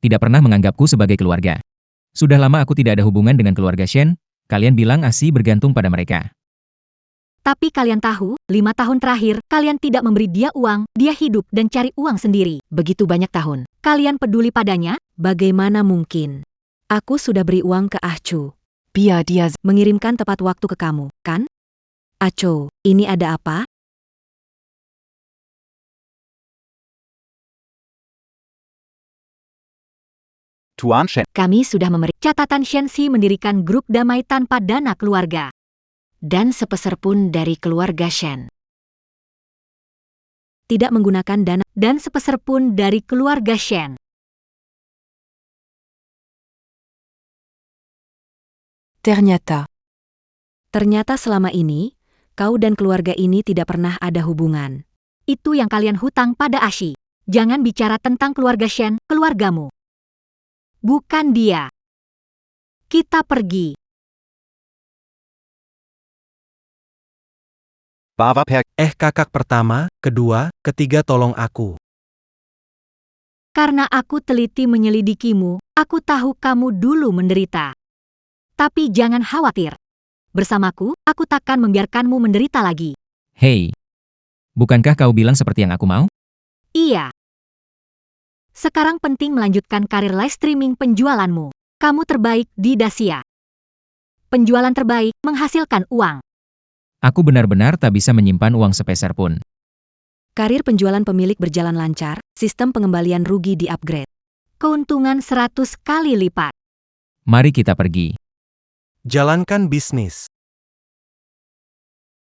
Speaker 3: Tidak pernah menganggapku sebagai keluarga. Sudah lama aku tidak ada hubungan dengan keluarga Shen, kalian bilang ASI bergantung pada mereka.
Speaker 6: Tapi kalian tahu, 5 tahun terakhir, kalian tidak memberi dia uang, dia hidup dan cari uang sendiri.
Speaker 5: Begitu banyak tahun.
Speaker 6: Kalian peduli padanya?
Speaker 5: Bagaimana mungkin? Aku sudah beri uang ke Acu.
Speaker 11: biar dia
Speaker 5: Mengirimkan tepat waktu ke kamu, kan? Acu, ini ada apa?
Speaker 8: Tuan Shen,
Speaker 5: Kami sudah memberi
Speaker 6: Catatan Shen Si mendirikan grup damai tanpa dana keluarga.
Speaker 5: dan sepeser pun dari keluarga Shen. Tidak menggunakan dana.
Speaker 6: Dan sepeser pun dari keluarga Shen.
Speaker 5: Ternyata selama ini, kau dan keluarga ini tidak pernah ada hubungan.
Speaker 6: Itu yang kalian hutang pada Ashi. Jangan bicara tentang keluarga Shen, keluargamu. Bukan dia. Kita pergi.
Speaker 8: bawa pergi.
Speaker 4: Kakak pertama, kedua, ketiga tolong aku.
Speaker 6: Karena aku teliti menyelidikimu, aku tahu kamu dulu menderita. Tapi jangan khawatir. Bersamaku, aku takkan membiarkanmu menderita lagi.
Speaker 3: Hei, bukankah kau bilang seperti yang aku mau?
Speaker 6: Iya. Sekarang penting melanjutkan karir live streaming penjualanmu. Kamu terbaik di Dacia. Penjualan terbaik menghasilkan uang.
Speaker 3: Aku benar-benar tak bisa menyimpan uang sepeser pun.
Speaker 7: Karir penjualan pemilik berjalan lancar, sistem pengembalian rugi di-upgrade.
Speaker 6: Keuntungan 100 kali lipat.
Speaker 3: Mari kita pergi.
Speaker 4: Jalankan bisnis.